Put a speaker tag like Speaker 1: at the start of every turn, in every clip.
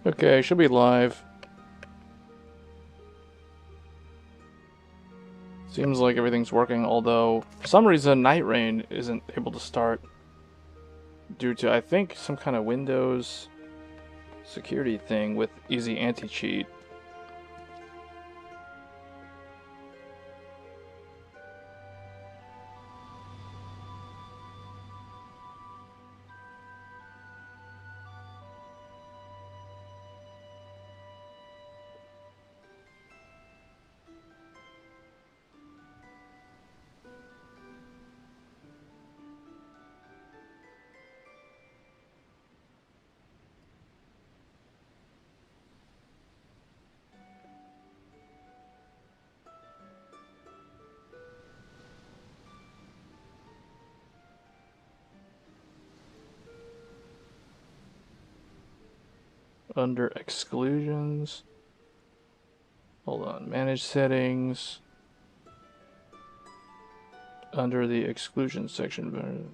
Speaker 1: Okay, should be live. Seems like everything's working, although for some reason Nightreign isn't able to start due to, I think, some kind of Windows security thing with easy anti-cheat. Under exclusions. Hold on, manage settings. Under the exclusion section.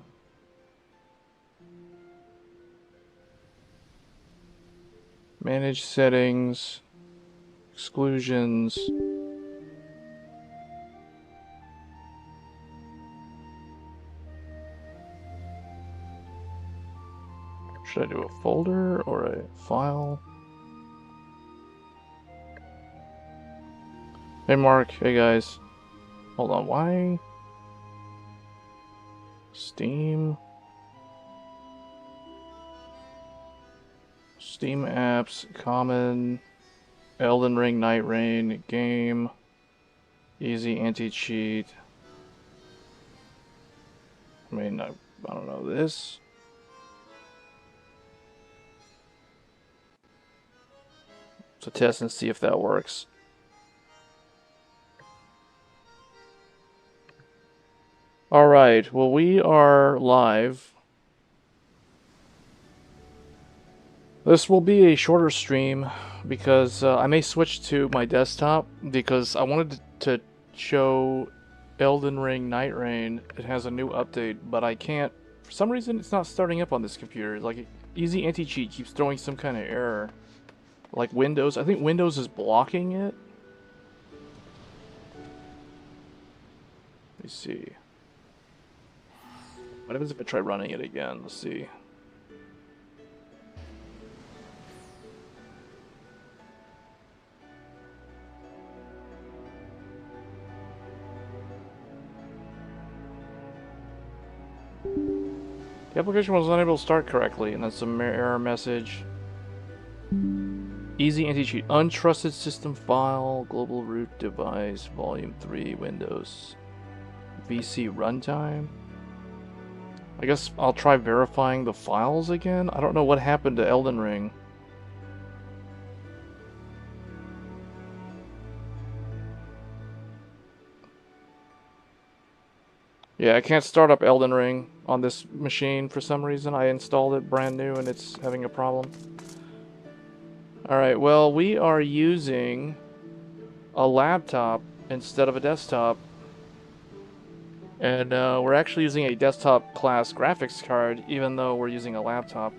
Speaker 1: Manage settings. Exclusions. Should I do a folder or a file? Hey Mark, hey guys. Hold on, why? Steam apps, common, Elden Ring, Nightreign, game, easy anti-cheat. I mean, I don't know this. So test and see if that works. Alright, well we are live. This will be a shorter stream because I may switch to my desktop because I wanted to show Elden Ring Nightreign. It has a new update, but I can't. For some reason, it's not starting up on this computer. Like, easy anti-cheat keeps throwing some kind of error. Like Windows, I think Windows is blocking it. Let me see. What happens if I try running it again? Let's see. The application was unable to start correctly, and that's an error message. Easy anti-cheat. Untrusted system file, global root device, volume 3, Windows. VC runtime. I guess I'll try verifying the files again. I don't know what happened to Elden Ring. Yeah, I can't start up Elden Ring on this machine for some reason. I installed it brand new and it's having a problem. Alright, well, we are using a laptop instead of a desktop. And we're actually using a desktop class graphics card, even though we're using a laptop.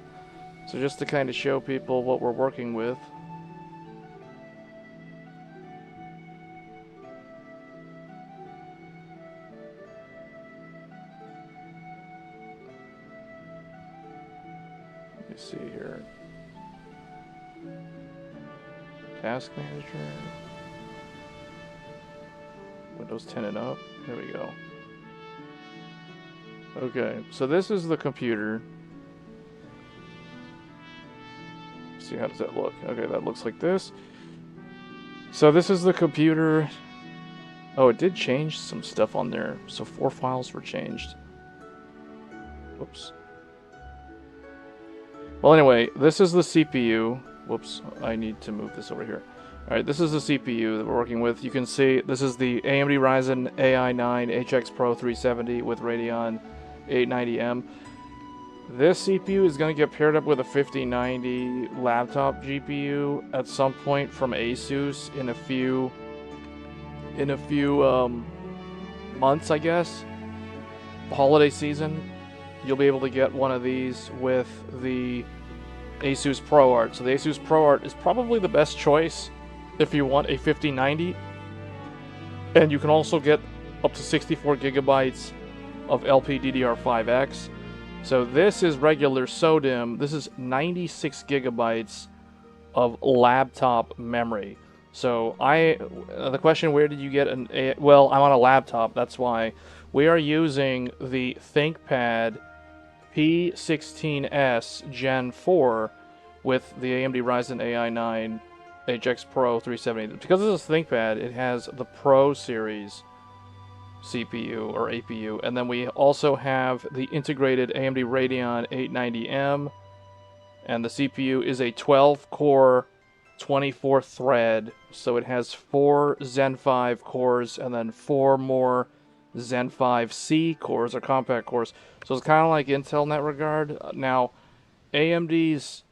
Speaker 1: So just to kind of show people what we're working with. Let me see here. Task Manager. Windows 10 and up. There we go. Okay, so this is the computer. Let's see, how does that look? Okay, that looks like this. So this is the computer. Oh, it did change some stuff on there. So 4 files were changed. Whoops. Well, anyway, this is the CPU. Whoops, I need to move this over here. Alright, this is the CPU that we're working with. You can see this is the AMD Ryzen AI9 HX Pro 370 with Radeon 890M. This CPU is going to get paired up with a 5090 laptop GPU at some point from ASUS in a few months, I guess. The holiday season, you'll be able to get one of these with the Asus ProArt. So the Asus ProArt is probably the best choice if you want a 5090. And you can also get up to 64 gigabytes of LPDDR5X. So this is regular SODIMM. This is 96 gigabytes of laptop memory. So the question, where did you get well, I'm on a laptop, that's why. We are using the ThinkPad P16s Gen 4 with the AMD Ryzen AI 9 HX Pro 370. Because this is ThinkPad, it has the Pro series CPU or APU, and then we also have the integrated AMD Radeon 890M, and the CPU is a 12-core, 24-thread, so it has 4 Zen 5 cores and then 4 more Zen 5C cores or compact cores. So it's kind of like Intel in that regard. Now, AMD's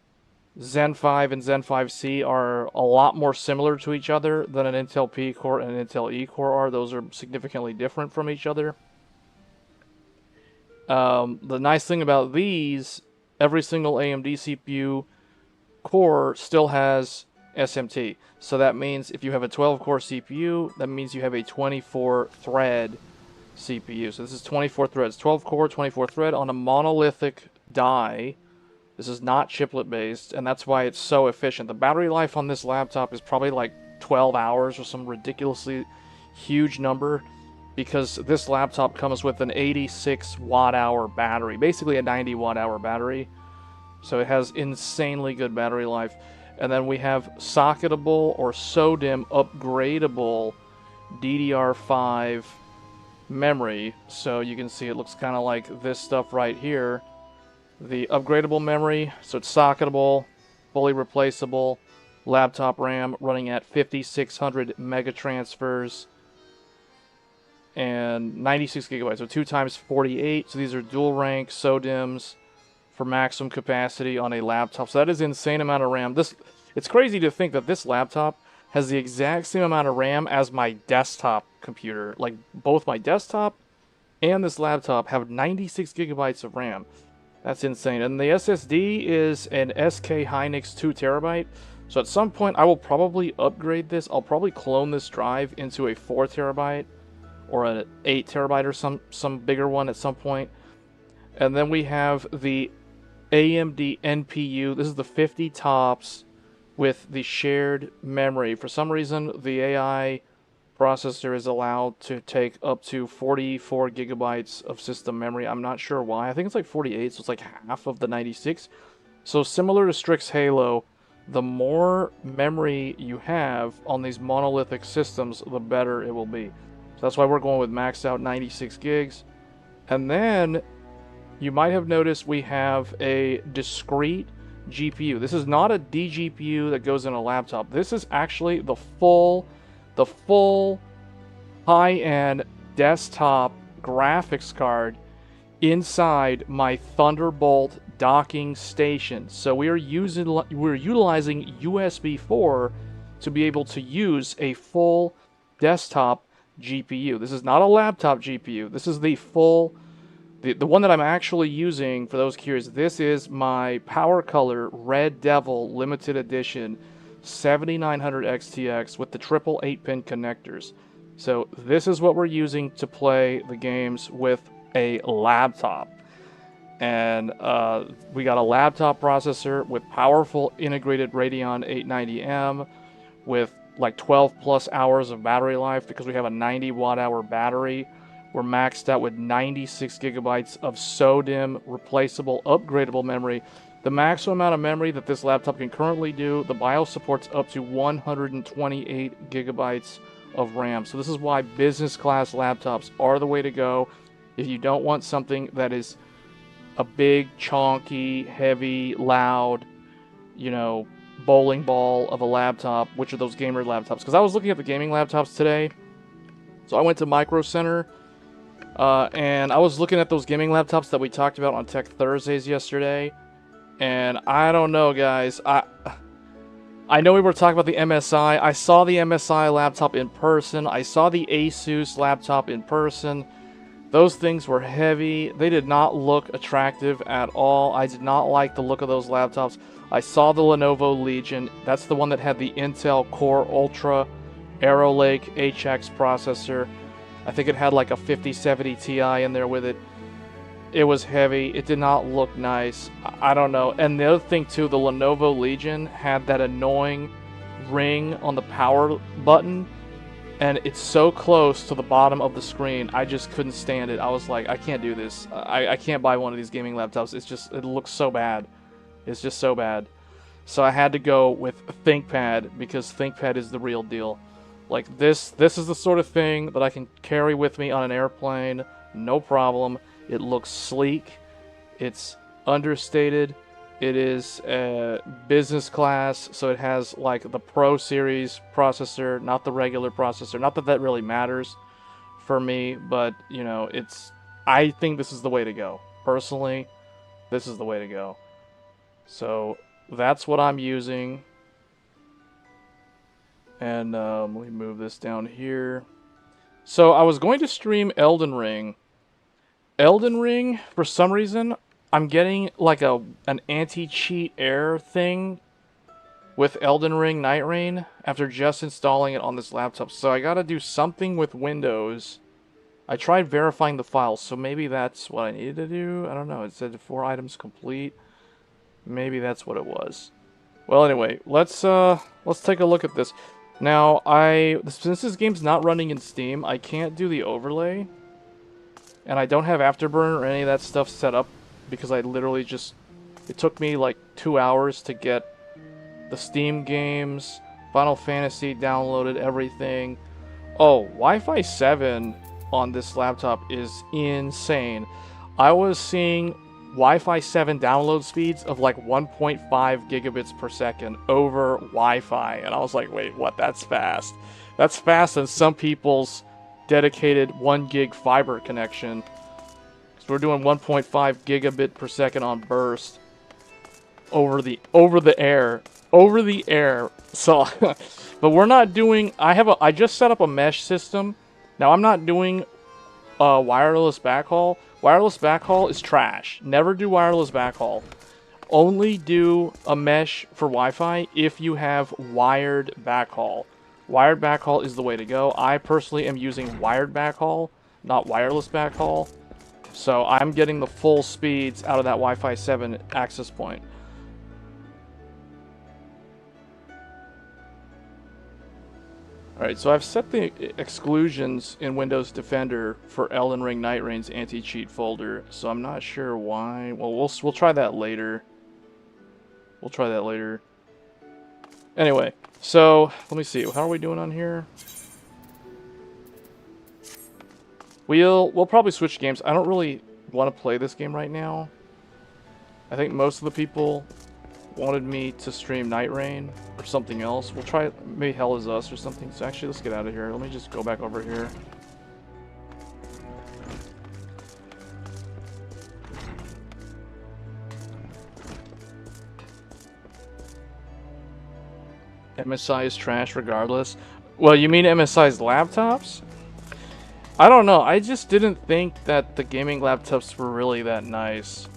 Speaker 1: Zen 5 and Zen 5C are a lot more similar to each other than an Intel P core and an Intel E core are. Those are significantly different from each other. The nice thing about these, every single AMD CPU core still has SMT. So that means if you have a 12-core CPU, that means you have a 24-thread CPU. So this is 24 threads, 12-core, 24-thread on a monolithic die. This is not chiplet-based, and that's why it's so efficient. The battery life on this laptop is probably like 12 hours or some ridiculously huge number, because this laptop comes with an 86 watt-hour battery, basically a 90 watt-hour battery. So it has insanely good battery life. And then we have socketable or SODIMM upgradable DDR5 memory. So you can see it looks kind of like this stuff right here. The upgradable memory, so it's socketable, fully replaceable, laptop RAM running at 5600 megatransfers and 96 gigabytes, so 2 times 48. So these are dual rank SODIMMs for maximum capacity on a laptop. So that is an insane amount of RAM. It's crazy to think that this laptop has the exact same amount of RAM as my desktop computer. Like, both my desktop and this laptop have 96 gigabytes of RAM. That's insane. And the SSD is an SK Hynix 2 terabyte. So at some point, I will probably upgrade this. I'll probably clone this drive into a 4 terabyte or an 8 terabyte or some bigger one at some point. And then we have the AMD NPU. This is the 50 tops with the shared memory. For some reason, the AI processor is allowed to take up to 44 gigabytes of system memory. I'm not sure why. I think it's like 48, so it's like half of the 96. So similar to Strix Halo, the more memory you have on these monolithic systems, the better it will be. So that's why we're going with maxed out 96 gigs. And then you might have noticed we have a discrete GPU. This is not a DGPU that goes in a laptop. This is actually the full high-end desktop graphics card inside my Thunderbolt docking station. So we're utilizing USB 4 to be able to use a full desktop GPU. This is not a laptop GPU. This is the full, the one that I'm actually using, for those curious. This is my Power Color Red Devil Limited Edition 7900 XTX with the triple 8-pin connectors. So this is what we're using to play the games with a laptop. And we got a laptop processor with powerful integrated Radeon 890M with like 12 plus hours of battery life because we have a 90 watt hour battery. We're maxed out with 96 gigabytes of SODIMM replaceable upgradable memory. The maximum amount of memory that this laptop can currently do, the BIOS supports up to 128 gigabytes of RAM. So this is why business class laptops are the way to go. If you don't want something that is a big, chonky, heavy, loud, you know, bowling ball of a laptop, which are those gamer laptops. Because I was looking at the gaming laptops today. So I went to Micro Center, and I was looking at those gaming laptops that we talked about on Tech Thursdays yesterday. And I don't know, guys. I know we were talking about the MSI. I saw the MSI laptop in person. I saw the Asus laptop in person. Those things were heavy. They did not look attractive at all. I did not like the look of those laptops. I saw the Lenovo Legion. That's the one that had the Intel Core Ultra Arrow Lake HX processor. I think it had like a 5070 Ti in there with it. It was heavy. It did not look nice. I don't know. And the other thing too, the Lenovo Legion had that annoying ring on the power button, and it's so close to the bottom of the screen. I just couldn't stand it. I was like, I can't do this. I can't buy one of these gaming laptops. It looks so bad. It's just so bad. So I had to go with ThinkPad, because ThinkPad is the real deal. Like this is the sort of thing that I can carry with me on an airplane, no problem. It looks sleek. It's understated. It is business class, so it has like the Pro Series processor, not the regular processor. Not that that really matters for me, but you know, I think this is the way to go. Personally, this is the way to go. So that's what I'm using. And let me move this down here. So I was going to stream Elden Ring. Elden Ring, for some reason, I'm getting like an anti-cheat error thing with Elden Ring Nightreign after just installing it on this laptop. So I gotta do something with Windows. I tried verifying the files, so maybe that's what I needed to do. I don't know. It said 4 items complete. Maybe that's what it was. Well, anyway, let's take a look at this. Now, since this game's not running in Steam, I can't do the overlay. And I don't have Afterburner or any of that stuff set up, because I literally just... It took me like 2 hours to get the Steam games, Final Fantasy downloaded, everything. Oh, Wi-Fi 7 on this laptop is insane. I was seeing Wi-Fi 7 download speeds of like 1.5 gigabits per second over Wi-Fi. And I was like, wait, what? That's fast. That's fast than some people's dedicated 1 gig fiber connection. So we're doing 1.5 gigabit per second on burst over the air. So but we're not doing... I just set up a mesh system. Now I'm not doing wireless backhaul. Wireless backhaul is trash. Never do wireless backhaul. Only do a mesh for Wi-Fi if you have wired backhaul. Wired backhaul is the way to go. I personally am using wired backhaul, not wireless backhaul. So I'm getting the full speeds out of that Wi-Fi 7 access point. Alright, so I've set the exclusions in Windows Defender for Elden Ring Nightreign's anti-cheat folder, so I'm not sure why. Well, we'll try that later. We'll try that later. Anyway, so let me see. How are we doing on here? We'll probably switch games. I don't really want to play this game right now. I think most of the people wanted me to stream Nightreign or something else. We'll try maybe Hell Is Us or something. So actually, let's get out of here. Let me just go back over here. MSI is trash regardless. Well, you mean MSI's laptops? I don't know. I just didn't think that the gaming laptops were really that nice.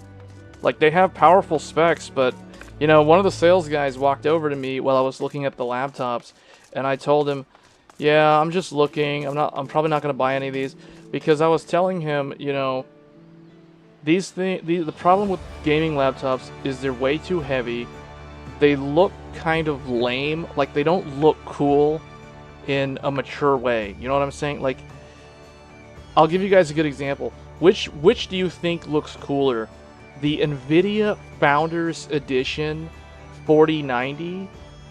Speaker 1: Like, they have powerful specs, but, you know, one of the sales guys walked over to me while I was looking at the laptops, and I told him, yeah, I'm just looking. I'm probably not going to buy any of these, because I was telling him, you know, the problem with gaming laptops is they're way too heavy. They look kind of lame. Like, they don't look cool in a mature way. You know what I'm saying? Like, I'll give you guys a good example. Which do you think looks cooler? The NVIDIA Founders Edition 4090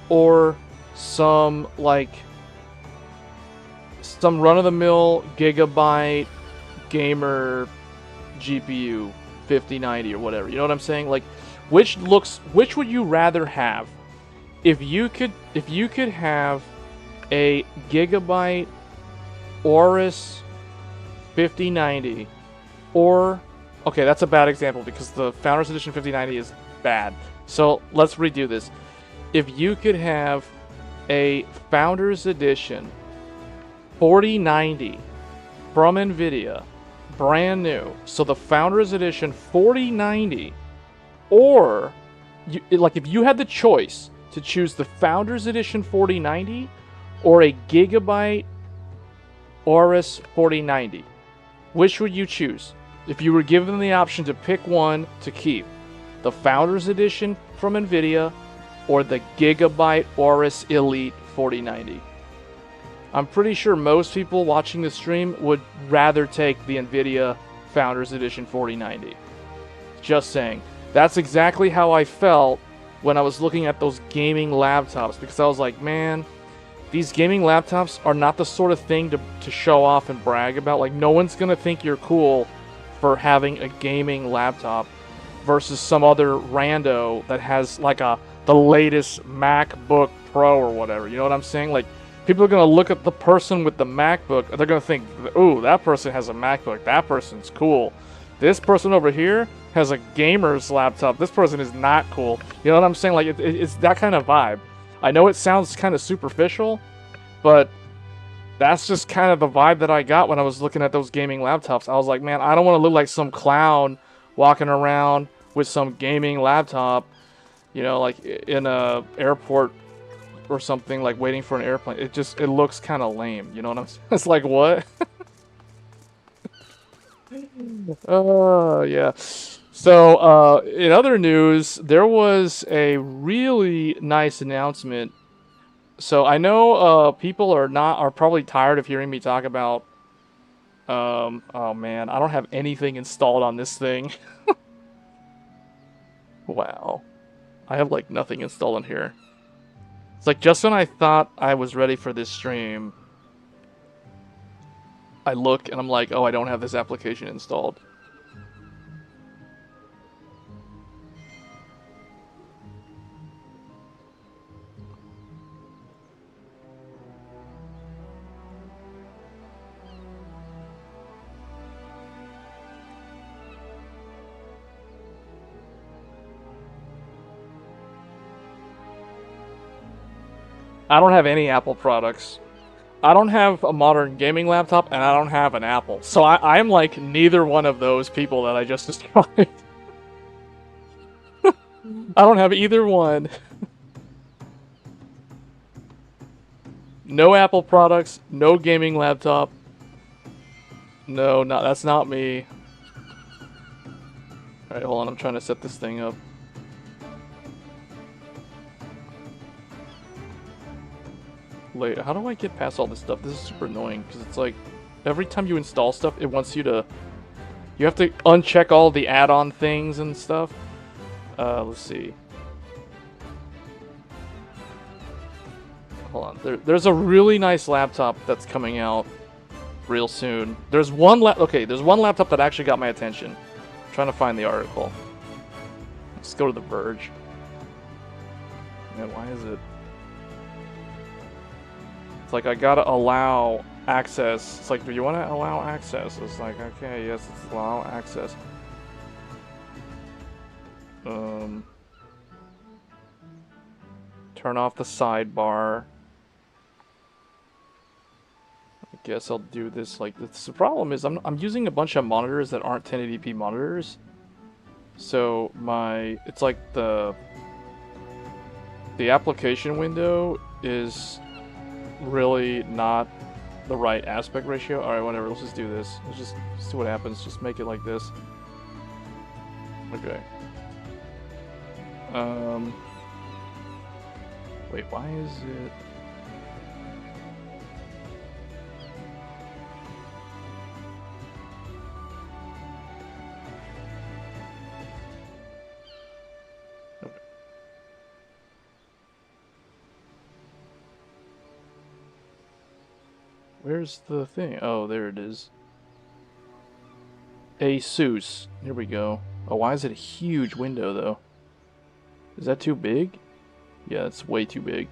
Speaker 1: or some run-of-the-mill Gigabyte gamer GPU 5090 or whatever? You know what I'm saying? Like, which would you rather have? If you could have a Gigabyte Aorus 5090 or... Okay, that's a bad example because the Founders Edition 5090 is bad. So let's redo this. If you could have a Founders Edition 4090 from NVIDIA brand new. So the Founders Edition 4090, or like if you had the choice to choose the Founders Edition 4090 or a Gigabyte Aorus 4090, which would you choose? If you were given the option to pick one to keep, the Founders Edition from Nvidia or the Gigabyte Aorus Elite 4090. I'm pretty sure most people watching the stream would rather take the Nvidia Founders Edition 4090. Just saying. That's exactly how I felt when I was looking at those gaming laptops, because I was like, man, these gaming laptops are not the sort of thing to show off and brag about. Like, no one's going to think you're cool for having a gaming laptop versus some other rando that has like the latest MacBook Pro or whatever. You know what I'm saying? Like, people are going to look at the person with the MacBook, and they're going to think, ooh, that person has a MacBook. That person's cool. This person over here has a gamer's laptop. This person is not cool. You know what I'm saying? Like, it's that kind of vibe. I know it sounds kind of superficial, but that's just kind of the vibe that I got when I was looking at those gaming laptops. I was like, man, I don't want to look like some clown walking around with some gaming laptop, you know, like in a airport or something, like waiting for an airplane. It looks kind of lame, you know what I'm saying? It's like, what? Oh, yeah. So, in other news, there was a really nice announcement. So I know people are probably tired of hearing me talk about oh man, I don't have anything installed on this thing. Wow. I have like nothing installed in here. It's like just when I thought I was ready for this stream, I look and I'm like, oh, I don't have this application installed. I don't have any Apple products. I don't have a modern gaming laptop, and I don't have an Apple. So I'm like neither one of those people that I just described. I don't have either one. No Apple products, no gaming laptop. No, that's not me. Alright, hold on, I'm trying to set this thing up. Wait, how do I get past all this stuff? This is super annoying, because it's like, every time you install stuff, it wants you to... You have to uncheck all the add-on things and stuff. Let's see. Hold on. There's a really nice laptop that's coming out real soon. There's one laptop that actually got my attention. I'm trying to find the article. Let's go to The Verge. Man, why is it... It's like, I gotta allow access. It's like, do you want to allow access? It's like, okay, yes, it's allow access. Turn off the sidebar. I guess I'll do this like this. The problem is I'm using a bunch of monitors that aren't 1080p monitors. So it's like the application window is really not the right aspect ratio. Alright, whatever, let's just do this. Let's just see what happens. Just make it like this. Okay. Wait, why is it... Okay. Where's the thing? Oh, there it is. Asus. Here we go. Oh, why is it a huge window, though? Is that too big? Yeah, it's way too big.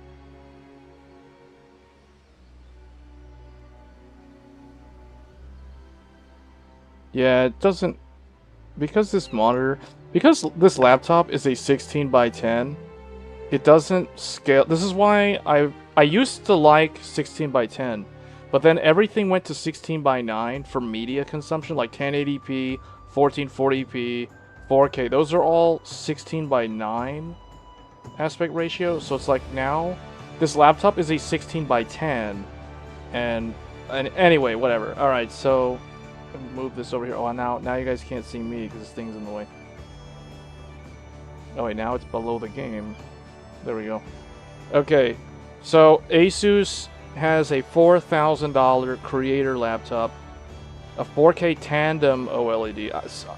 Speaker 1: Yeah, it doesn't... Because this laptop is a 16 by 10, it doesn't scale... This is why I used to like 16 by 10, But then everything went to 16:9 for media consumption, like 1080p, 1440p, 4K. Those are all 16:9 aspect ratio. So it's like now, this laptop is a 16:10, and anyway, whatever. All right, so move this over here. Oh, now you guys can't see me because this thing's in the way. Oh wait, now it's below the game. There we go. Okay, so Asus has a $4,000 creator laptop, a 4K tandem OLED.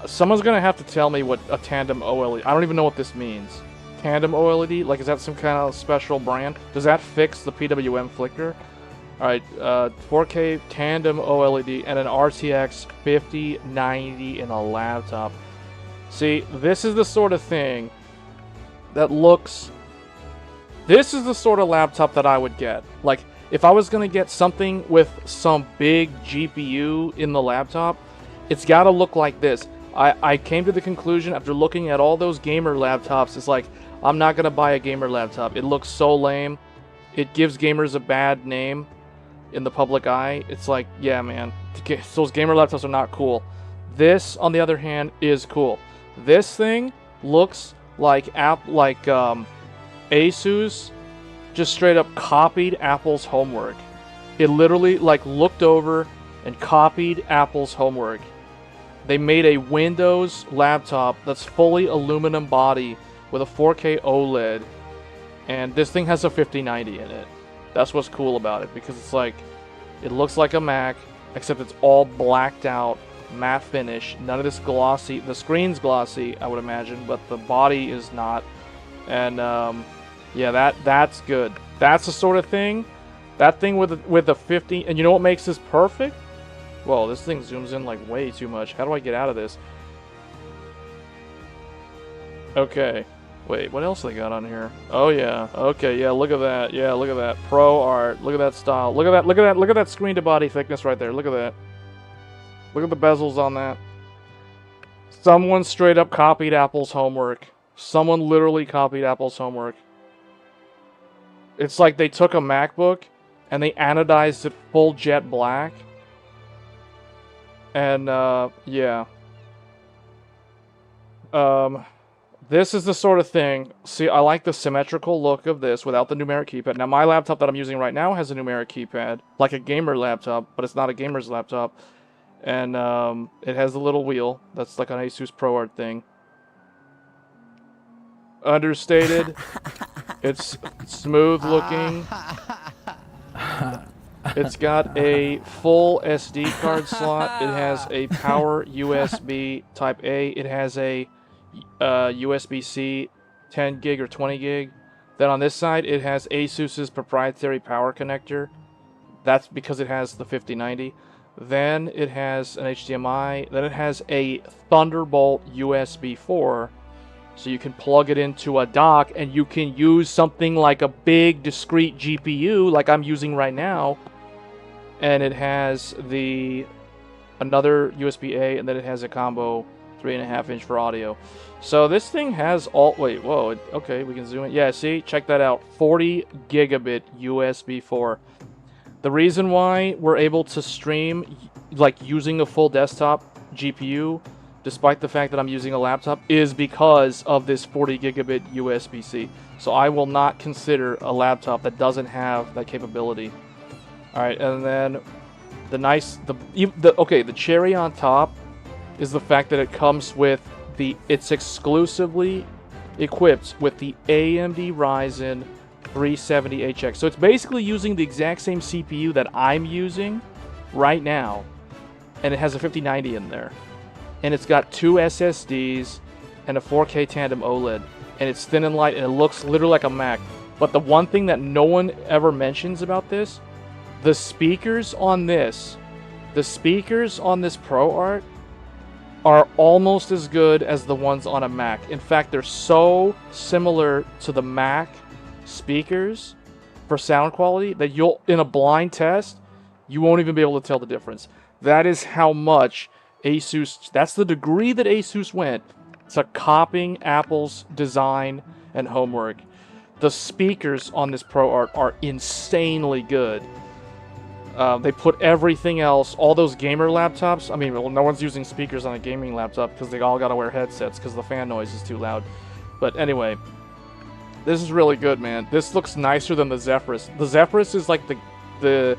Speaker 1: Someone's gonna have to tell me what a tandem OLED. I don't even know what this means. Tandem OLED? Like, is that some kind of special brand? Does that fix the PWM flicker? Alright, 4K tandem OLED and an RTX 5090 in a laptop. See, this is the sort of thing that looks... This is the sort of laptop that I would get. Like, if I was going to get something with some big GPU in the laptop, it's got to look like this. I came to the conclusion after looking at all those gamer laptops, it's like, I'm not going to buy a gamer laptop. It looks so lame. It gives gamers a bad name in the public eye. It's like, yeah, man, those gamer laptops are not cool. This, on the other hand, is cool. This thing looks like Asus just straight up copied Apple's homework. It literally like looked over and copied Apple's homework. They made a Windows laptop that's fully aluminum body with a 4K OLED, and this thing has a 5090 in it. That's what's cool about it, because it's like, it looks like a Mac, except it's all blacked out, matte finish, none of this glossy. The screen's glossy, I would imagine, but the body is not. And yeah, that's good. That's the sort of thing. That thing with the 50, and you know what makes this perfect? Whoa, this thing zooms in like way too much. How do I get out of this? Okay. Wait, what else they got on here? Oh yeah. Okay, yeah, look at that. Yeah, look at that. Pro art. Look at that style. Look at that screen to body thickness right there. Look at that. Look at the bezels on that. Someone straight up copied Apple's homework. Someone literally copied Apple's homework. It's like they took a MacBook and they anodized it full jet black. And yeah. This is the sort of thing. See, I like the symmetrical look of this without the numeric keypad. Now, my laptop that I'm using right now has a numeric keypad, like a gamer laptop, but it's not a gamer's laptop. And it has a little wheel. That's like an Asus ProArt thing. Understated. It's smooth looking. It's got a full SD card slot. It has a power USB Type A. It has a USB-C 10 gig or 20 gig. Then on this side, it has Asus's proprietary power connector. That's because it has the 5090. Then it has an HDMI. Then it has a Thunderbolt USB 4. So you can plug it into a dock and you can use something like a big discrete GPU like I'm using right now. And it has another USB-A, and then it has a combo 3.5-inch for audio. So this thing has all... Wait, whoa. Okay, we can zoom in. Yeah, see? Check that out. 40 gigabit USB 4. The reason why we're able to stream, like, using a full desktop GPU, despite the fact that I'm using a laptop, is because of this 40 gigabit USB-C. So I will not consider a laptop that doesn't have that capability. Alright, and then the cherry on top is the fact that it comes with it's exclusively equipped with the AMD Ryzen 370HX. So it's basically using the exact same CPU that I'm using right now, and it has a 5090 in there. And it's got 2 SSDs and a 4K tandem OLED, and it's thin and light, and it looks literally like a Mac. But the one thing that no one ever mentions about this, the speakers on this ProArt are almost as good as the ones on a Mac. In fact, they're so similar to the Mac speakers for sound quality that you'll, in a blind test, you won't even be able to tell the difference. That is how much Asus, that's the degree that Asus went to copying Apple's design and homework. The speakers on this ProArt are insanely good. They put everything else, all those gamer laptops. I mean, well, no one's using speakers on a gaming laptop because they all gotta wear headsets because the fan noise is too loud. But anyway, this is really good, man. This looks nicer than the Zephyrus. The Zephyrus is like the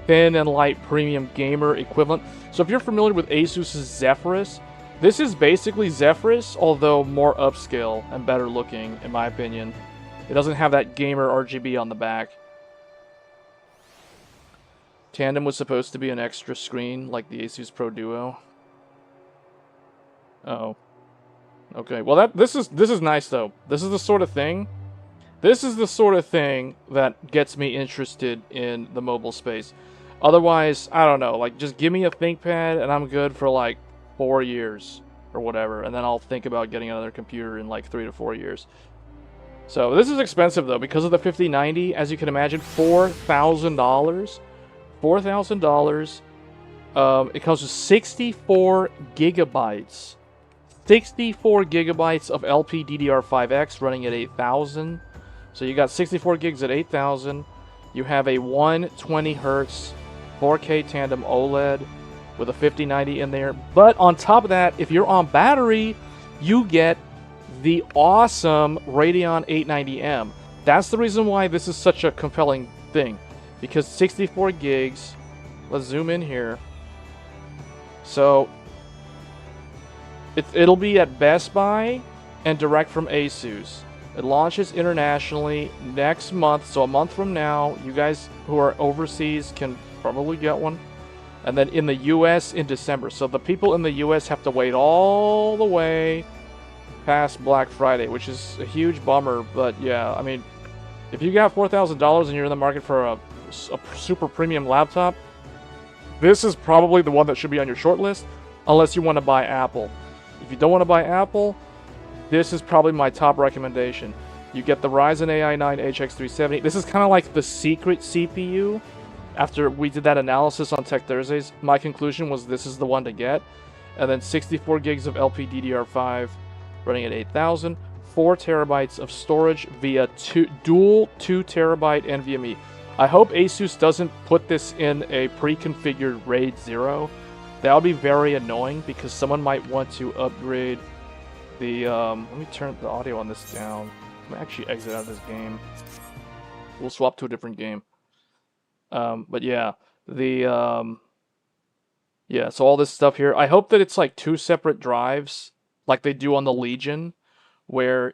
Speaker 1: thin and light premium gamer equivalent. So if you're familiar with Asus's Zephyrus, this is basically Zephyrus, although more upscale and better looking, in my opinion. It doesn't have that gamer RGB on the back. Tandem was supposed to be an extra screen, like the Asus Pro Duo. Uh-oh. Okay, well this is nice though. This is the sort of thing. This is the sort of thing that gets me interested in the mobile space. Otherwise, I don't know. Like, just give me a ThinkPad and I'm good for like 4 years or whatever, and then I'll think about getting another computer in like 3 to 4 years. So this is expensive though because of the 5090. As you can imagine, $4,000. $4,000. It comes with 64 gigabytes. 64 gigabytes of LPDDR5X running at 8,000. So you got 64 gigs at 8,000. You have a 120 hertz 4K tandem OLED with a 5090 in there. But on top of that, if you're on battery, you get the awesome Radeon 890M. That's the reason why this is such a compelling thing. Because 64 gigs, let's zoom in here. So, it'll be at Best Buy and direct from Asus. It launches internationally next month, so a month from now. You guys who are overseas can probably get one. And then in the US in December. So the people in the US have to wait all the way past Black Friday, which is a huge bummer. But yeah, I mean, if you got $4,000 and you're in the market for a super premium laptop, this is probably the one that should be on your short list, unless you want to buy Apple. If you don't want to buy Apple, this is probably my top recommendation. You get the Ryzen AI 9 HX370. This is kind of like the secret CPU. After we did that analysis on Tech Thursdays, my conclusion was this is the one to get. And then 64 gigs of LPDDR5 running at 8,000. 4 terabytes of storage via dual 2 terabyte NVMe. I hope Asus doesn't put this in a pre-configured RAID 0. That would be very annoying because someone might want to upgrade the... let me turn the audio on this down. Let me actually exit out of this game. We'll swap to a different game. But yeah, yeah, so all this stuff here. I hope that it's like 2 separate drives, like they do on the Legion, where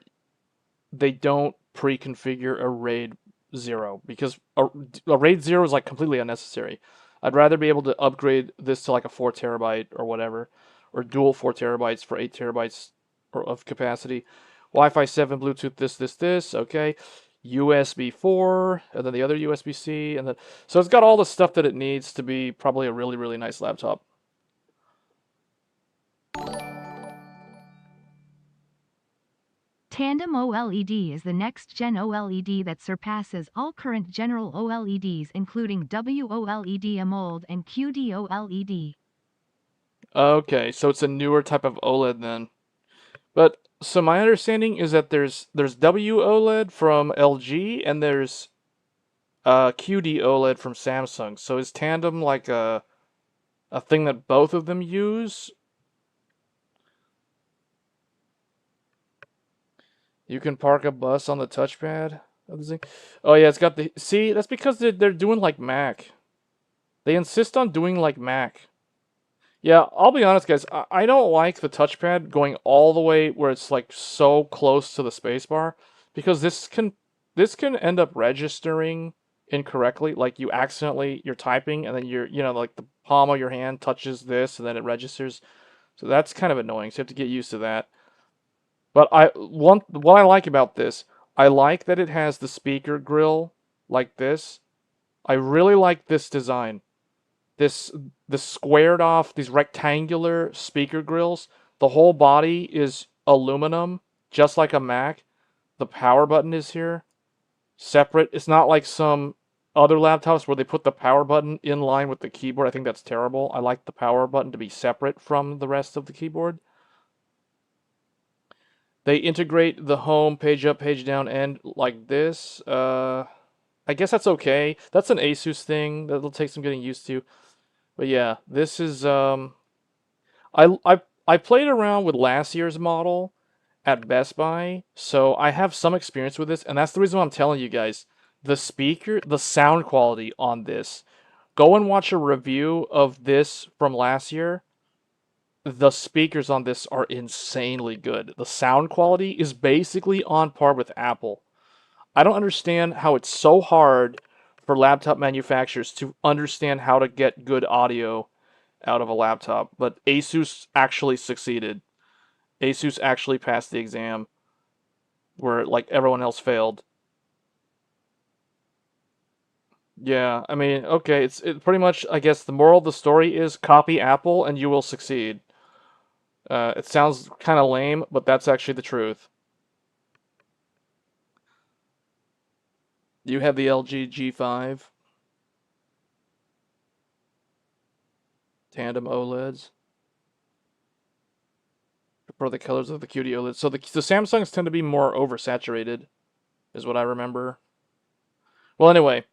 Speaker 1: they don't pre-configure a RAID 0, because a RAID 0 is like completely unnecessary. I'd rather be able to upgrade this to like a 4 terabyte or whatever, or dual 4 terabytes for 8 terabytes of capacity. Wi-Fi 7, Bluetooth, this, okay. USB 4, and then the other USB-C, and then so it's got all the stuff that it needs to be probably a really, really nice laptop.
Speaker 2: Tandem OLED is the next-gen OLED that surpasses all current general OLEDs, including WOLED AMOLED and QD-OLED.
Speaker 1: Okay, so it's a newer type of OLED then. But so my understanding is that there's WOLED from LG and there's QD OLED from Samsung. So is Tandem like a thing that both of them use? You can park a bus on the touchpad. Oh yeah, it's got the... See, that's because they're doing like Mac. They insist on doing like Mac. Yeah, I'll be honest, guys. I don't like the touchpad going all the way where it's like so close to the spacebar, because this can end up registering incorrectly. Like you're typing and then like the palm of your hand touches this and then it registers. So that's kind of annoying. So you have to get used to that. But what I like about this, I like that it has the speaker grill like this. I really like this design. The squared off, these rectangular speaker grills. The whole body is aluminum, just like a Mac. The power button is here, separate. It's not like some other laptops where they put the power button in line with the keyboard. I think that's terrible. I like the power button to be separate from the rest of the keyboard. They integrate the home page up, page down end like this. That I guess that's okay. That's an Asus thing that'll take some getting used to. But yeah, this is I played around with last year's model at Best Buy, so I have some experience with this, and that's the reason why I'm telling you guys. The sound quality on this. Go and watch a review of this from last year. The speakers on this are insanely good. The sound quality is basically on par with Apple. I don't understand how it's so hard for laptop manufacturers to understand how to get good audio out of a laptop, but Asus actually succeeded. Asus actually passed the exam where like everyone else failed. Yeah, I mean, okay, it pretty much I guess the moral of the story is copy Apple and you will succeed. It sounds kind of lame, but that's actually the truth. You have the LG G5 tandem OLEDs for the colors of the QD OLEDs. So the Samsungs tend to be more oversaturated, is what I remember. Well, anyway,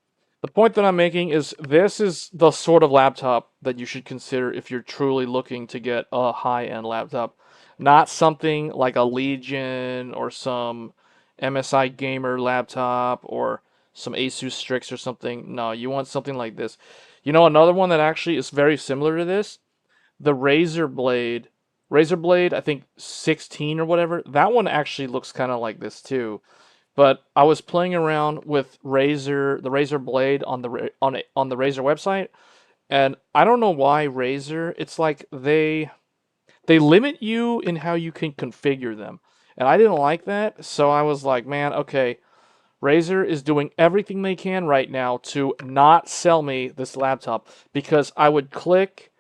Speaker 1: the point that I'm making is this is the sort of laptop that you should consider if you're truly looking to get a high-end laptop. Not something like a Legion or some MSI Gamer laptop or some Asus Strix or something. No, you want something like this. You know, another one that actually is very similar to this, the Razer Blade. Razer Blade, I think 16 or whatever. That one actually looks kind of like this too. But I was playing around with the Razer Blade on the Razer website, and I don't know why Razer. It's like they limit you in how you can configure them, and I didn't like that. So I was like, man, okay, Razer is doing everything they can right now to not sell me this laptop because I would click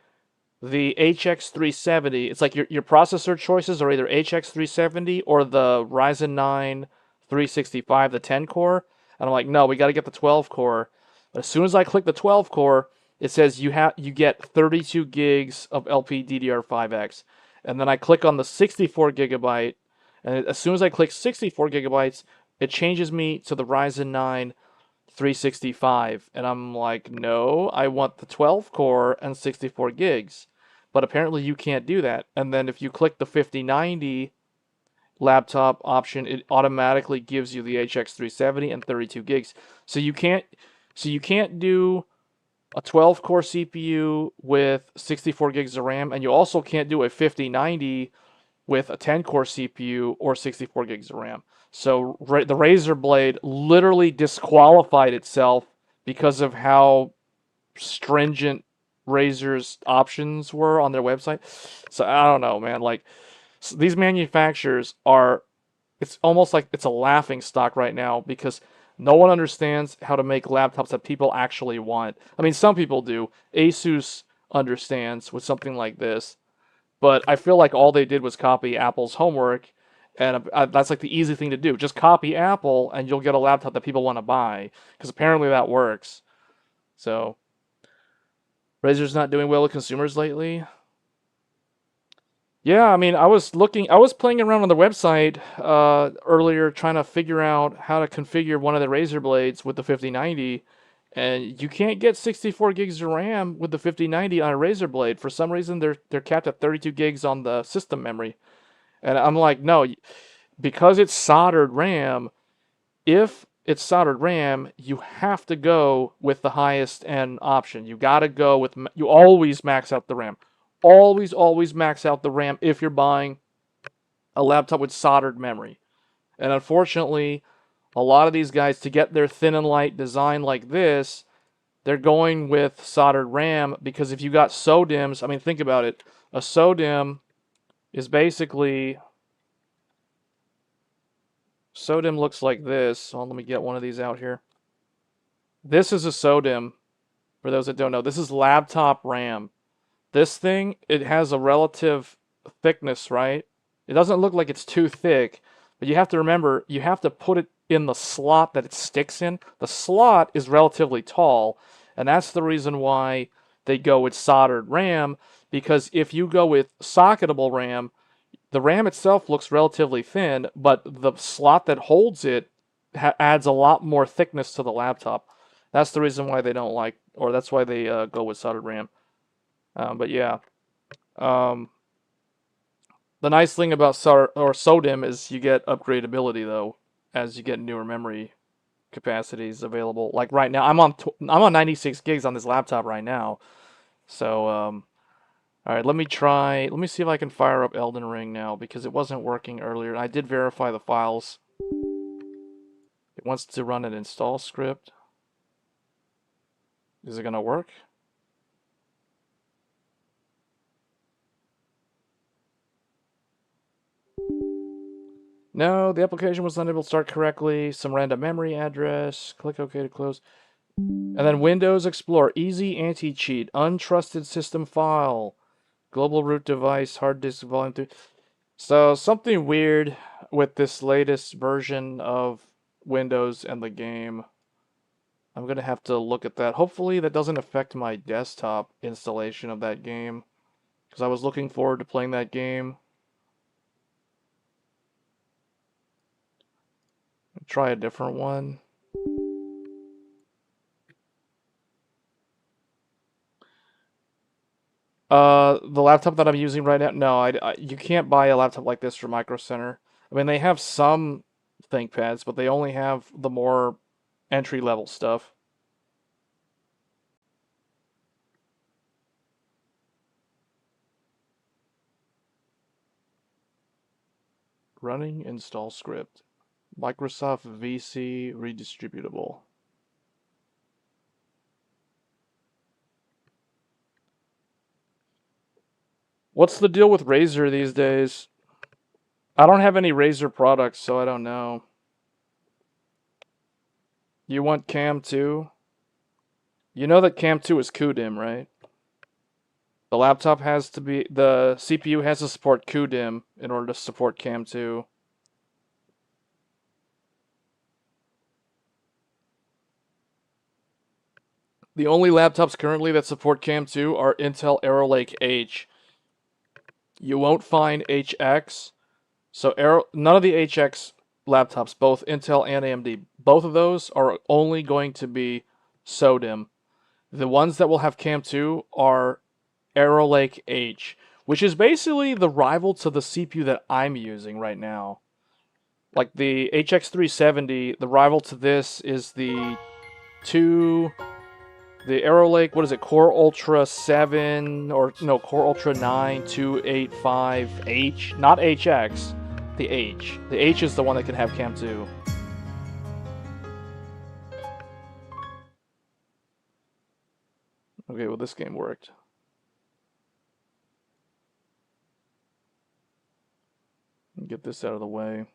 Speaker 1: the HX370. It's like your processor choices are either HX370 or the Ryzen 9 365, the 10 core. And I'm like, no, we got to get the 12 core. But as soon as I click the 12 core, it says you get 32 gigs of LPDDR5X. And then I click on the 64 gigabyte, and as soon as I click 64 gigabytes, it changes me to the Ryzen 9 365. And I'm like, no, I want the 12 core and 64 gigs. But apparently you can't do that. And then if you click the 5090 laptop option, it automatically gives you the HX370 and 32 gigs. So you can't do a 12 core CPU with 64 gigs of RAM, and you also can't do a 5090 with a 10 core CPU or 64 gigs of RAM. So the Razer Blade literally disqualified itself because of how stringent Razer's options were on their website. So I don't know, man. Like these manufacturers are, it's almost like it's a laughing stock right now because no one understands how to make laptops that people actually want. I mean, some people do. Asus understands with something like this, but I feel like all they did was copy Apple's homework, and that's like the easy thing to do. Just copy Apple, and you'll get a laptop that people want to buy, because apparently that works. So, Razer's not doing well with consumers lately. Yeah, I mean, I was playing around on the website earlier trying to figure out how to configure one of the Razer blades with the 5090, and you can't get 64 gigs of RAM with the 5090 on a Razer blade. For some reason, they're capped at 32 gigs on the system memory. And I'm like, no, because it's soldered RAM, if it's soldered RAM, you have to go with the highest end option. You got to go with, you always max out the RAM. Always max out the RAM if you're buying a laptop with soldered memory. And unfortunately, a lot of these guys, to get their thin and light design like this, they're going with soldered RAM because if you got SODIMMs, I mean, think about it. A SODIMM is basically, SODIMM looks like this. So let me get one of these out here. This is a SODIMM, for those that don't know. This is laptop RAM. This thing, it has a relative thickness, right? It doesn't look like it's too thick, but you have to remember, you have to put it in the slot that it sticks in. The slot is relatively tall, and that's the reason why they go with soldered RAM, because if you go with socketable RAM, the RAM itself looks relatively thin, but the slot that holds it adds a lot more thickness to the laptop. That's the reason why they don't like, or that's why they go with soldered RAM. But yeah, um, the nice thing about SODIMM is you get upgradability though, as you get newer memory capacities available. Like right now, I'm on 96 gigs on this laptop right now. So all right, let me see if I can fire up Elden Ring now because it wasn't working earlier. I did verify the files. It wants to run an install script. Is it gonna work? No, the application was unable to start correctly. Some random memory address. Click OK to close. And then Windows Explorer, easy anti-cheat, untrusted system file, global root device, hard disk volume 3. So something weird with this latest version of Windows and the game. I'm gonna have to look at that. Hopefully that doesn't affect my desktop installation of that game, because I was looking forward to playing that game. Try a different one. The laptop that I'm using right now, no, you can't buy a laptop like this from Micro Center. I mean, they have some ThinkPads, but they only have the more entry-level stuff. Running install script. Microsoft VC redistributable. What's the deal with Razer these days? I don't have any Razer products, so I don't know. You want Cam 2? You know that Cam 2 is CUDIM, right? The laptop has to be, the CPU has to support CUDIM in order to support Cam 2. The only laptops currently that support Cam 2 are Intel Arrow Lake H. You won't find HX. So none of the HX laptops, both Intel and AMD, both of those are only going to be SODIMM. The ones that will have Cam 2 are Arrow Lake H, which is basically the rival to the CPU that I'm using right now. Like the HX370, the rival to this is the Arrow Lake, what is it, Core Ultra 7, or no, Core Ultra 9 285H, not HX, the H. The H is the one that can have Cam 2. Okay, well this game worked. Get this out of the way.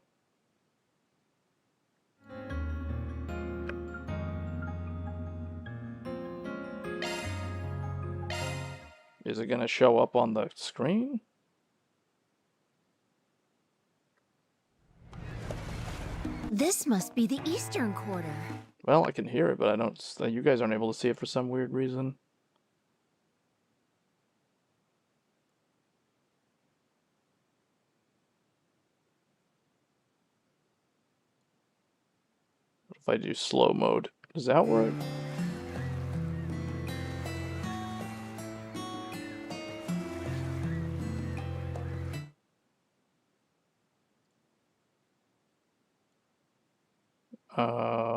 Speaker 1: Is it going to show up on the screen?
Speaker 3: This must be the eastern quarter.
Speaker 1: Well, I can hear it, but I don't. You guys aren't able to see it for some weird reason. What if I do slow mode? Does that work?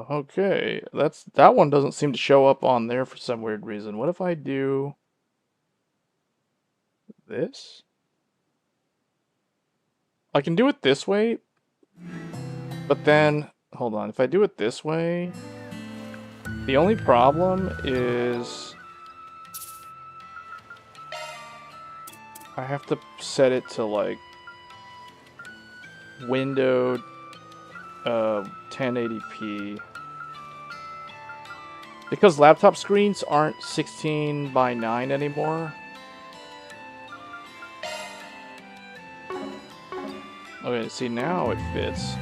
Speaker 1: Okay. That one doesn't seem to show up on there for some weird reason. What if I do this? I can do it this way, but then, hold on, if I do it this way, the only problem is I have to set it to like windowed 1080p. Because laptop screens aren't 16:9 anymore. Okay, see now it fits.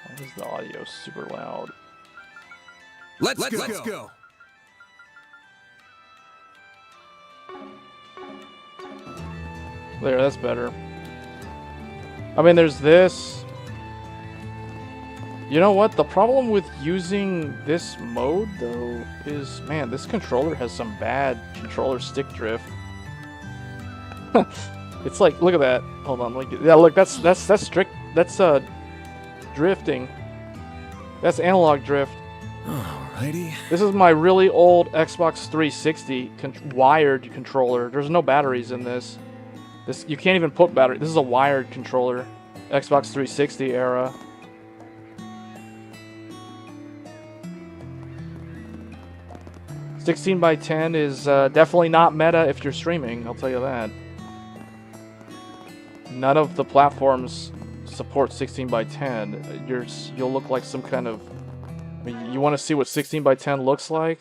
Speaker 1: Why is the audio super loud?
Speaker 4: Let's go.
Speaker 1: There, that's better. I mean, there's this. You know what? The problem with using this mode, though, is, man, this controller has some bad controller stick drift. It's like, look at that. Hold on, yeah, look, that's strict. That's drifting. That's analog drift.
Speaker 4: Alrighty.
Speaker 1: This is my really old Xbox 360 wired controller. There's no batteries in this. You can't even put battery. This is a wired controller, Xbox 360 era. (16:10) is definitely not meta if you're streaming. I'll tell you that. None of the platforms support 16:10. You'll look like some kind of. I mean, you want to see what 16:10 looks like?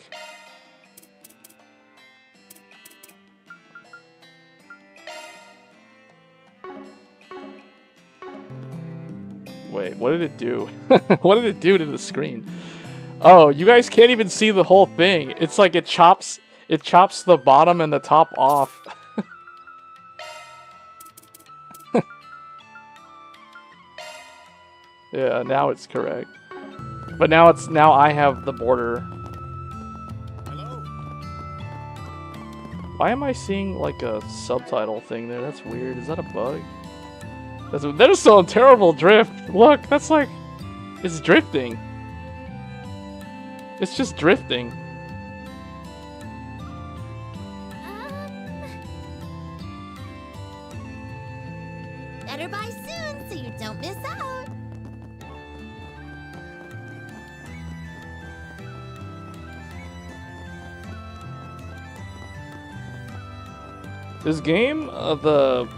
Speaker 1: Wait, what did it do? What did it do to the screen? Oh, you guys can't even see the whole thing. It's like it chops the bottom and the top off. Yeah, now it's correct. But now I have the border.
Speaker 4: Hello.
Speaker 1: Why am I seeing like a subtitle thing there? That's weird. Is that a bug? That is so terrible drift. Look, that's like it's drifting. It's just drifting.
Speaker 3: Better buy soon so you don't miss out.
Speaker 1: This game, the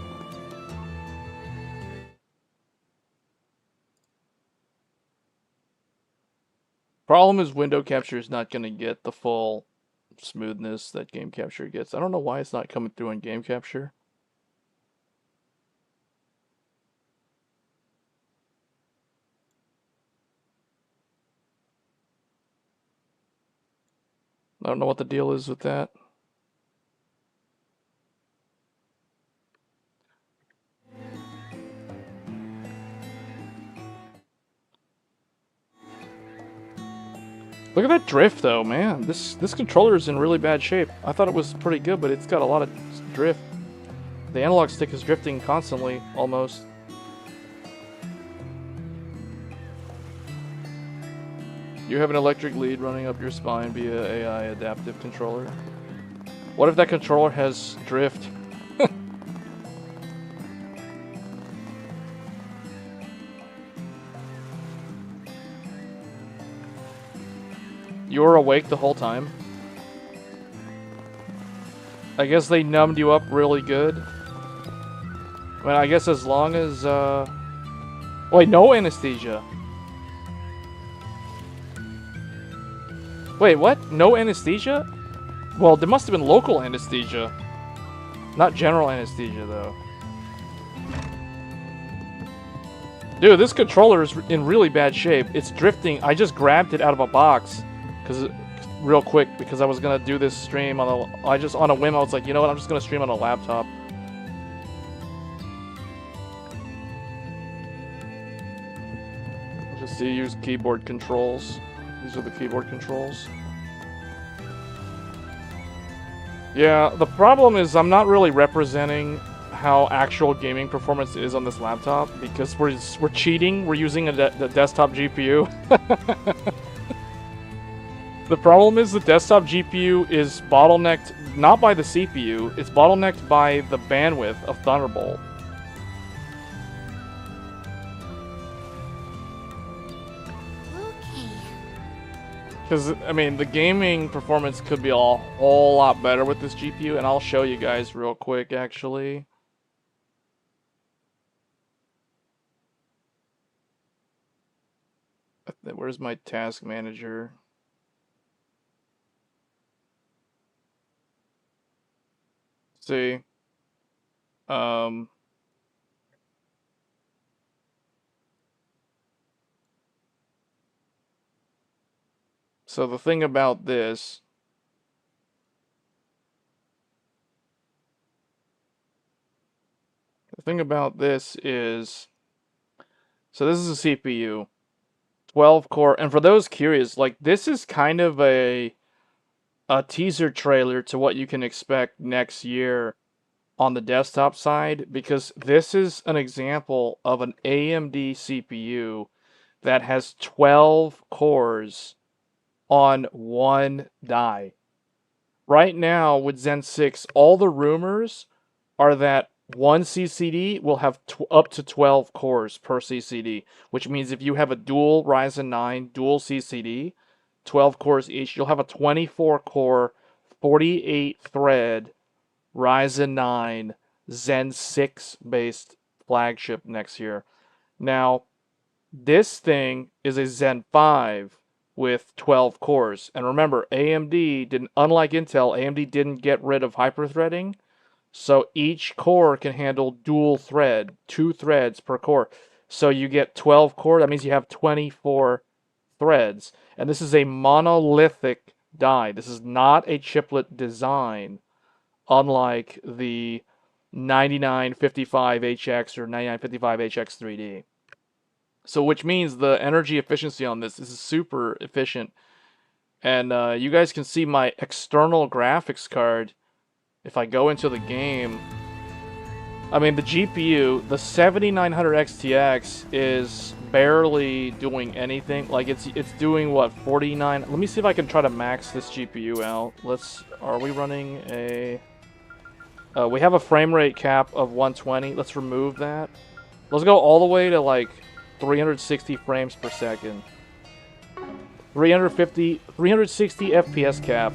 Speaker 1: problem is window capture is not going to get the full smoothness that game capture gets. I don't know why it's not coming through on game capture. I don't know what the deal is with that. Look at that drift, though, man. This controller is in really bad shape. I thought it was pretty good, but it's got a lot of drift. The analog stick is drifting constantly, almost. You have an electric lead running up your spine via AI adaptive controller. What if that controller has drift? You were awake the whole time? I guess they numbed you up really good. Well, I guess as long as, Wait, no anesthesia. Wait, what? No anesthesia? Well, there must have been local anesthesia. Not general anesthesia, though. Dude, this controller is in really bad shape. It's drifting. I just grabbed it out of a box. Real quick, because I was gonna do this stream on on a whim, I was like, you know what, I'm just gonna stream on a laptop. Just use keyboard controls. These are the keyboard controls. Yeah, the problem is I'm not really representing how actual gaming performance is on this laptop, because we're cheating. We're using the desktop GPU. The problem is the desktop GPU is bottlenecked not by the CPU, it's bottlenecked by the bandwidth of Thunderbolt.
Speaker 3: Okay.
Speaker 1: Because, I mean, the gaming performance could be a whole lot better with this GPU, and I'll show you guys real quick, actually. Where's my task manager? See, So the thing about this is, so this is a CPU, 12 core, and for those curious, like this is kind of a teaser trailer to what you can expect next year on the desktop side, because this is an example of an AMD CPU that has 12 cores on one die. Right now with Zen 6, all the rumors are that one CCD will have up to 12 cores per CCD, which means if you have a dual Ryzen 9 dual CCD, 12 cores each, you'll have a 24 core, 48 thread Ryzen 9 Zen 6 based flagship next year. Now, this thing is a Zen 5 with 12 cores. And remember, AMD didn't, unlike Intel, AMD didn't get rid of hyperthreading. So each core can handle dual thread, 2 threads per core. So you get 12 core, that means you have 24 threads. And this is a monolithic die. This is not a chiplet design, unlike the 9955HX or 9955HX 3D. So which means the energy efficiency on this is super efficient. And you guys can see my external graphics card. If I go into the game, I mean the GPU, the 7900 XTX is barely doing anything. Like it's doing what, 49? Let me see if I can try to max this GPU out. Are we running a... we have a frame rate cap of 120. Let's remove that. Let's go all the way to like 360 frames per second. 360 FPS cap.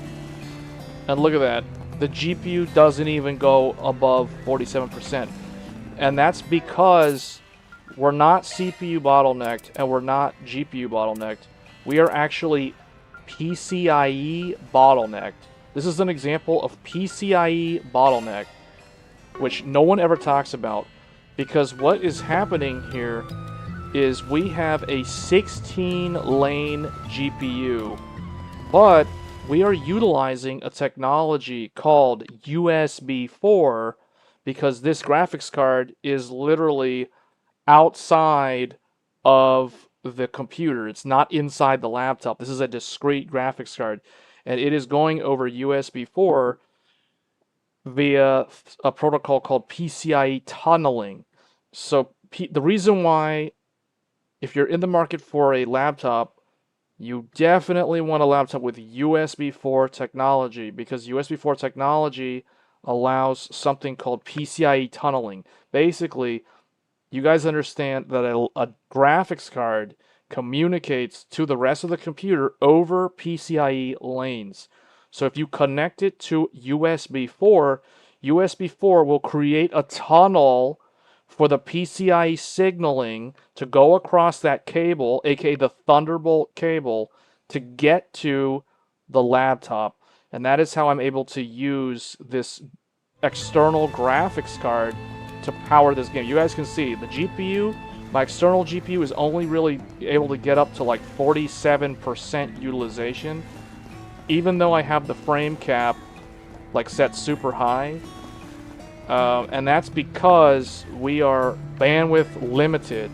Speaker 1: And look at that. The GPU doesn't even go above 47%. And that's because we're not CPU bottlenecked and we're not GPU bottlenecked. We are actually PCIe bottlenecked. This is an example of PCIe bottleneck, which no one ever talks about. Because what is happening here is we have a 16-lane GPU, but we are utilizing a technology called USB 4 because this graphics card is literally outside of the computer. It's not inside the laptop. This is a discrete graphics card, and it is going over USB 4 via a protocol called PCIe tunneling. So the reason why, if you're in the market for a laptop, you definitely want a laptop with USB 4 technology, because USB 4 technology allows something called PCIe tunneling. Basically, you guys understand that a graphics card communicates to the rest of the computer over PCIe lanes. So if you connect it to USB 4, USB 4 will create a tunnel for the PCIe signaling to go across that cable, aka the Thunderbolt cable, to get to the laptop. And that is how I'm able to use this external graphics card to power this game. You guys can see the GPU, my external GPU is only really able to get up to like 47% utilization, even though I have the frame cap like set super high. And that's because we are bandwidth limited.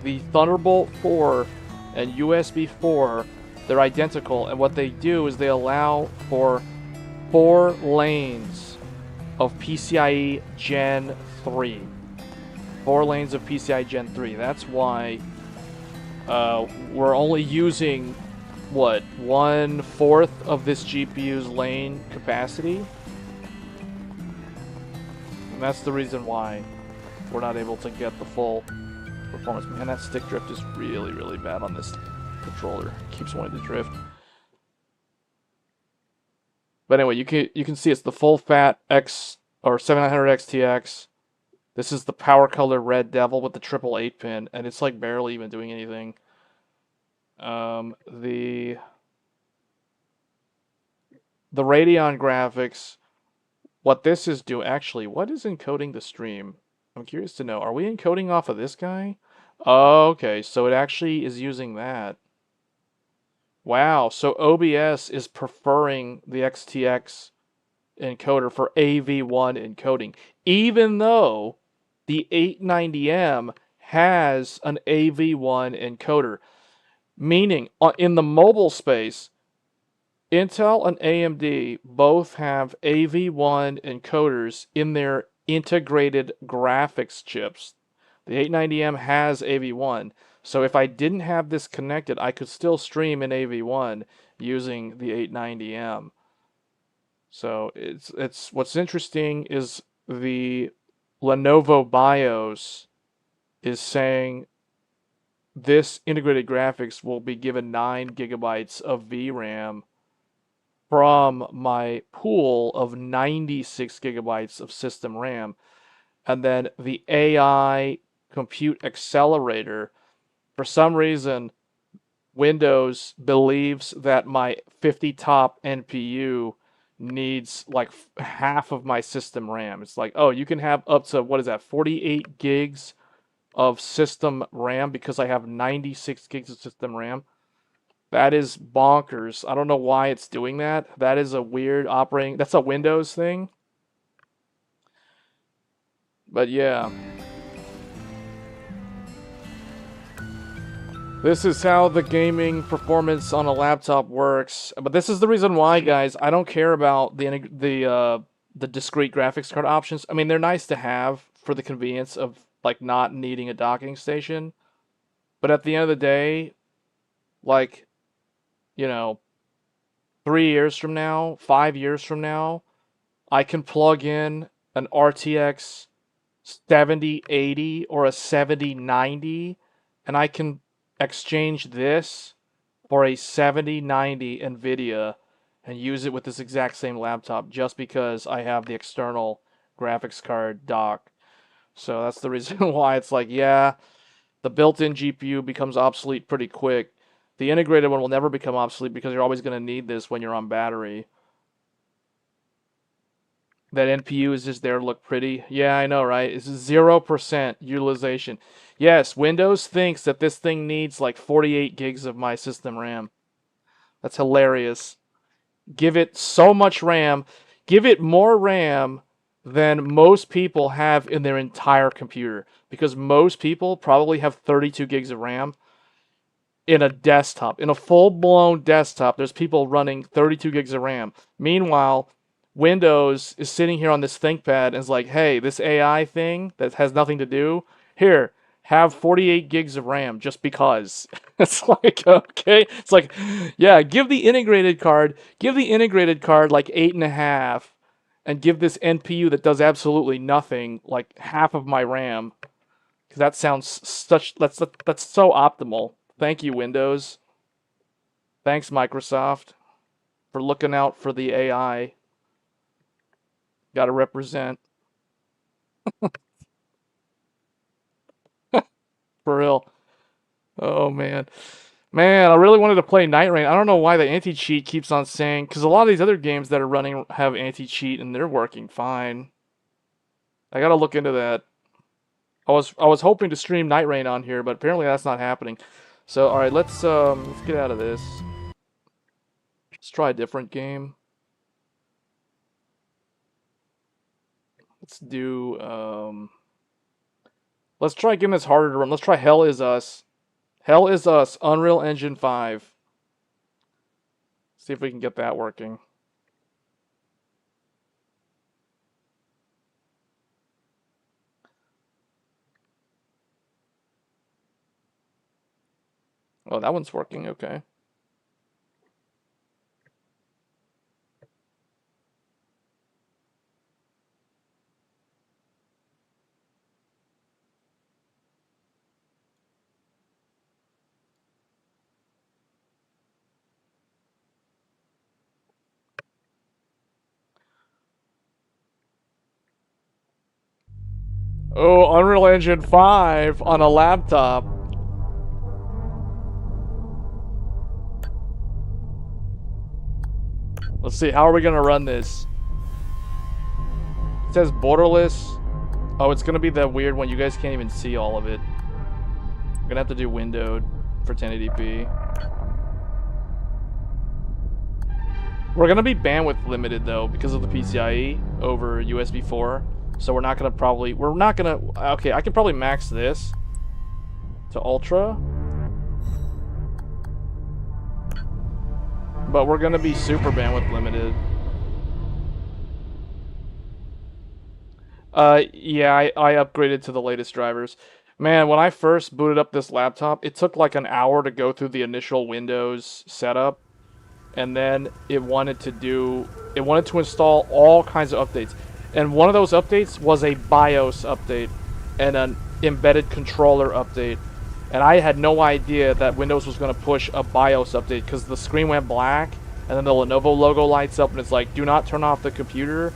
Speaker 1: The Thunderbolt 4 and USB 4, they're identical, and what they do is they allow for 4 lanes of PCIe Gen 3. 4 lanes of PCIe Gen 3. That's why we're only using, what, 1/4 of this GPU's lane capacity? And that's the reason why we're not able to get the full performance. Man, that stick drift is really, really bad on this controller. It keeps wanting to drift. But anyway, you can see it's the full fat X or 7900 XTX. This is the power color Red Devil with the triple 8-pin, and it's like barely even doing anything. The Radeon graphics, what this is doing, actually, what is encoding the stream? I'm curious to know. Are we encoding off of this guy? Oh, okay, so it actually is using that. Wow, so OBS is preferring the XTX encoder for AV1 encoding, even though the 890M has an AV1 encoder. Meaning, in the mobile space, Intel and AMD both have AV1 encoders in their integrated graphics chips. The 890M has AV1, so if I didn't have this connected, I could still stream in AV1 using the 890M. So it's what's interesting is the Lenovo BIOS is saying this integrated graphics will be given 9 gigabytes of VRAM from my pool of 96 gigabytes of system RAM. And then the AI compute accelerator, for some reason, Windows believes that my 50 top NPU needs like half of my system RAM. It's like, oh, you can have up to, what is that, 48 gigs of system RAM because I have 96 gigs of system RAM. That is bonkers. I don't know why it's doing that. That is a weird operating... That's a Windows thing. But yeah. This is how the gaming performance on a laptop works. But this is the reason why, guys, I don't care about the discrete graphics card options. I mean, they're nice to have for the convenience of like not needing a docking station. But at the end of the day, like, you know, 3 years from now, 5 years from now, I can plug in an RTX 7080 or a 7090, and I can exchange this for a 7090 NVIDIA and use it with this exact same laptop just because I have the external graphics card dock. So that's the reason why it's like, yeah, the built-in GPU becomes obsolete pretty quick. The integrated one will never become obsolete because you're always going to need this when you're on battery. That NPU is just there to look pretty. Yeah, I know, right? It's 0% utilization. Yes, Windows thinks that this thing needs like 48 gigs of my system RAM. That's hilarious. Give it so much RAM. Give it more RAM than most people have in their entire computer. Because most people probably have 32 gigs of RAM in a desktop. In a full-blown desktop, there's people running 32 gigs of RAM. Meanwhile, Windows is sitting here on this ThinkPad and is like, hey, this AI thing that has nothing to do, here, have 48 gigs of RAM just because. It's like, okay. It's like, yeah, give the integrated card like 8.5 and give this NPU that does absolutely nothing like half of my RAM. Because that sounds that's so optimal. Thank you, Windows. Thanks, Microsoft, for looking out for the AI. Gotta represent. For real. Oh, man. Man, I really wanted to play Nightreign. I don't know why the anti-cheat keeps on saying... Because a lot of these other games that are running have anti-cheat, and they're working fine. I gotta look into that. I was hoping to stream Nightreign on here, but apparently that's not happening. So, alright, let's get out of this. Let's try a different game. Let's do, let's try getting this harder to run. Let's try Hell Is Us. Hell Is Us, Unreal Engine 5. See if we can get that working. Oh, that one's working, okay. Oh, Unreal Engine 5 on a laptop. Let's see, how are we gonna run this? It says borderless. Oh, it's gonna be that weird one. You guys can't even see all of it. I'm gonna have to do windowed for 1080p. We're gonna be bandwidth limited though because of the PCIe over USB 4. So we're not gonna okay, I can probably max this to ultra. But we're gonna be super bandwidth limited. Yeah, I upgraded to the latest drivers. Man, when I first booted up this laptop, it took like an hour to go through the initial Windows setup. And then it wanted to install all kinds of updates. And one of those updates was a BIOS update and an embedded controller update. And I had no idea that Windows was going to push a BIOS update because the screen went black and then the Lenovo logo lights up and it's like, do not turn off the computer.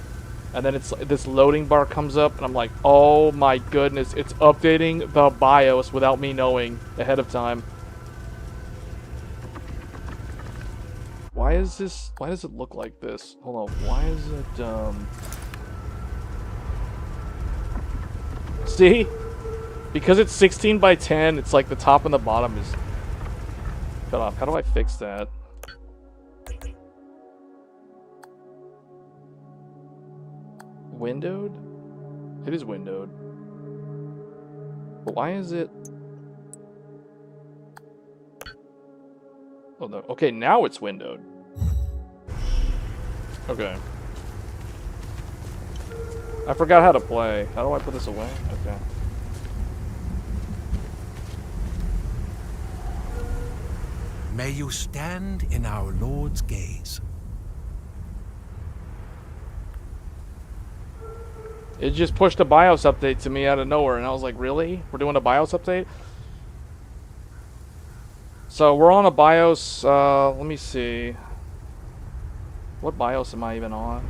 Speaker 1: And then it's this loading bar comes up and I'm like, oh my goodness, it's updating the BIOS without me knowing ahead of time. Why does it look like this? Hold on, why is it, see? Because it's 16 by 10, it's like the top and the bottom is cut off. How do I fix that? Windowed? It is windowed. But why is it... Oh, no. Okay, now it's windowed. Okay. I forgot how to play. How do I put this away? Okay.
Speaker 5: May you stand in our Lord's gaze.
Speaker 1: It just pushed a BIOS update to me out of nowhere, and I was like, really? We're doing a BIOS update? So we're on a BIOS, let me see. What BIOS am I even on?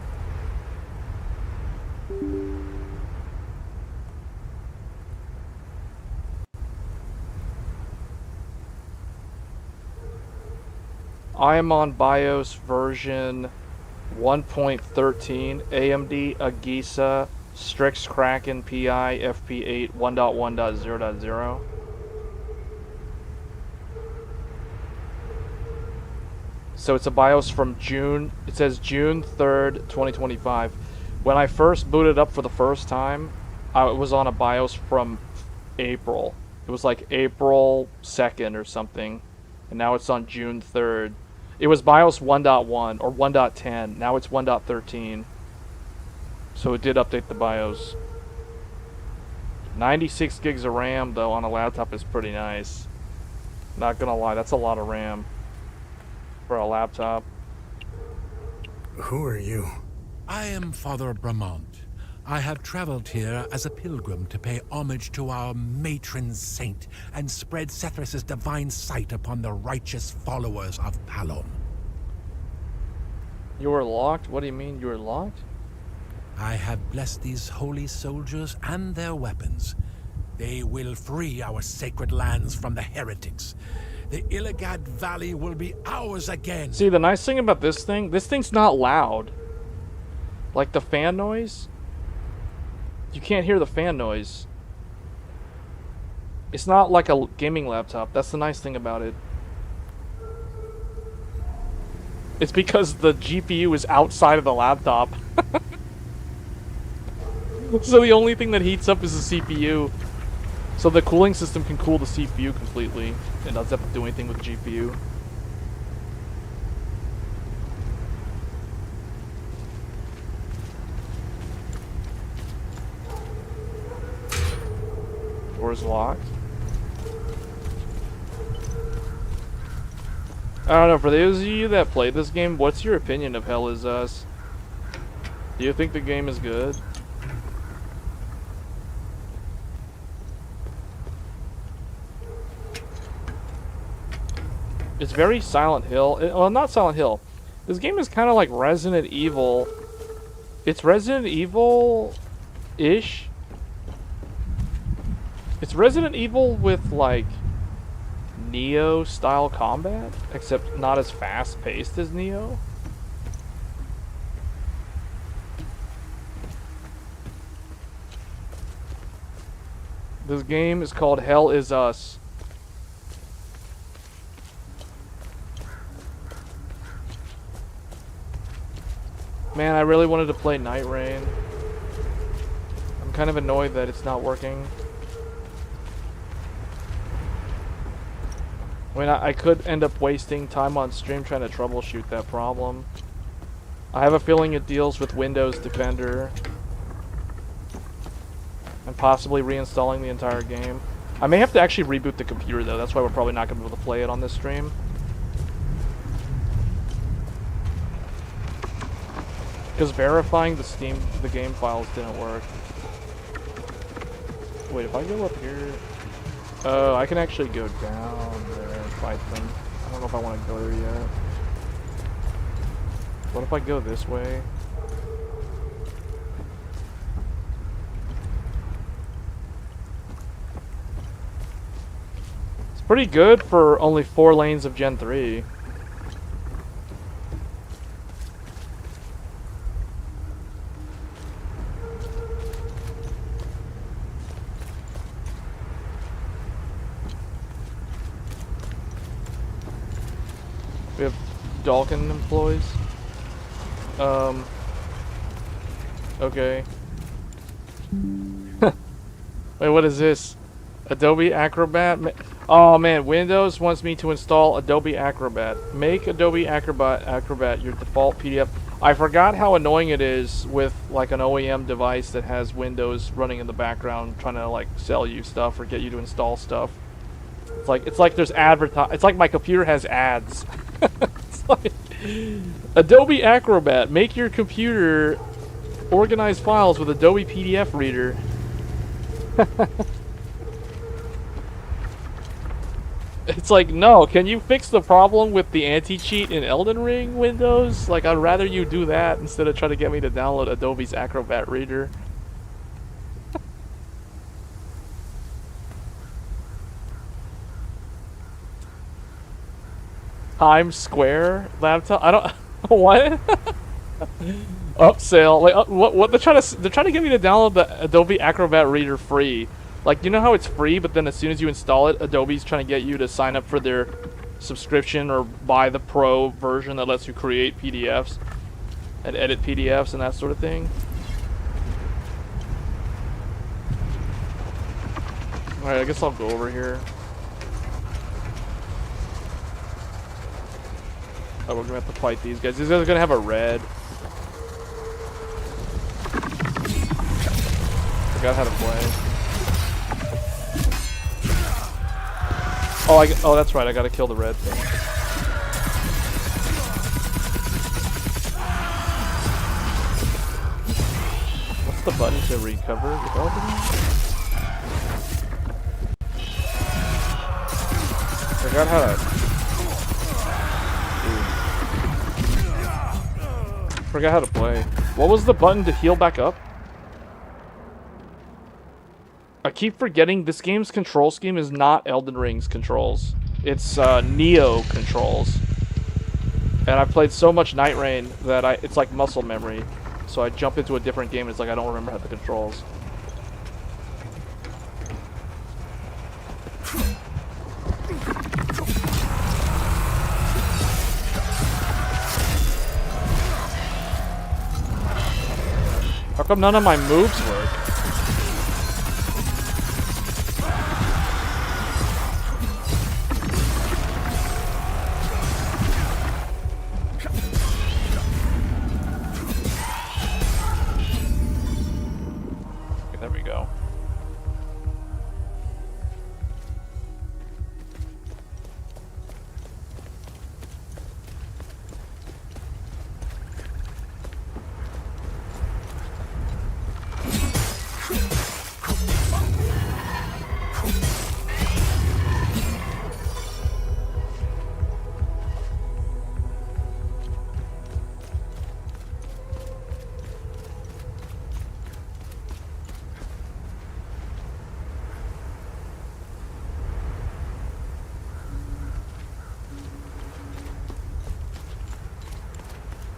Speaker 1: I am on BIOS version 1.13, AMD Agisa Strix Kraken PI FP8 1.1.0.0. So it's a BIOS from June. It says June 3rd, 2025. When I first booted up for the first time, I was on a BIOS from April. It was like April 2nd or something. And now it's on June 3rd. It was BIOS 1.1 or 1.10. Now it's 1.13. So it did update the BIOS. 96 gigs of RAM though on a laptop is pretty nice. Not gonna lie, that's a lot of RAM for a laptop.
Speaker 4: Who are you?
Speaker 5: I am Father Bramont. I have traveled here as a pilgrim to pay homage to our matron saint and spread Sethrus' divine sight upon the righteous followers of Palom.
Speaker 1: You were locked? What do you mean you were locked?
Speaker 5: I have blessed these holy soldiers and their weapons. They will free our sacred lands from the heretics. The Illigad Valley will be ours again.
Speaker 1: See, the nice thing about this thing's not loud. Like the fan noise, you can't hear the fan noise. It's not like a gaming laptop. That's the nice thing about it. It's because the GPU is outside of the laptop. So the only thing that heats up is the CPU. So the cooling system can cool the CPU completely. It doesn't have to do anything with the GPU. Door's locked. I don't know, for those of you that play this game, what's your opinion of Hell Is Us? Do you think the game is good? It's very Silent Hill. Well, not Silent Hill. This game is kind of like Resident Evil. It's Resident Evil-ish. It's Resident Evil with, like, Neo-style combat, except not as fast-paced as Neo. This game is called Hell Is Us. Man, I really wanted to play Nightreign. I'm kind of annoyed that it's not working. I mean, I could end up wasting time on stream trying to troubleshoot that problem. I have a feeling it deals with Windows Defender. And possibly reinstalling the entire game. I may have to actually reboot the computer though, that's why we're probably not going to be able to play it on this stream. Because verifying the game files didn't work. Wait, if I go up here... Oh, I can actually go down there and fight them. I don't know if I want to go there yet. What if I go this way? It's pretty good for only 4 lanes of Gen 3. We have Dalkin employees. Okay. Wait, what is this? Adobe Acrobat? Oh man, Windows wants me to install Adobe Acrobat. Make Adobe Acrobat your default PDF. I forgot how annoying it is with like an OEM device that has Windows running in the background trying to like sell you stuff or get you to install stuff. It's like there's it's like my computer has ads. It's like Adobe Acrobat, make your computer organize files with Adobe PDF Reader. It's like, no, can you fix the problem with the anti-cheat in Elden Ring Windows? Like, I'd rather you do that instead of trying to get me to download Adobe's Acrobat Reader. Times Square laptop? I don't... What? Upsell. Like, what? They're trying to get me to download the Adobe Acrobat Reader free. Like, you know how it's free, but then as soon as you install it, Adobe's trying to get you to sign up for their subscription or buy the Pro version that lets you create PDFs and edit PDFs and that sort of thing. Alright, I guess I'll go over here. Oh, we're gonna have to fight these guys. These guys are gonna have a red. Forgot how to play. Oh, that's right. I gotta kill the red thing. What's the button to recover with Elden? Forgot how to. Forgot how to play. What was the button to heal back up? I keep forgetting this game's control scheme is not Elden Ring's controls. It's Neo controls. And I've played so much Nightreign that it's like muscle memory. So I jump into a different game and it's like I don't remember how the controls. How come none of my moves work? There we go.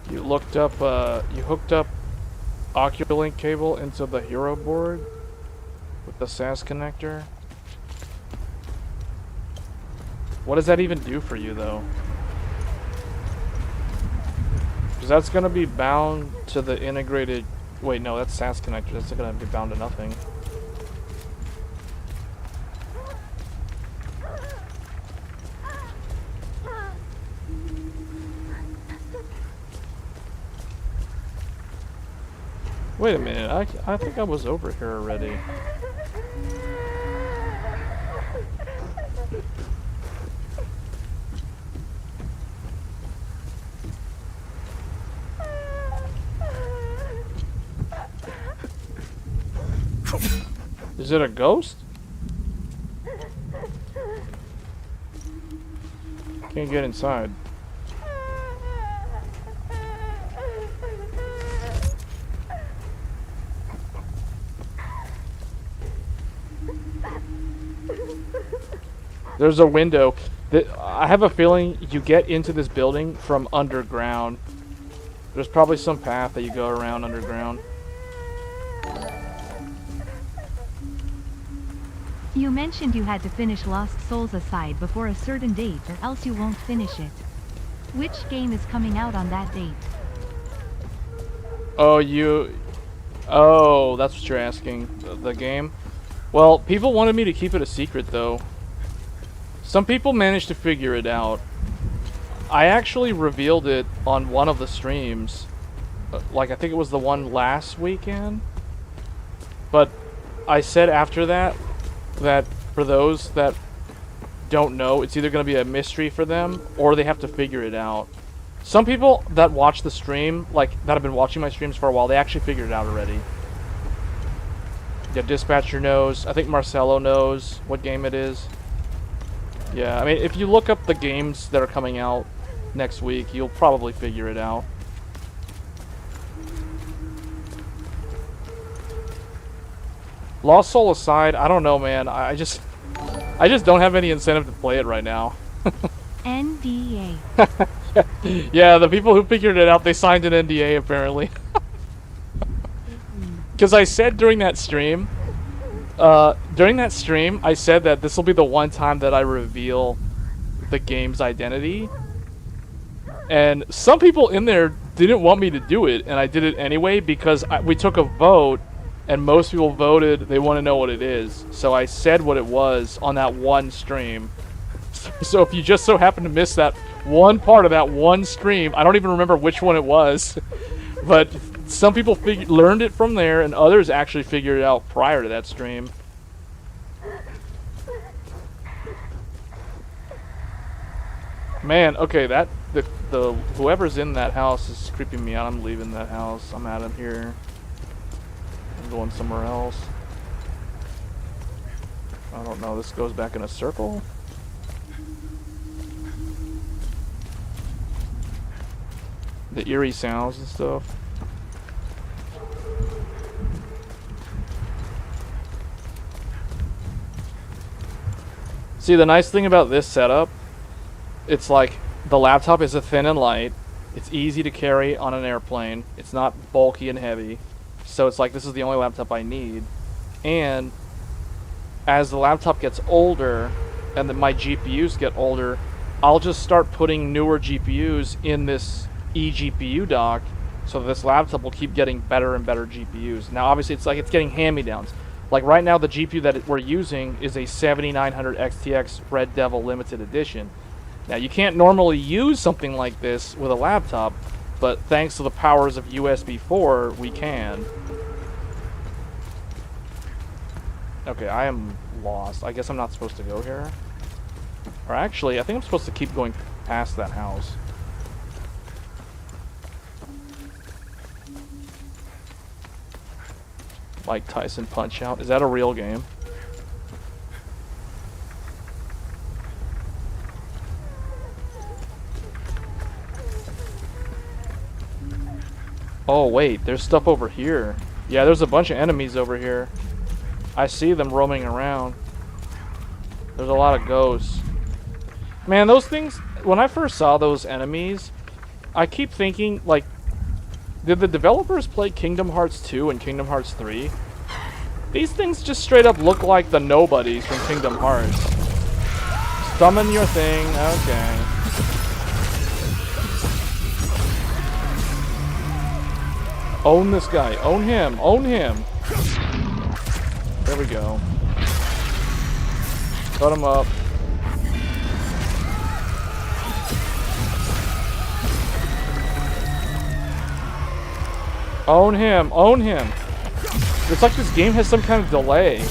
Speaker 1: You hooked up Oculink cable into the hero board with the SAS connector. What does that even do for you though? Because that's going to be bound to the integrated... Wait, no, that's SAS connector. That's going to be bound to nothing. Wait a minute, I think I was over here already. Is it a ghost? Can't get inside. There's a window. I have a feeling you get into this building from underground. There's probably some path that you go around underground.
Speaker 2: You mentioned you had to finish Lost Souls Aside before a certain date or else you won't finish it. Which game is coming out on that date?
Speaker 1: Oh, Oh, that's what you're asking. The game? Well, people wanted me to keep it a secret, though. Some people managed to figure it out. I actually revealed it on one of the streams. Like, I think it was the one last weekend. But I said after that for those that don't know, it's either going to be a mystery for them or they have to figure it out. Some people that watch the stream, like, that have been watching my streams for a while, they actually figured it out already. Yeah, Dispatcher knows. I think Marcelo knows what game it is. Yeah, I mean, if you look up the games that are coming out next week, you'll probably figure it out. Lost Soul aside, I don't know, man. I just don't have any incentive to play it right now.
Speaker 2: NDA.
Speaker 1: Yeah, the people who figured it out, they signed an NDA apparently. Because I said during that stream, I said that this will be the one time that I reveal the game's identity. And some people in there didn't want me to do it, and I did it anyway because we took a vote, and most people voted they want to know what it is. So I said what it was on that one stream. So if you just so happen to miss that one part of that one stream, I don't even remember which one it was, but some people learned it from there, and others actually figured it out prior to that stream. Man, okay, the whoever's in that house is creeping me out. I'm leaving that house. I'm out of here. I'm going somewhere else. I don't know. This goes back in a circle. The eerie sounds and stuff. See, the nice thing about this setup, it's like the laptop is a thin and light. It's easy to carry on an airplane. It's not bulky and heavy. So it's like this is the only laptop I need. And as the laptop gets older and my GPUs get older, I'll just start putting newer GPUs in this eGPU dock, so this laptop will keep getting better and better GPUs. Now obviously it's like it's getting hand-me-downs. Like right now the GPU that we're using is a 7900 XTX Red Devil limited edition. Now you can't normally use something like this with a laptop, but thanks to the powers of USB 4 we can. Okay, I am lost. I guess I'm not supposed to go here. Or actually, I think I'm supposed to keep going past that house. Mike Tyson Punch-Out. Is that a real game? Oh wait, there's stuff over here. Yeah, there's a bunch of enemies over here. I see them roaming around. There's a lot of ghosts. Man, those things, when I first saw those enemies, I keep thinking, like, did the developers play Kingdom Hearts 2 and Kingdom Hearts 3? These things just straight up look like the nobodies from Kingdom Hearts. Summon your thing, okay. Own this guy. Own him. Own him. There we go. Cut him up. Own him. Own him. It's like this game has some kind of delay.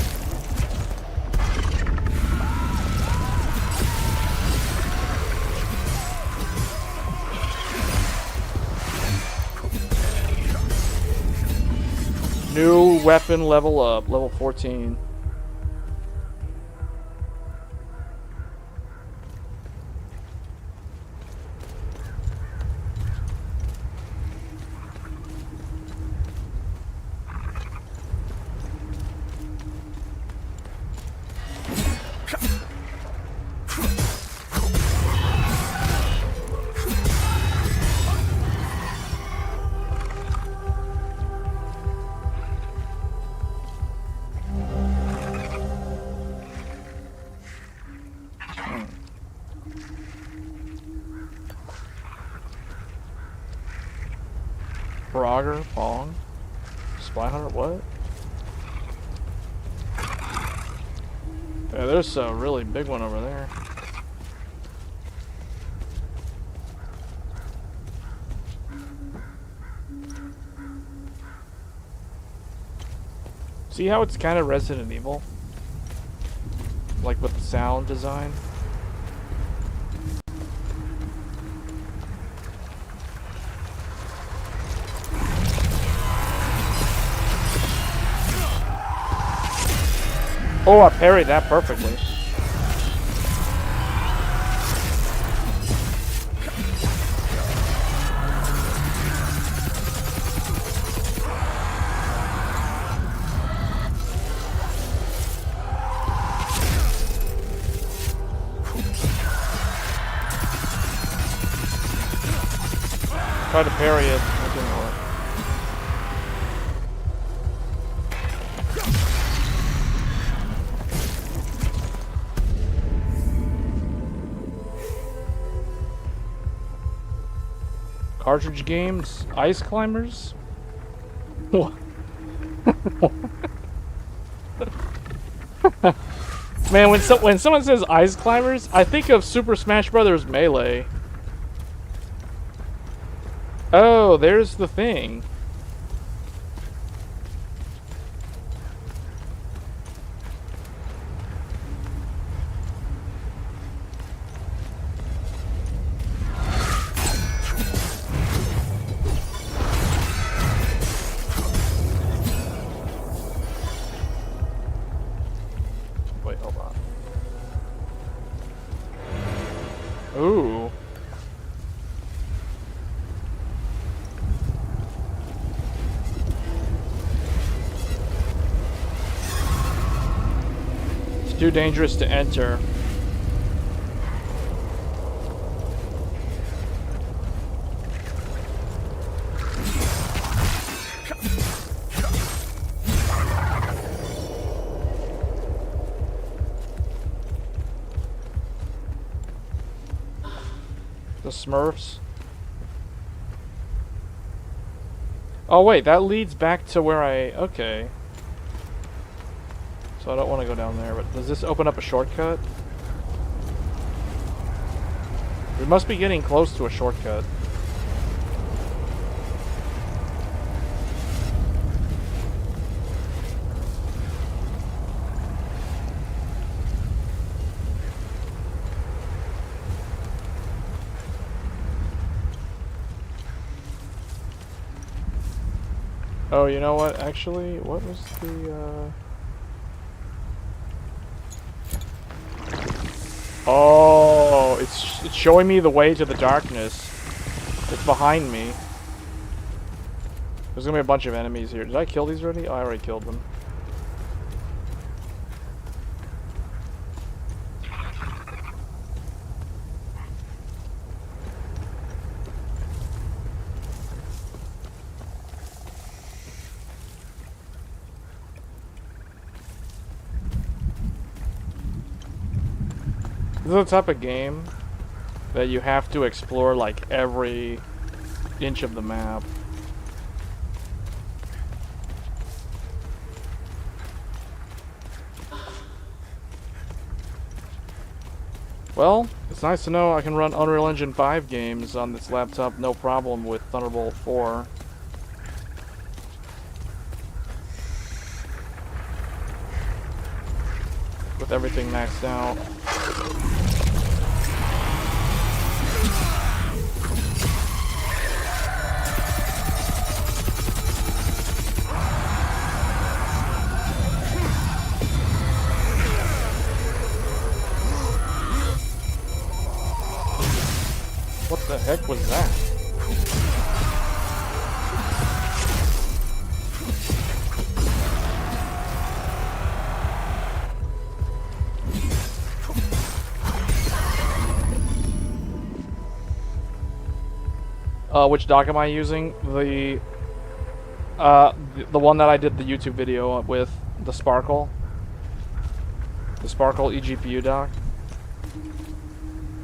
Speaker 1: New weapon level up, level 14. Frogger, Pong, Spy Hunter, what? Yeah, there's a really big one over there. See how it's kind of Resident Evil? Like with the sound design? Oh, I parried that perfectly. Tried to parry it. That didn't work. Cartridge games, ice climbers. What? Man, when someone says ice climbers, I think of Super Smash Bros. Melee. Oh, there's the thing. Wait, hold on. Ooh. It's too dangerous to enter. The Smurfs. Oh wait, that leads back to where okay. So I don't want to go down there, but does this open up a shortcut? We must be getting close to a shortcut. Oh, you know what? Actually, what was the, Oh, it's showing me the way to the darkness. It's behind me. There's gonna be a bunch of enemies here. Did I kill these already? Oh, I already killed them. This is the type of game that you have to explore like every inch of the map. Well, it's nice to know I can run Unreal Engine 5 games on this laptop no problem with Thunderbolt 4. With everything maxed out. What the heck was that? Which dock am I using? The one that I did the YouTube video with, the Sparkle. The Sparkle eGPU dock.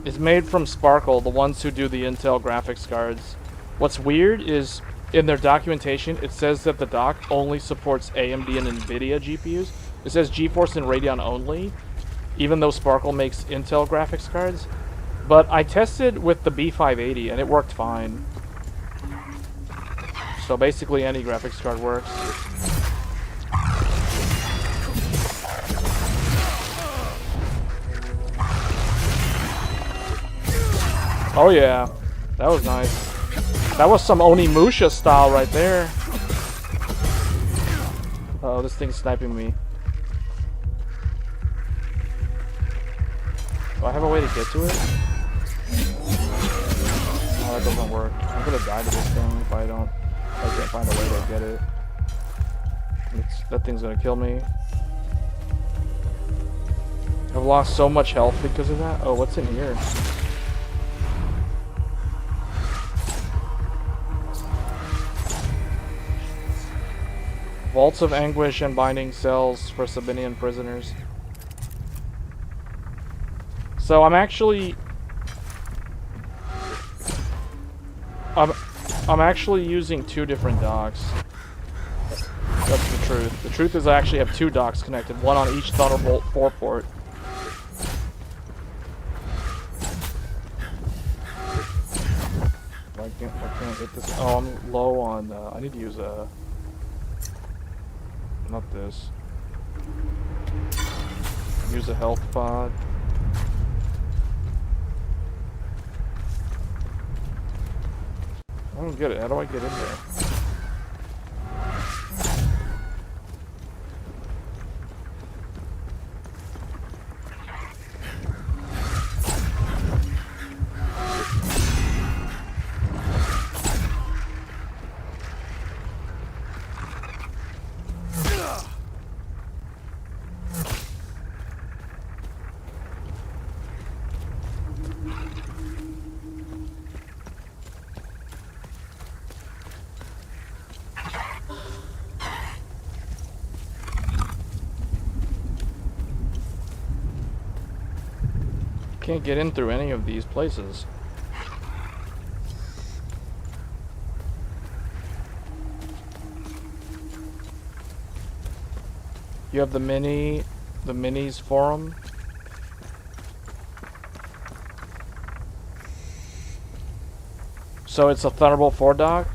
Speaker 1: It's made from Sparkle, the ones who do the Intel graphics cards. What's weird is, in their documentation, it says that the dock only supports AMD and NVIDIA GPUs. It says GeForce and Radeon only, even though Sparkle makes Intel graphics cards. But I tested with the B580 and it worked fine. So basically any graphics card works. Oh yeah, that was nice. That was some Onimusha style right there. Oh, this thing's sniping me. Do I have a way to get to it? No, that doesn't work. I'm gonna die to this thing if I don't. I can't find a way to get it. That thing's gonna kill me. I've lost so much health because of that. Oh, what's in here? Vaults of Anguish and Binding Cells for Sabinian prisoners. So I'm actually... I'm actually using two different docks. That's the truth. The truth is I actually have two docks connected, one on each Thunderbolt 4 port. I can't hit this. Oh, I'm low on... I need to use a... Not this. Use a health pod. I don't get it. How do I get in there? Can't get in through any of these places. You have the minis forum. So it's a Thunderbolt 4 dock.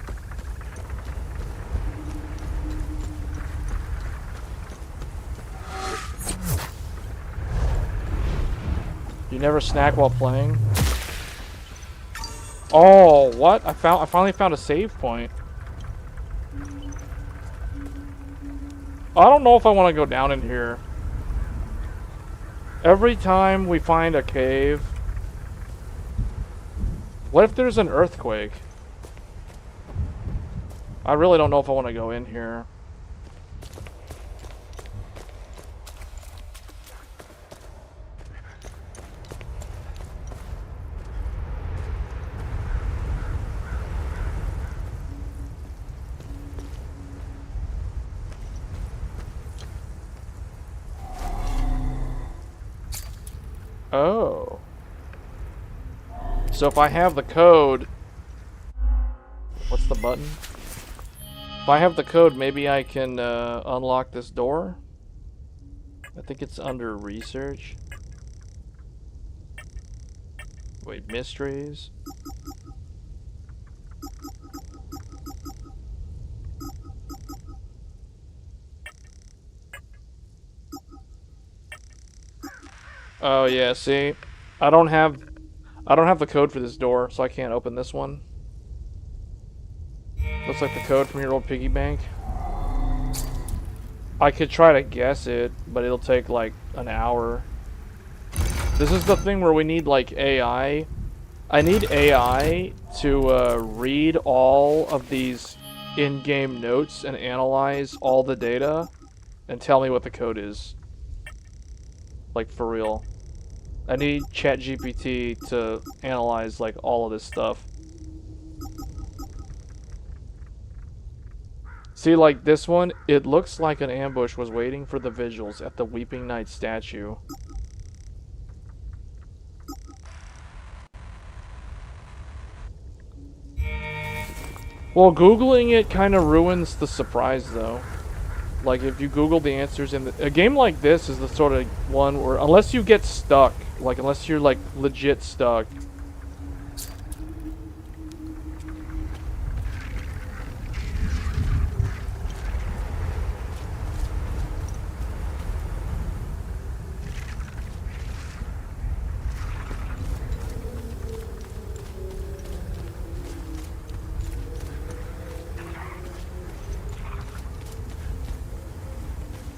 Speaker 1: You never snack while playing? Oh, what? I finally found a save point. I don't know if I want to go down in here. Every time we find a cave... What if there's an earthquake? I really don't know if I want to go in here. Oh. So if I have the code... What's the button? If I have the code, maybe I can unlock this door? I think it's under research. Wait, mysteries? Oh yeah, see? I don't have the code for this door, so I can't open this one. Looks like the code from your old piggy bank. I could try to guess it, but it'll take like an hour. This is the thing where we need like AI. I need AI to read all of these in-game notes and analyze all the data and tell me what the code is. Like, for real. I need ChatGPT to analyze like all of this stuff. See, like this one, it looks like an ambush was waiting for the vigils at the Weeping Knight statue. Well, Googling it kind of ruins the surprise, though. Like, if you Google the answers in a game like this is the sort of one where, unless you get stuck, like, unless you're, like, legit stuck.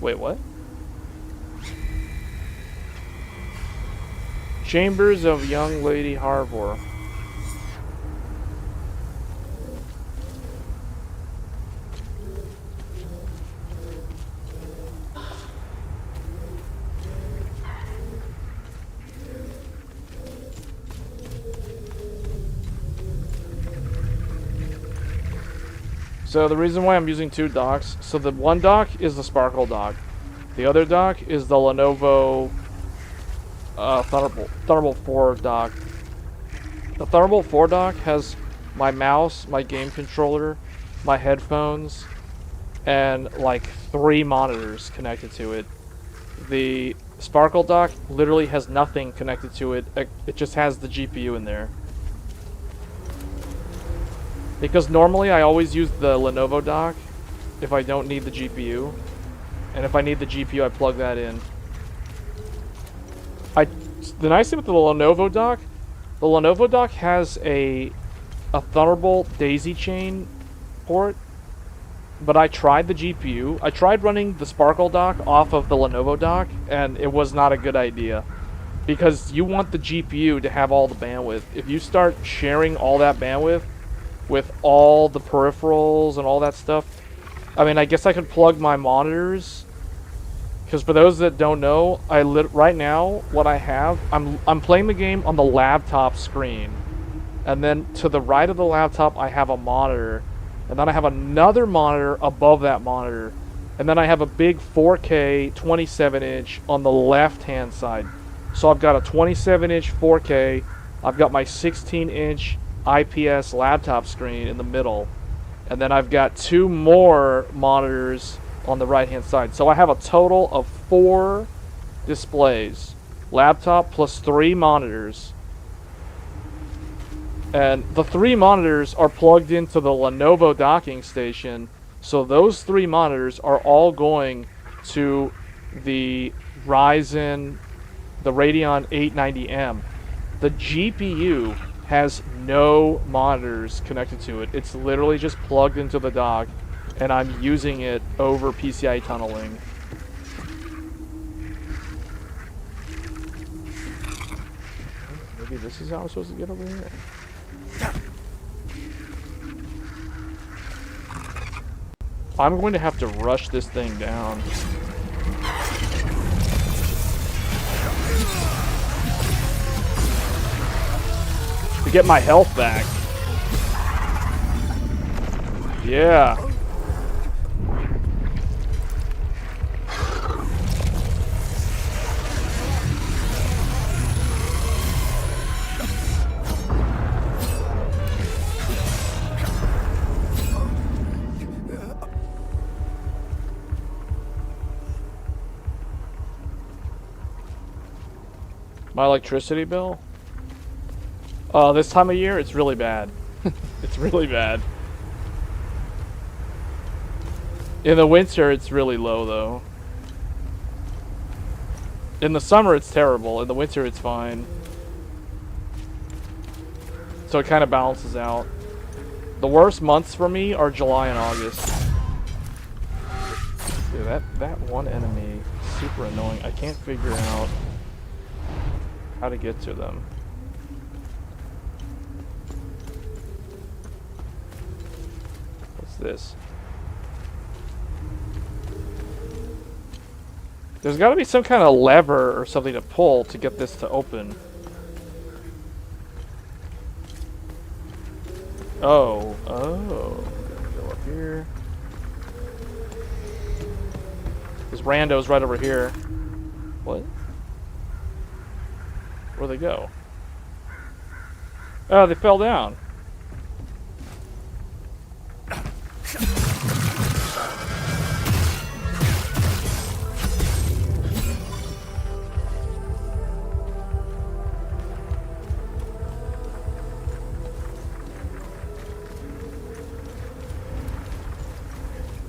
Speaker 1: Wait, what? Chambers of Young Lady Harbor. So the reason why I'm using two docks, so the one dock is the Sparkle dock. The other dock is the Lenovo Thunderbolt 4 dock. The Thunderbolt 4 dock has my mouse, my game controller, my headphones, and like 3 monitors connected to it. The Sparkle dock literally has nothing connected to it. It just has the GPU in there. Because normally I always use the Lenovo dock if I don't need the GPU. And if I need the GPU, I plug that in. The nice thing with the Lenovo dock has a Thunderbolt daisy chain port. But I tried the GPU. I tried running the Sparkle dock off of the Lenovo dock, and it was not a good idea. Because you want the GPU to have all the bandwidth. If you start sharing all that bandwidth with all the peripherals and all that stuff, I mean, I guess I could plug my monitors. Because for those that don't know, right now what I have, I'm playing the game on the laptop screen, and then to the right of the laptop I have a monitor, and then I have another monitor above that monitor, and then I have a big 4K 27-inch on the left-hand side. So I've got a 27-inch 4K. I've got my 16-inch IPS laptop screen in the middle, and then I've got 2 more monitors on the right hand side. So I have a total of 4 displays, laptop plus 3 monitors, and the 3 monitors are plugged into the Lenovo docking station. So those 3 monitors are all going to the Ryzen, the Radeon 890M. The GPU has no monitors connected to it. It's literally just plugged into the dock, and I'm using it over PCI tunneling. Maybe this is how I'm supposed to get over here. I'm going to have to rush this thing down. To get my health back. Yeah. My electricity bill? This time of year, it's really bad. It's really bad. In the winter, it's really low, though. In the summer, it's terrible. In the winter, it's fine. So it kind of balances out. The worst months for me are July and August. Dude, that one enemy is super annoying. I can't figure out how to get to them. What's this? There's got to be some kind of lever or something to pull to get this to open. Oh, go up here. This rando's right over here. What? Where'd they go? Oh, they fell down.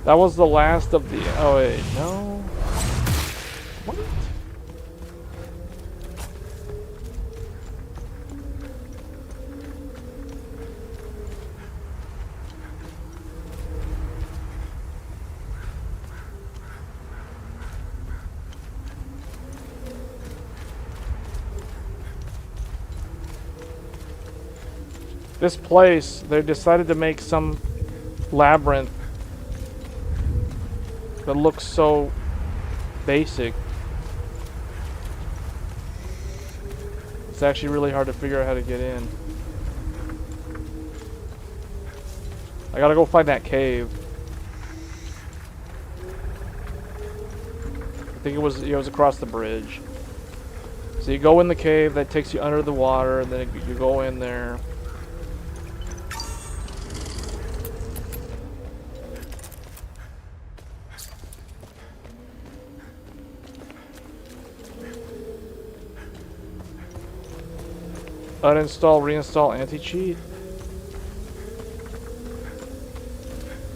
Speaker 1: That was the last of the... Oh, wait, no. What? This place, they decided to make some labyrinth that looks so basic. It's actually really hard to figure out how to get in. I gotta go find that cave. I think it was across the bridge. So you go in the cave that takes you under the water, and then you go in there. Uninstall, reinstall, anti-cheat.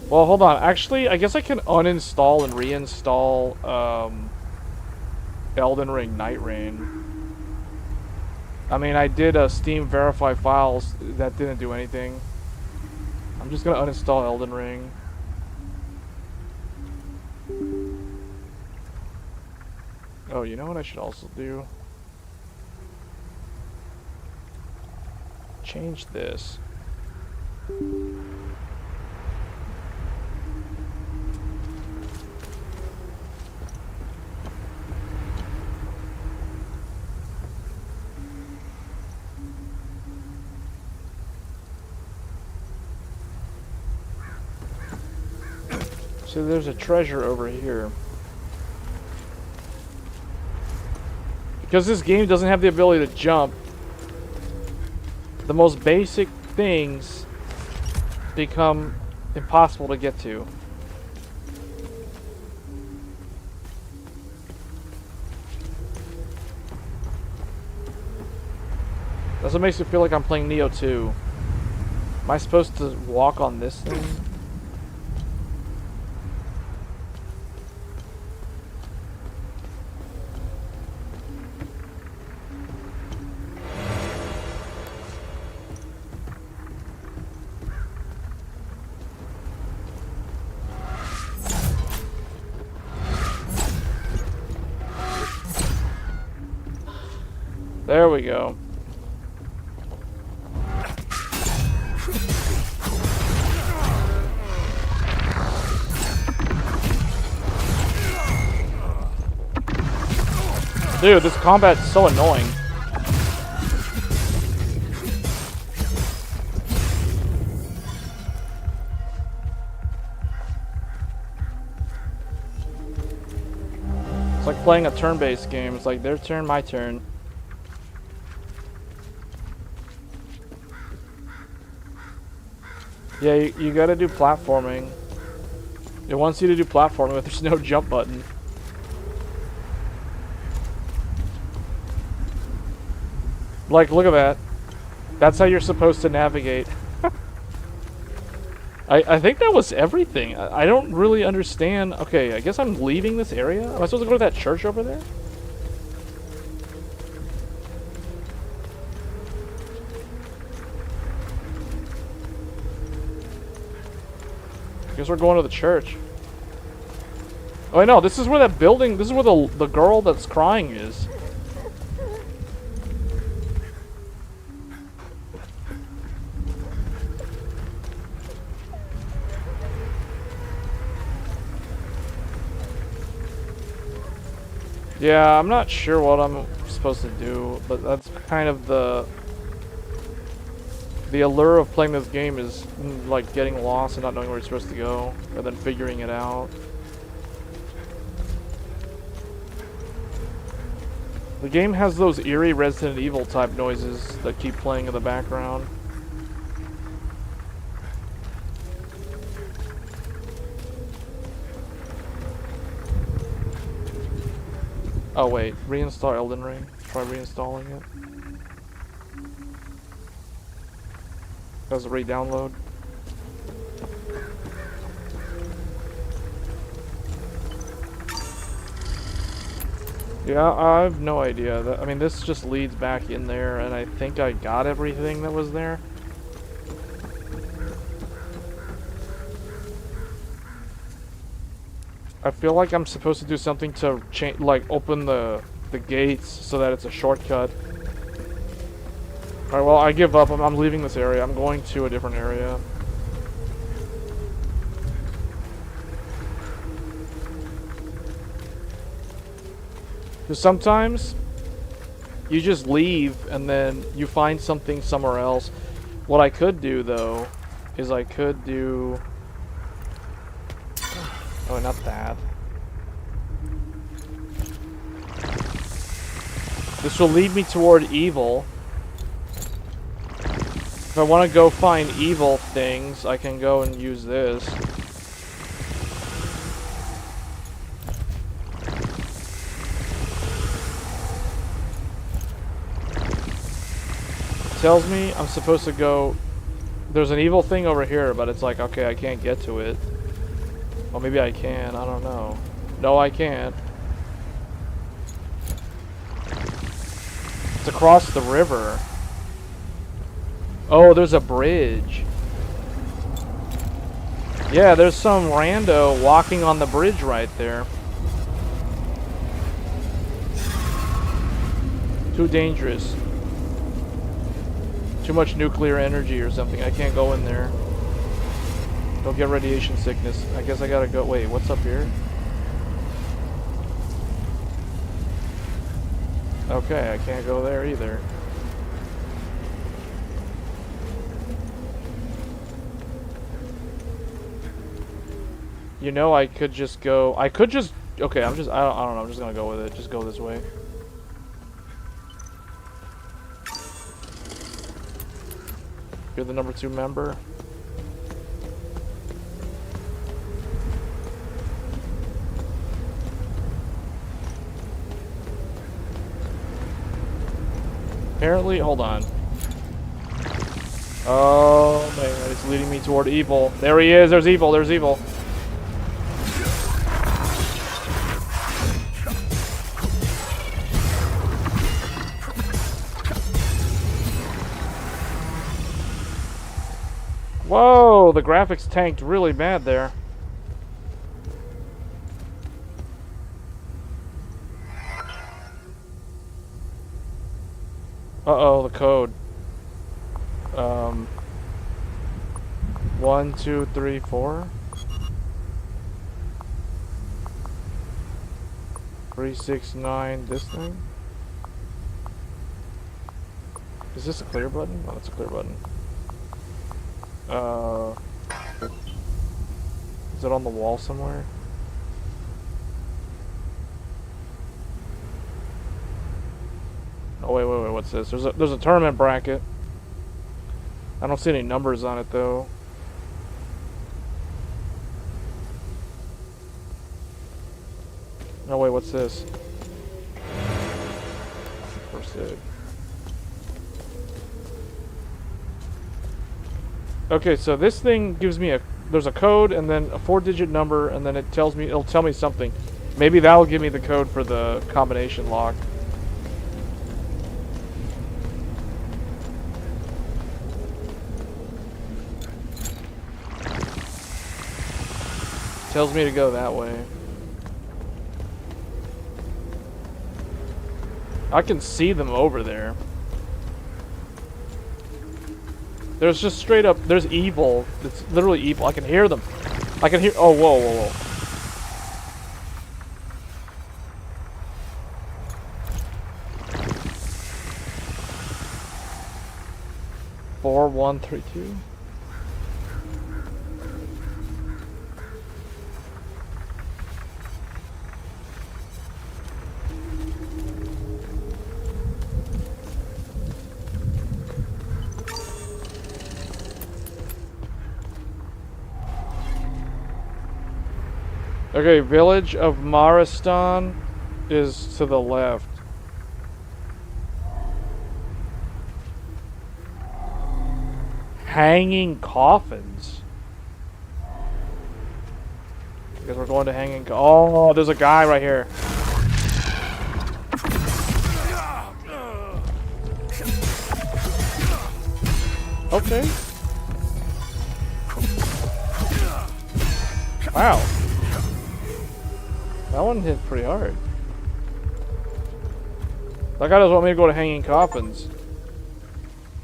Speaker 1: Well, hold on. Actually, I guess I can uninstall and reinstall Elden Ring Nightreign. I mean, I did Steam verify files. That didn't do anything. I'm just gonna uninstall Elden Ring. Oh, you know what I should also do? Change this. So there's a treasure over here. Because this game doesn't have the ability to jump, the most basic things become impossible to get to. That's what makes me feel like I'm playing Neo 2. Am I supposed to walk on this thing? There we go. Dude, this combat's so annoying. It's like playing a turn-based game. It's like their turn, my turn. Yeah, you gotta do platforming. It wants you to do platforming, but there's no jump button. Like, look at that. That's how you're supposed to navigate. I think that was everything. I don't really understand. Okay, I guess I'm leaving this area. Am I supposed to go to that church over there? I guess we're going to the church. Oh, I know. This is where that building... This is where the girl that's crying is. Yeah, I'm not sure what I'm supposed to do, but that's kind of the allure of playing this game is like getting lost and not knowing where you're supposed to go, and then figuring it out. The game has those eerie Resident Evil type noises that keep playing in the background. Oh wait, reinstall Elden Ring. Try reinstalling it. Does a re-download. Yeah, I have no idea. I mean, this just leads back in there, and I think I got everything that was there. I feel like I'm supposed to do something to change, like open the gates so that it's a shortcut. Alright, well, I give up. I'm leaving this area. I'm going to a different area. Because sometimes you just leave and then you find something somewhere else. What I could do, though, is I could do... Oh, not that. This will lead me toward evil. If I want to go find evil things, I can go and use this. It tells me I'm supposed to go... There's an evil thing over here, but it's like, okay, I can't get to it. Well, maybe I can. I don't know. No, I can't. It's across the river. Oh, there's a bridge. Yeah, there's some rando walking on the bridge right there. Too dangerous. Too much nuclear energy or something. I can't go in there. Don't get radiation sickness. I guess I gotta go. Wait, what's up here? Okay, I can't go there either. You know, I could just go. I could just. Okay, I don't know. I'm just gonna go with it. Just go this way. You're the number 2 member. Apparently, hold on. Oh man, it's leading me toward evil. There he is. There's evil. There's evil. Whoa, the graphics tanked really bad there. Uh-oh, the code. 1, 2, 3, 4. 3, 6, 9, this thing? Is this a clear button? Oh, that's a clear button. Is it on the wall somewhere? Oh wait, what's this? There's a tournament bracket. I don't see any numbers on it though. No wait, what's this? First aid. Okay, so this thing gives me there's a code and then a 4-digit number, and then it'll tell me something. Maybe that'll give me the code for the combination lock. Tells me to go that way. I can see them over there. There's just straight up, there's evil. It's literally evil. I can hear them. I can hear, oh, whoa, whoa, whoa. 4132. Okay, village of Maristan is to the left. Hanging coffins. Because we're going to hanging. Oh, there's a guy right here. Okay. Wow. That one hit pretty hard. That guy doesn't want me to go to hanging coffins.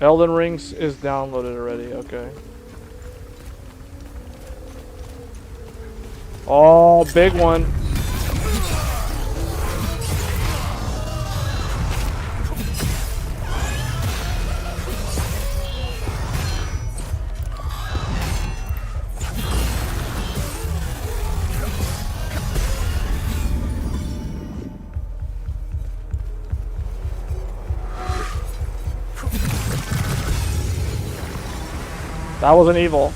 Speaker 1: Elden Rings is downloaded already, okay. Oh, big one. That wasn't evil.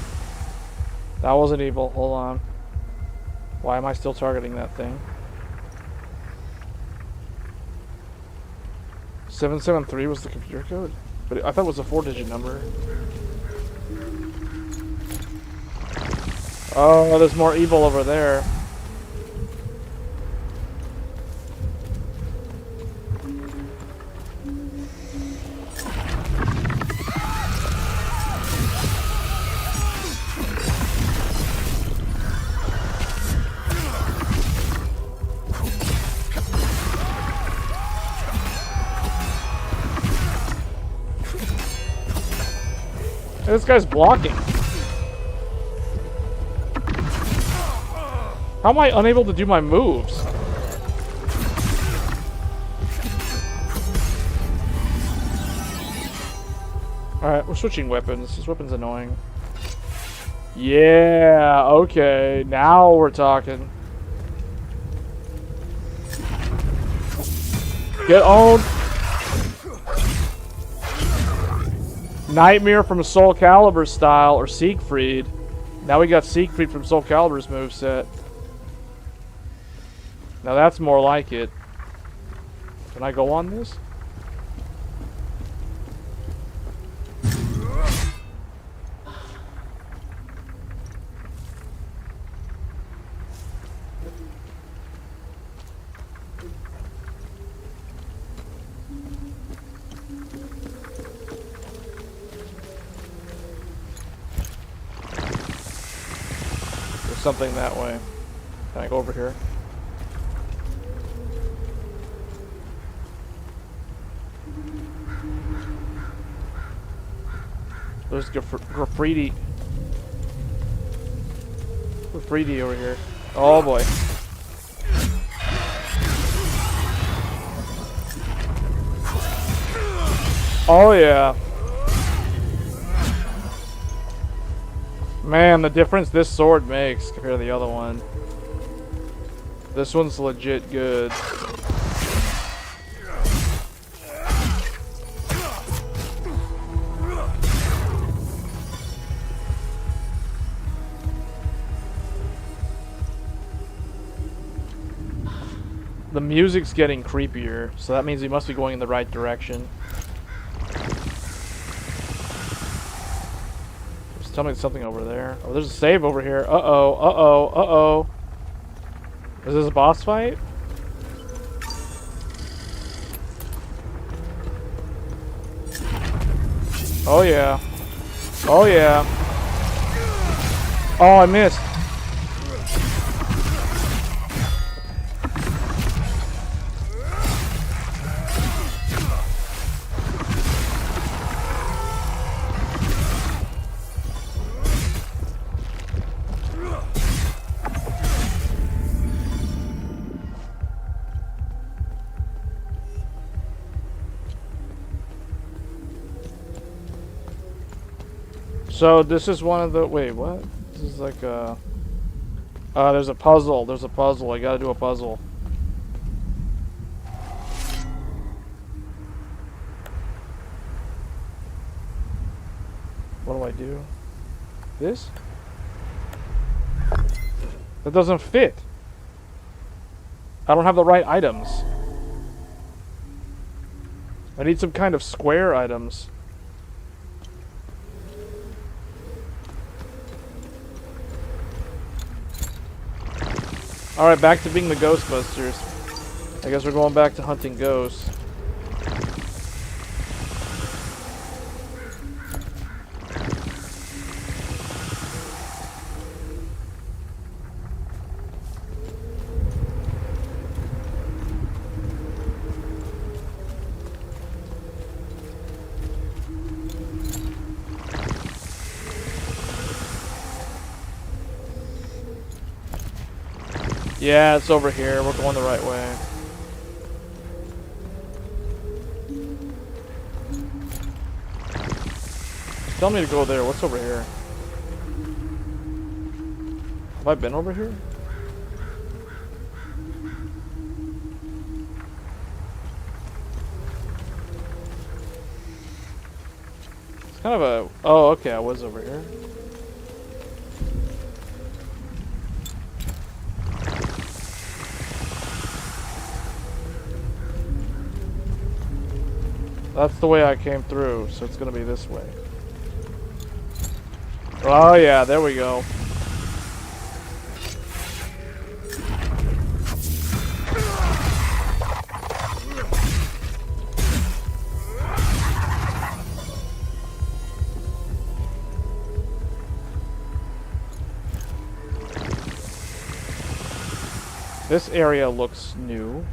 Speaker 1: That wasn't evil. Hold on. Why am I still targeting that thing? 773 was the computer code? But I thought it was a 4-digit number. Oh, there's more evil over there. This guy's blocking. How am I unable to do my moves? Alright, we're switching weapons. This weapon's annoying. Yeah, okay. Now we're talking. Get owned. Nightmare from Soul Calibur style, or Siegfried. Now we got Siegfried from Soul Calibur's moveset. Now that's more like it. Can I go on this? Something that way. Can I go over here? There's graffiti. Graffiti over here. Oh boy. Oh yeah. Man, the difference this sword makes compared to the other one. This one's legit good. The music's getting creepier, so that means we must be going in the right direction. Tell me something over there. Oh, there's a save over here. Uh-oh, uh-oh, uh-oh. Is this a boss fight? Oh, yeah. Oh, yeah. Oh, I missed. So this is one of the, wait, what? This is like a, there's a puzzle. There's a puzzle. I gotta do a puzzle. What do I do? This? That doesn't fit. I don't have the right items. I need some kind of square items. Alright, back to being the Ghostbusters. I guess we're going back to hunting ghosts. Yeah, it's over here. We're going the right way. Tell me to go there. What's over here? Have I been over here? It's kind of a... Oh, okay. I was over here. That's the way I came through, so it's gonna be this way. Oh yeah, there we go. This area looks new.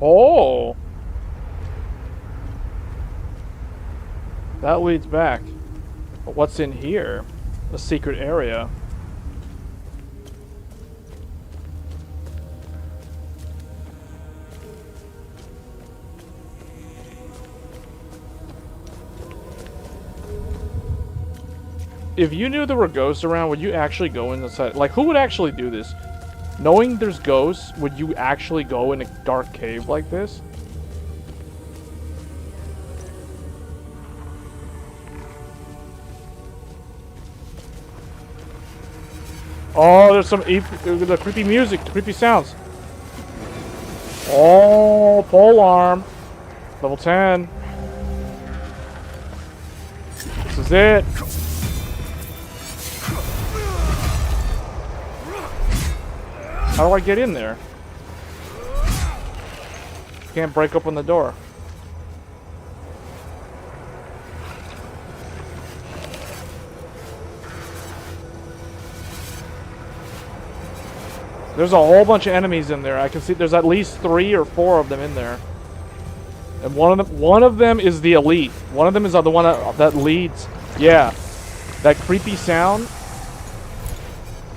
Speaker 1: Oh! That leads back. But what's in here? A secret area. If you knew there were ghosts around, would you actually go inside? Like, who would actually do this? Knowing there's ghosts, would you actually go in a dark cave like this? Oh, there's some the creepy music, creepy sounds. Oh, pole arm. Level 10. This is it. How do I get in there? Can't break open the door. There's a whole bunch of enemies in there. I can see there's at least 3 or 4 of them in there. And one of them is the elite. One of them is the one that leads. Yeah. That creepy sound.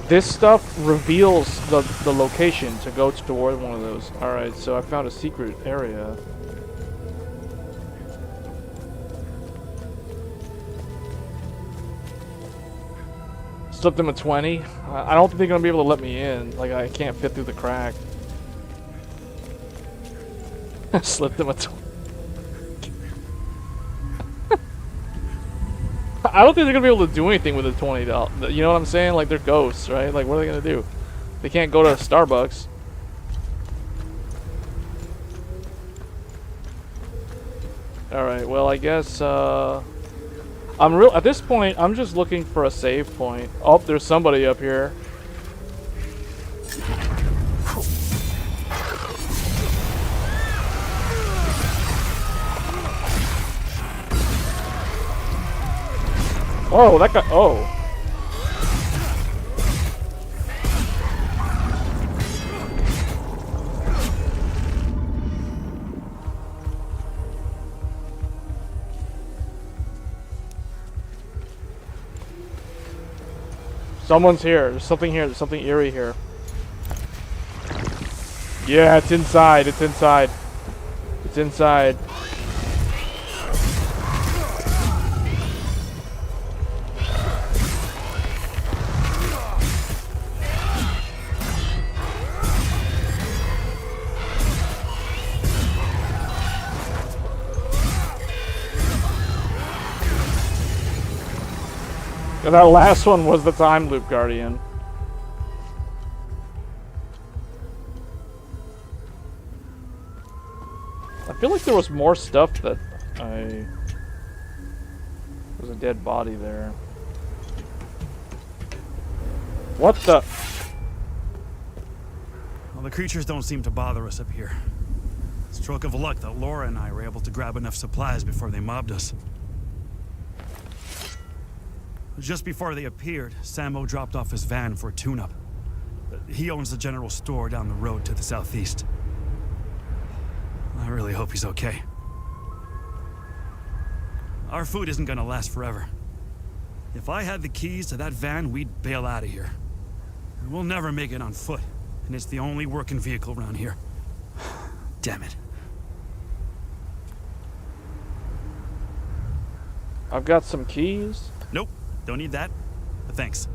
Speaker 1: This stuff reveals the location to go toward one of those. Alright, so I found a secret area. Slipped him a 20. I don't think they're gonna be able to let me in. Like, I can't fit through the crack. Slipped him a 20. I don't think they're gonna be able to do anything with a $20. You know what I'm saying? Like, they're ghosts, right? Like, what are they gonna do? They can't go to Starbucks. Alright, well, I guess, at this point, I'm just looking for a save point. Oh, there's somebody up here. Oh, that guy, oh. Someone's here. There's something here. There's something eerie here. Yeah, it's inside. It's inside. It's inside. And that last one was the time loop guardian. I feel like there was more stuff that There's a dead body there. What the?
Speaker 6: Well, the creatures don't seem to bother us up here. Stroke of luck that Laura and I were able to grab enough supplies before they mobbed us. Just before they appeared, Sammo dropped off his van for a tune-up. He owns the general store down the road to the southeast. I really hope he's okay. Our food isn't gonna last forever. If I had the keys to that van, we'd bail out of here. We'll never make it on foot, and it's the only working vehicle around here. Damn it.
Speaker 1: I've got some keys.
Speaker 6: Nope, don't need that. But thanks.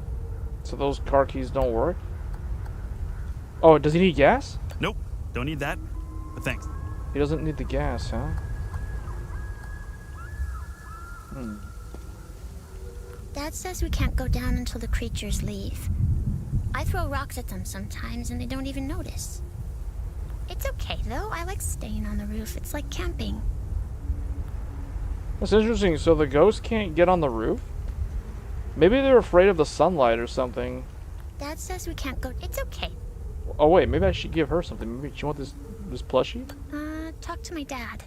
Speaker 1: So those car keys don't work? Oh, does he need gas?
Speaker 6: Nope, don't need that. But thanks.
Speaker 1: He doesn't need the gas, huh?
Speaker 3: Dad says we can't go down until the creatures leave. I throw rocks at them sometimes and they don't even notice. It's okay though, I like staying on the roof. It's like camping.
Speaker 1: That's interesting. So the ghosts can't get on the roof? Maybe they're afraid of the sunlight or something.
Speaker 3: Dad says we can't go. It's okay.
Speaker 1: Oh wait, maybe I should give her something. Maybe she want this plushie?
Speaker 3: Talk to my dad.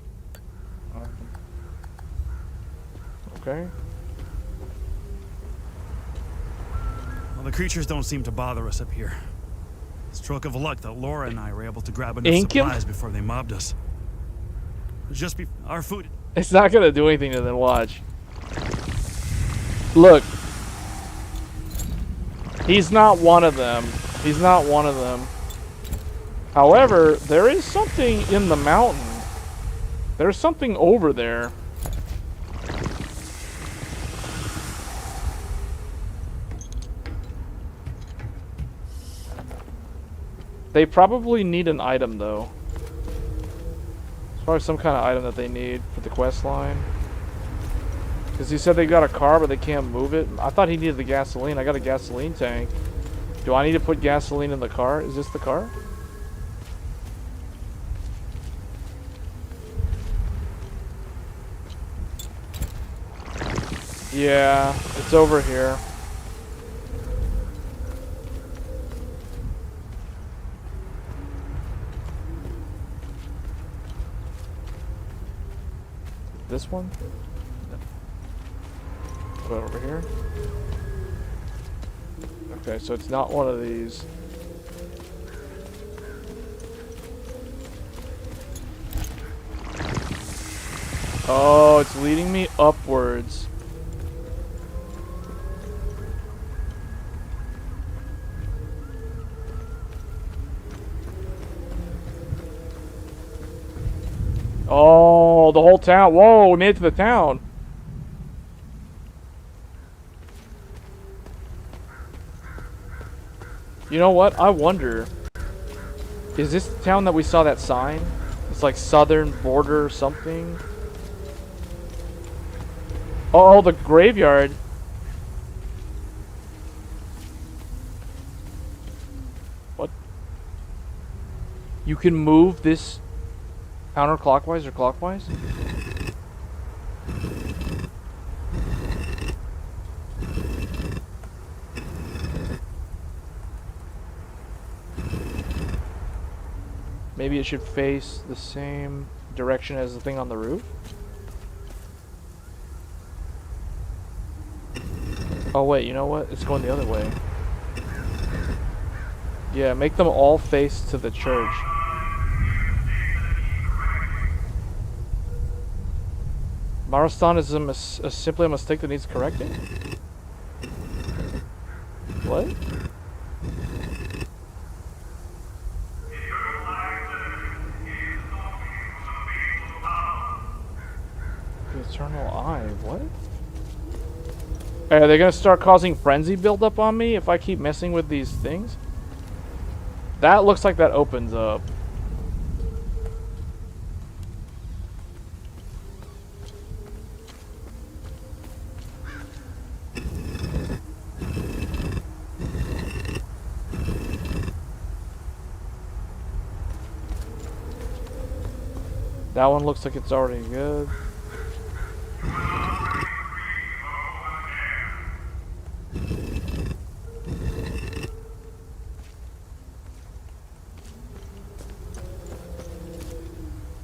Speaker 1: Okay.
Speaker 6: Well, the creatures don't seem to bother us up here. Stroke of luck that Laura and I were able to grab enough supplies before they mobbed us. Just be our food.
Speaker 1: It's not gonna do anything to them. Watch. Look. He's not one of them. He's not one of them. However, there is something in the mountain. There's something over there. They probably need an item, though. It's probably some kind of item that they need for the quest line. Because he said they got a car, but they can't move it. I thought he needed the gasoline. I got a gasoline tank. Do I need to put gasoline in the car? Is this the car? Yeah, it's over here. This one? Put it over here. Okay, so it's not one of these. Oh, it's leading me upwards. Oh, the whole town. Whoa, we made it to the town. You know what? I wonder. Is this the town that we saw that sign? It's like southern border or something. Oh, the graveyard. What? You can move this counterclockwise or clockwise? Maybe it should face the same direction as the thing on the roof? Oh wait, you know what? It's going the other way. Yeah, make them all face to the church. Marastan is simply a mistake that needs correcting? What? The Eternal Eye, what? Are they gonna start causing frenzy buildup on me if I keep messing with these things? That looks like that opens up. That one looks like it's already good.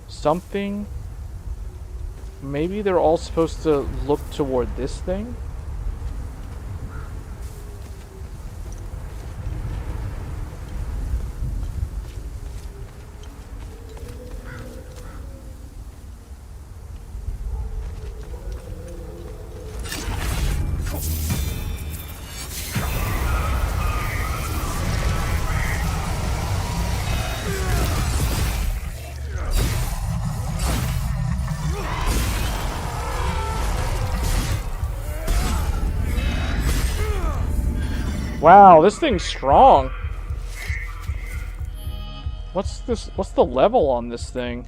Speaker 1: Something. Maybe they're all supposed to look toward this thing. Wow, this thing's strong. What's this? What's the level on this thing?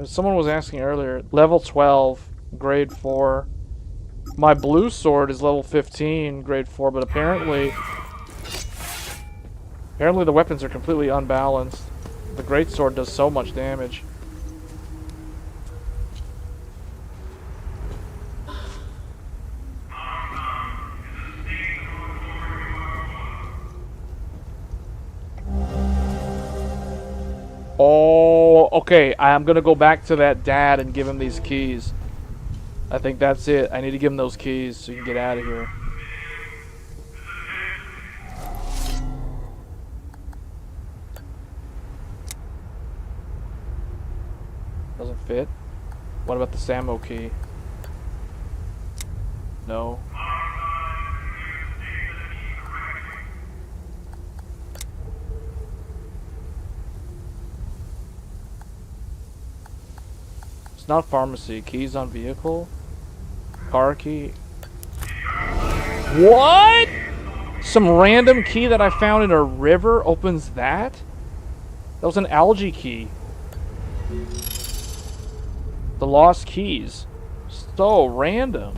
Speaker 1: Someone was asking earlier. Level 12, grade 4. My blue sword is level 15, grade 4, but apparently the weapons are completely unbalanced. The great sword does so much damage. Oh, okay. I'm gonna go back to that dad and give him these keys. I think that's it. I need to give him those keys so you can get out of here. Doesn't fit. What about the Samo key? No. Not pharmacy. Keys on vehicle. Car key. What? Some random key that I found in a river opens that? That was an algae key. The lost keys. So random.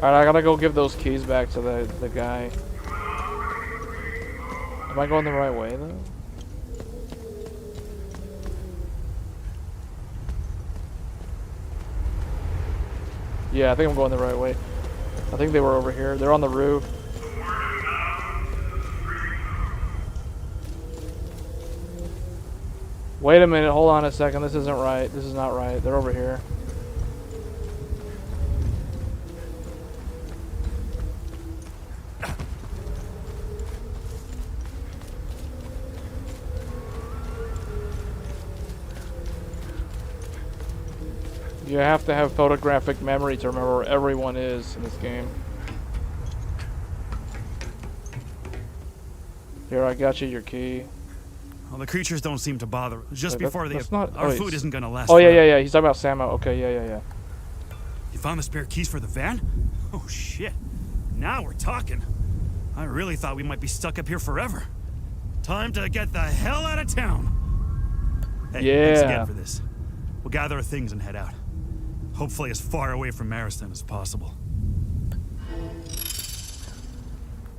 Speaker 1: Alright, I gotta go give those keys back to the guy. Am I going the right way, though? Yeah, I think I'm going the right way. I think they were over here. They're on the roof. Wait a minute, hold on a second. This isn't right. This is not right. They're over here. You have to have photographic memory to remember where everyone is in this game. Here, I got you your key.
Speaker 6: Well, the creatures don't seem to bother. Just
Speaker 1: Wait,
Speaker 6: before
Speaker 1: that's
Speaker 6: they...
Speaker 1: not...
Speaker 6: Our
Speaker 1: oh,
Speaker 6: food isn't gonna last
Speaker 1: Oh, yeah,
Speaker 6: forever.
Speaker 1: yeah, yeah. He's talking about Samo. Okay, yeah.
Speaker 6: You found the spare keys for the van? Oh, shit. Now we're talking. I really thought we might be stuck up here forever. Time to get the hell out of town. Hey, thanks again for this. We'll gather our things and head out. Hopefully as far away from Maristan as possible.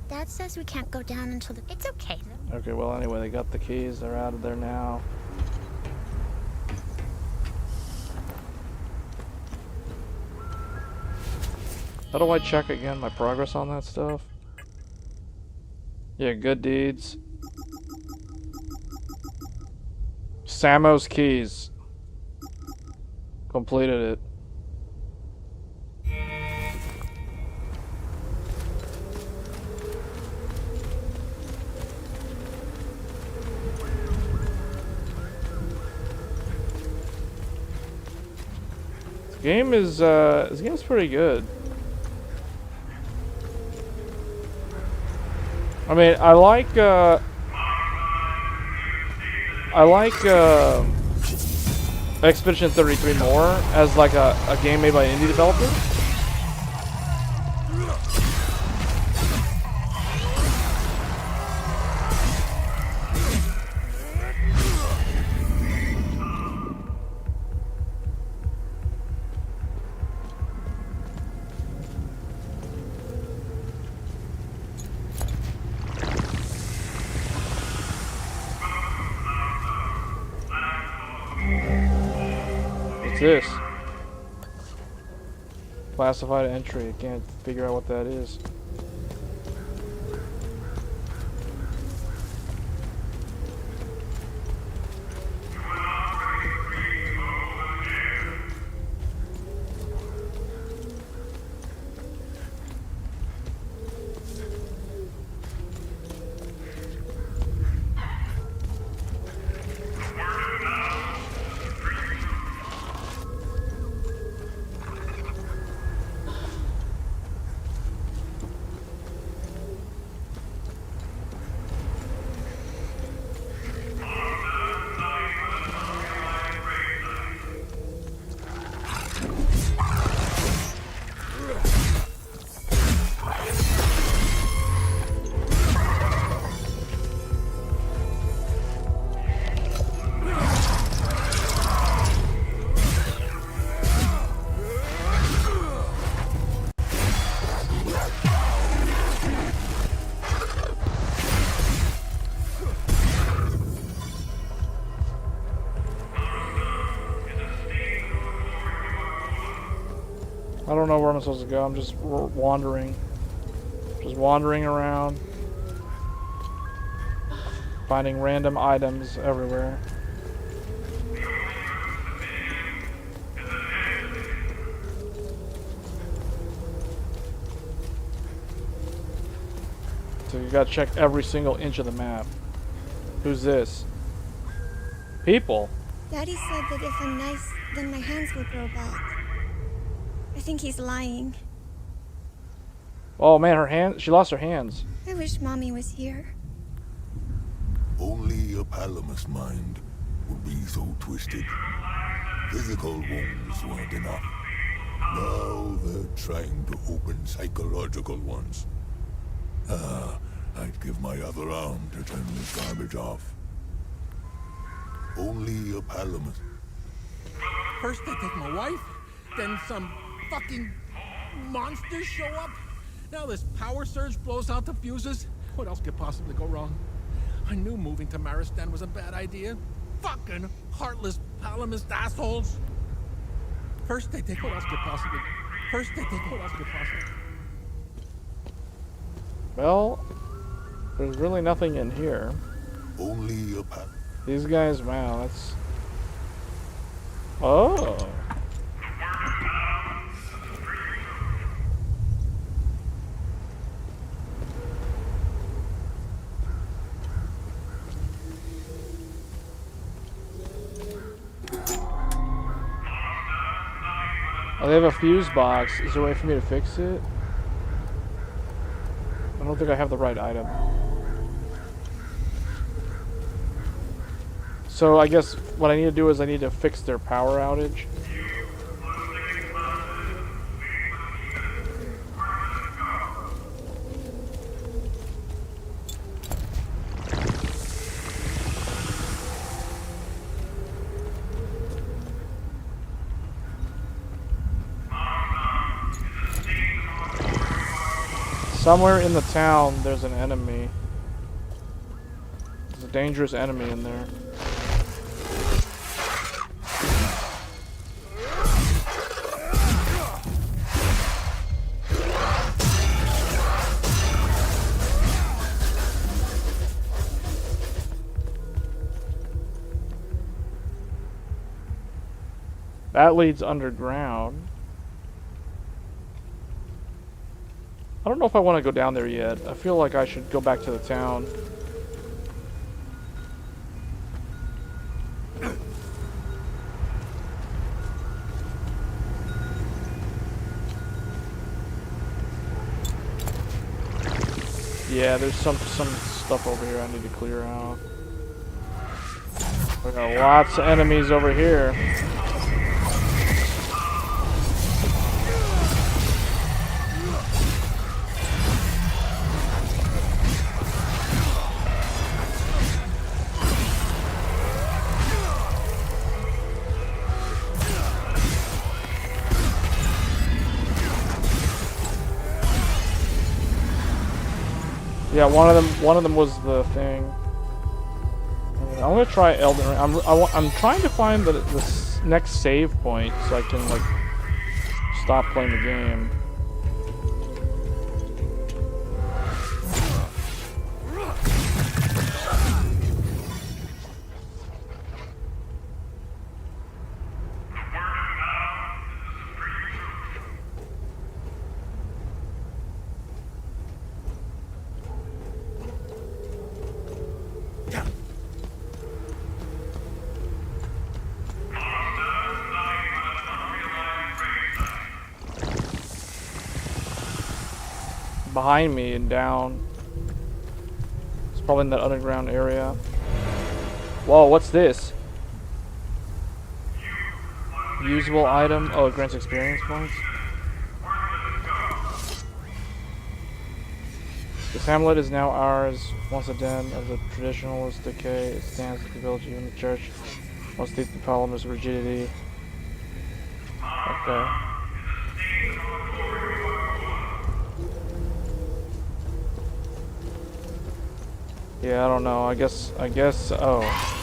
Speaker 3: Dad says we can't go down until the... It's okay, though.
Speaker 1: Okay, well, anyway, they got the keys. They're out of there now. How do I check again my progress on that stuff? Yeah, good deeds. Samo's keys. Completed it. This game's pretty good. I mean, I like Expedition 33 more as like a game made by an indie developer. This classified entry. I can't figure out what that is. I don't know where I'm supposed to go. I'm just wandering. Just wandering around. Finding random items everywhere. So you gotta check every single inch of the map. Who's this? People.
Speaker 7: Daddy said that if I'm nice, then my hands will grow back. I think he's lying.
Speaker 1: Oh man, her hand. She lost her hands.
Speaker 7: I wish Mommy was here.
Speaker 8: Only a Palamus mind would be so twisted. Physical wounds weren't enough. Now they're trying to open psychological ones. I'd give my other arm to turn this garbage off. Only a Palamus.
Speaker 5: First they take my wife, then some fucking monsters show up. Now this power surge blows out the fuses. What else could possibly go wrong? I knew moving to Maristan was a bad idea. Fucking heartless Palamist assholes. First they take what else could possibly.
Speaker 1: Well, there's really nothing in here.
Speaker 8: Only a
Speaker 1: These guys, wow, that's... Oh. Oh, they have a fuse box. Is there a way for me to fix it? I don't think I have the right item. So I guess what I need to do is I need to fix their power outage. Somewhere in the town, there's an enemy. There's a dangerous enemy in there. That leads underground. I don't know if I want to go down there yet. I feel like I should go back to the town. Yeah, there's some stuff over here I need to clear out. We got lots of enemies over here. Yeah, one of them was the thing. I'm gonna try Elden Ring. I'm trying to find the next save point so I can like stop playing the game. Behind me and down. It's probably in that underground area. Whoa, what's this? Usable item. Oh, it grants experience points. This hamlet is now ours. Once a den of the traditionalist decay, it stands with the village in the church. Once the problem is rigidity. Okay. Yeah, I don't know. I guess, oh.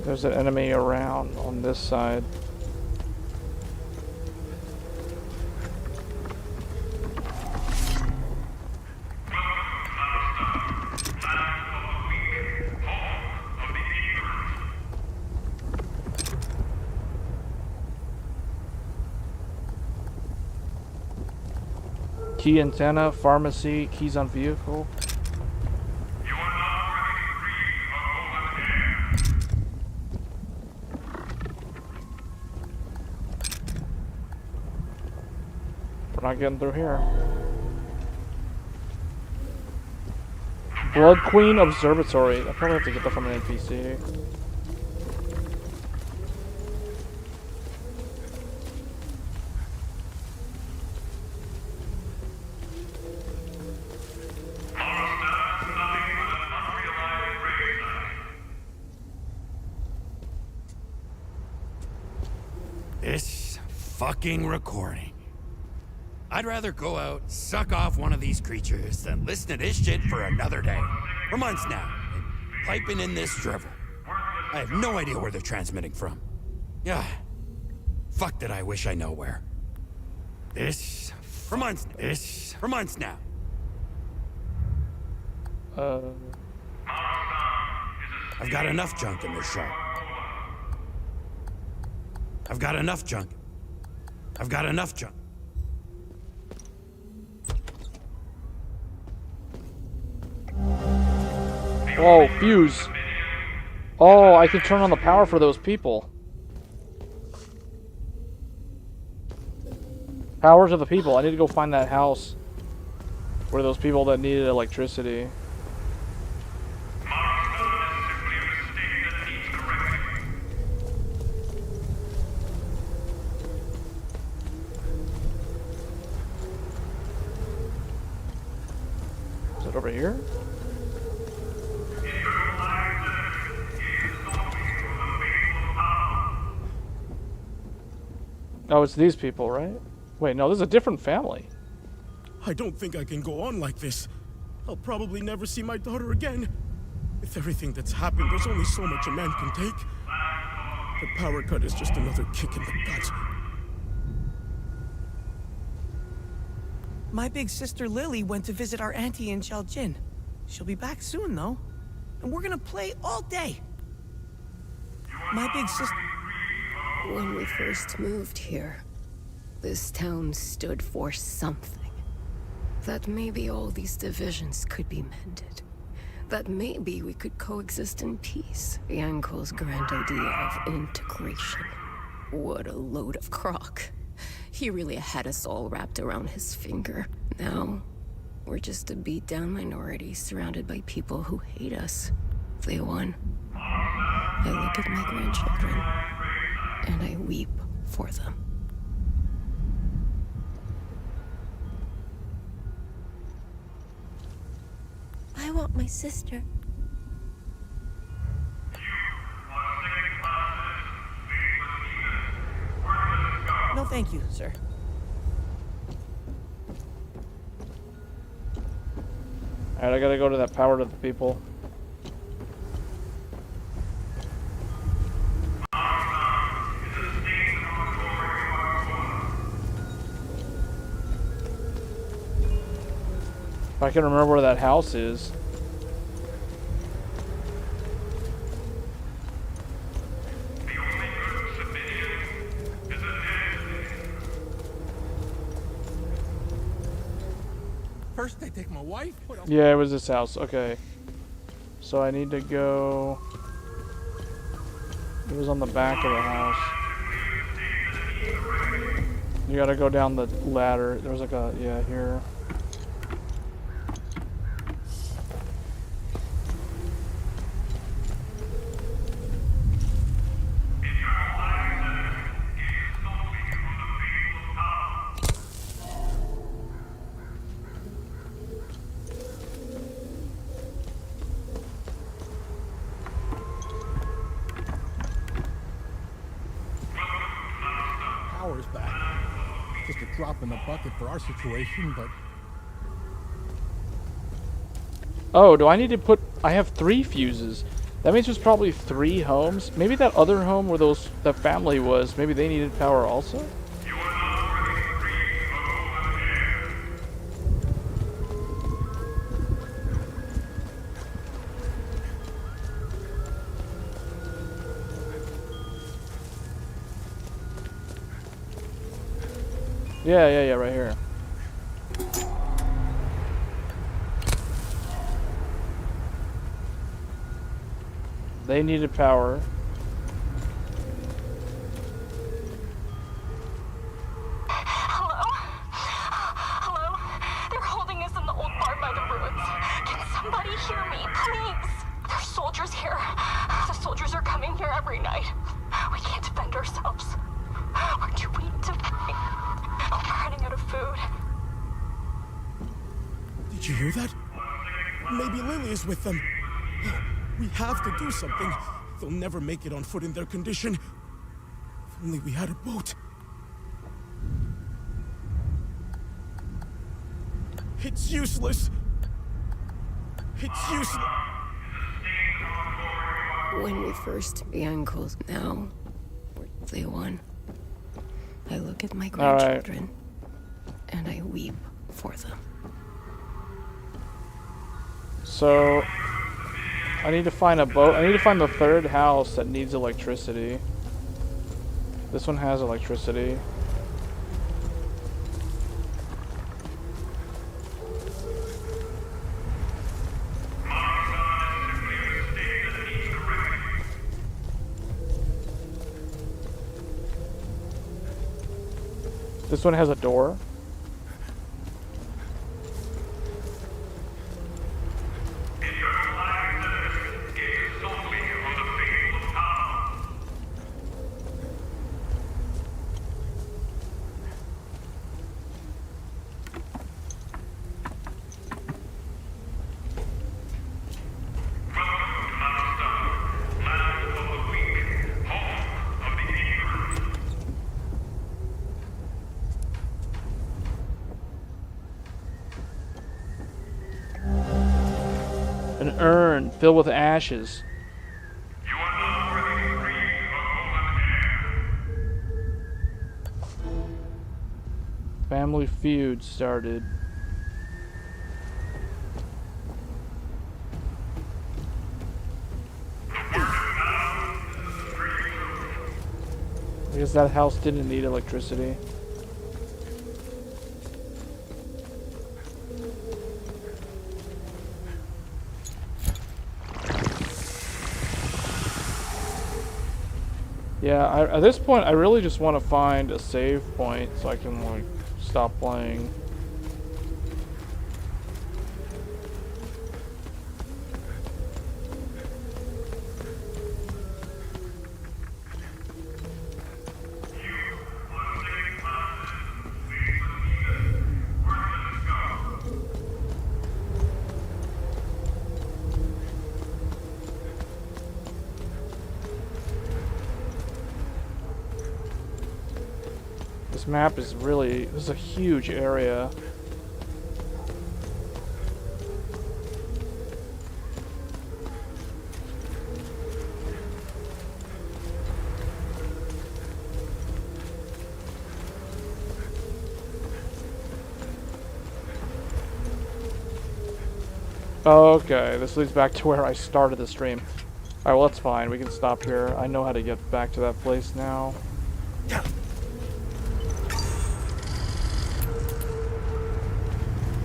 Speaker 1: There's an enemy around on this side. Key antenna, pharmacy, keys on vehicle. We're not getting through here. Blood Queen Observatory. I probably have to get that from an NPC.
Speaker 9: This fucking recording. I'd rather go out, suck off one of these creatures, than listen to this shit for another day. For months now, and piping in this drivel. I have no idea where they're transmitting from. Yeah. fuck did I wish I know where. For months now. I've got enough junk in this shop. I've got enough junk.
Speaker 1: Whoa, fuse. Oh, I can turn on the power for those people. Power to the people. I need to go find that house where those people that needed electricity. Is it over here? Oh, it's these people, right? Wait, no, this is a different family.
Speaker 10: I don't think I can go on like this. I'll probably never see my daughter again. With everything that's happened, there's only so much a man can take. The power cut is just another kick in the gut.
Speaker 11: My big sister Lily went to visit our auntie in Shaljin. She'll be back soon, though. And we're gonna play all day. My big sister...
Speaker 12: When we first moved here, this town stood for something. That maybe all these divisions could be mended. That maybe we could coexist in peace. Yanko's grand idea of integration. What a load of crock. He really had us all wrapped around his finger. Now, we're just a beat-down minority surrounded by people who hate us. They won. I look at my grandchildren, and I weep for them.
Speaker 7: I want my sister.
Speaker 11: No, thank you, sir.
Speaker 1: Alright, I gotta go to that power to the people. If I can remember where that house is.
Speaker 5: First they take my wife.
Speaker 1: Yeah, it was this house. Okay. So I need to go... It was on the back of the house. You gotta go down the ladder. There was like a... Yeah, here.
Speaker 5: Power's back. Just a drop in the bucket for our situation, but...
Speaker 1: Oh, do I need to put... I have 3 fuses. That means there's probably 3 homes. Maybe that other home where that family was, maybe they needed power also? Yeah, right here. They needed power.
Speaker 13: Hello? Hello? They're holding us in the old barn by the ruins. Can somebody hear me, please? There's soldiers here. The soldiers are coming here every night. We can't defend ourselves. We're too weak to fight. We're running out of food.
Speaker 10: Did you hear that? Maybe Lily is with them. We have to do something. They'll never make it on foot in their condition. If only we had a boat. It's useless. It's useless.
Speaker 12: When we first Yanko's now, they won. I look at my
Speaker 1: All
Speaker 12: grandchildren, and I weep for them.
Speaker 1: So, I need to find a boat. I need to find the third house that needs electricity. This one has electricity. This one has a door. An urn filled with ashes. Family feud started. I guess that house didn't need electricity. Yeah, at this point, I really just want to find a save point so I can, like, stop playing. This map is really, this is a huge area. Okay, this leads back to where I started the stream. Alright, well that's fine, we can stop here. I know how to get back to that place now.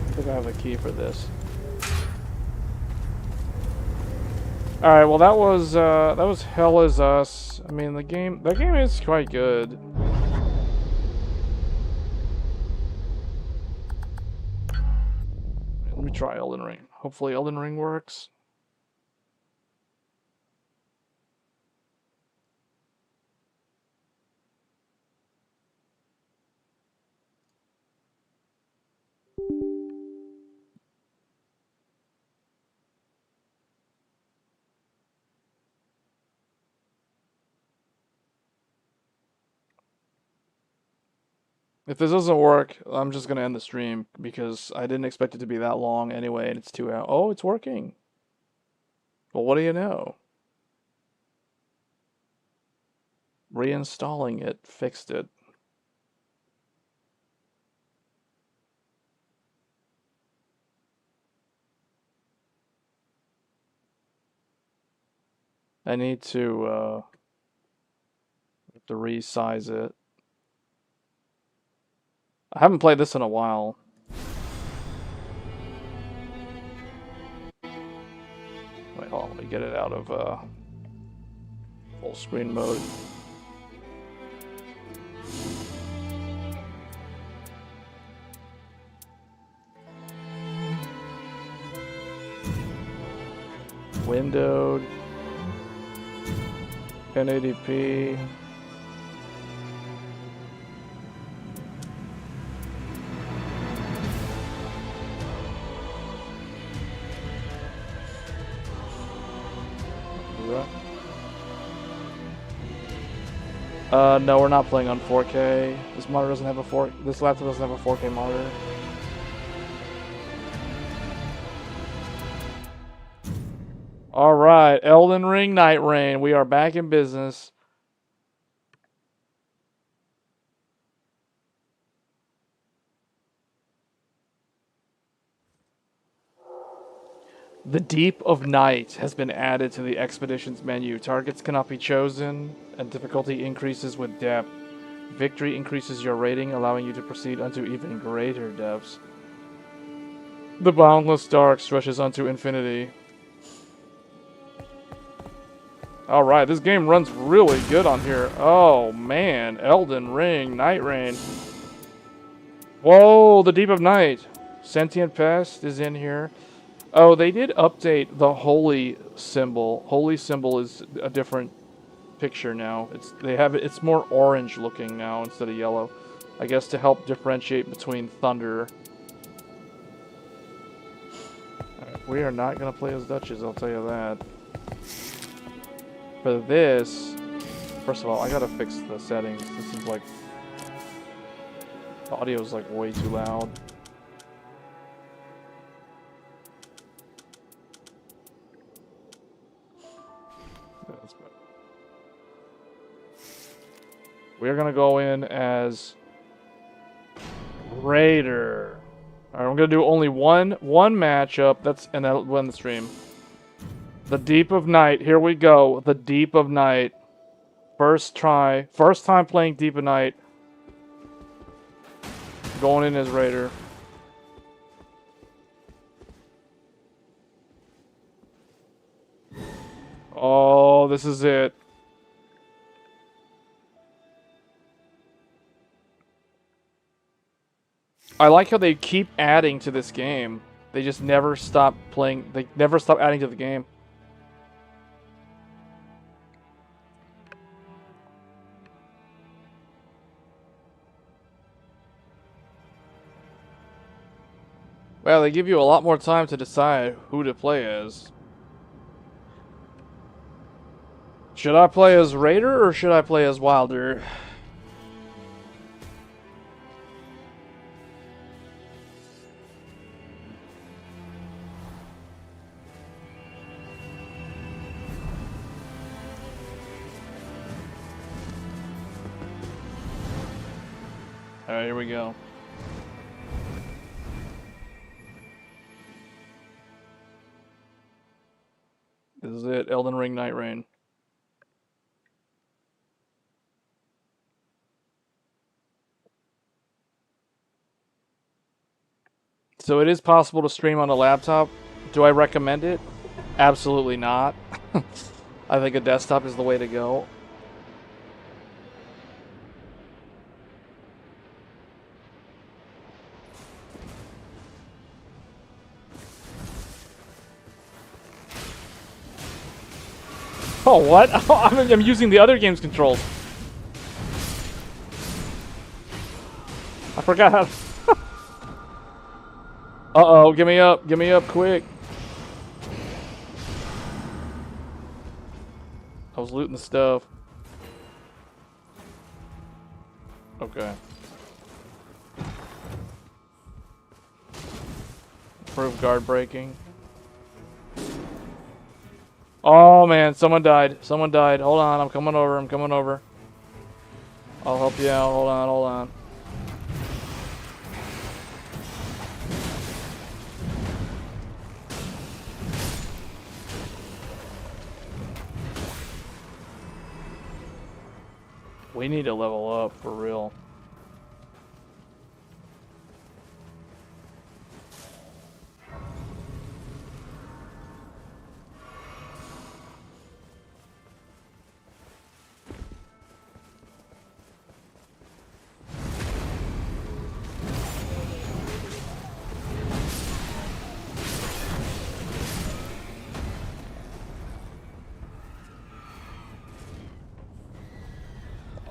Speaker 1: I think I have a key for this. Alright, well that was Hell Is Us. I mean that game is quite good. Let me try Elden Ring. Hopefully Elden Ring works. If this doesn't work, I'm just gonna end the stream because I didn't expect it to be that long anyway, and it's 2 hours. Oh, it's working. Well, what do you know? Reinstalling it fixed it. I need to resize it. I haven't played this in a while. Wait, hold on, let me get it out of full screen mode. Windowed. 1080p. No, we're not playing on 4K. This monitor doesn't have a this laptop doesn't have a 4K monitor. All right, Elden Ring, Nightreign. We are back in business. The Deep of Night has been added to the expeditions menu. Targets cannot be chosen, and difficulty increases with depth. Victory increases your rating, allowing you to proceed unto even greater depths. The Boundless Dark stretches unto infinity. Alright, this game runs really good on here. Oh man, Elden Ring, Nightreign. Whoa, the Deep of Night. Sentient Pest is in here. Oh, they did update the holy symbol. Holy symbol is a different picture now. It's more orange looking now instead of yellow. I guess to help differentiate between thunder. Right, we are not gonna play as Duchess, I'll tell you that. For this, first of all, I gotta fix the settings. This is like, the audio is like way too loud. That's better. We're gonna go in as Raider. Alright, I'm gonna do only one matchup. And that'll win the stream. The Deep of Night. Here we go. The Deep of Night. First try. First time playing Deep of Night. Going in as Raider. Oh, this is it. I like how they keep adding to this game. They just never stop playing. They never stop adding to the game. Well, they give you a lot more time to decide who to play as. Should I play as Raider or should I play as Wilder? Alright, here we go. This is it, Elden Ring, Nightreign. So it is possible to stream on a laptop. Do I recommend it? Absolutely not. I think a desktop is the way to go. Oh, what? I'm using the other game's controls. I forgot how to... Uh-oh, give me up, quick. I was looting the stuff. Okay. Improve guard breaking. Oh man, someone died. Hold on, I'm coming over. I'll help you out. Hold on. We need to level up for real.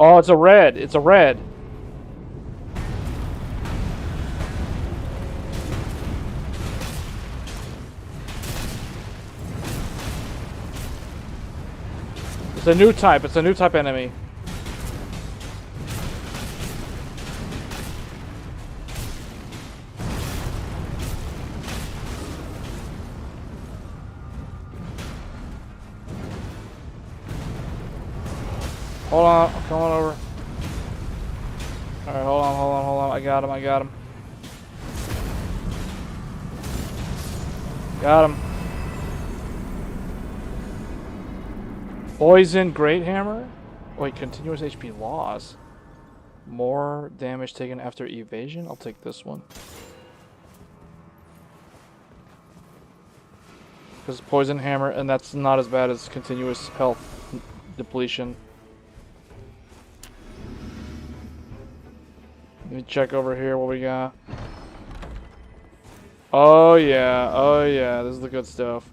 Speaker 1: Oh, it's a red. It's a red. It's a new type. It's a new type enemy. Hold on, I'm coming over. Alright, hold on. I got him. Got him. Poison Great Hammer? Wait, continuous HP loss. More damage taken after evasion? I'll take this one. Because Poison Hammer, and that's not as bad as continuous health depletion. Let me check over here what we got. Oh yeah, this is the good stuff.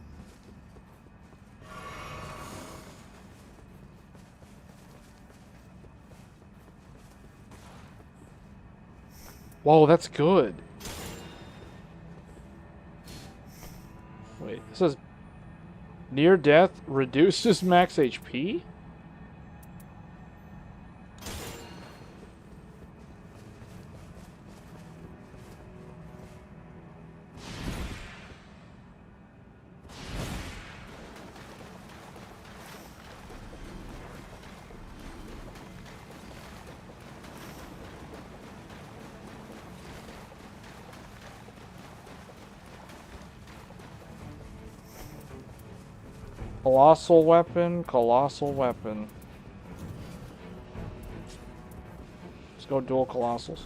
Speaker 1: Whoa, that's good. Wait, it says near death reduces max HP? Colossal weapon, colossal weapon. Let's go dual colossals.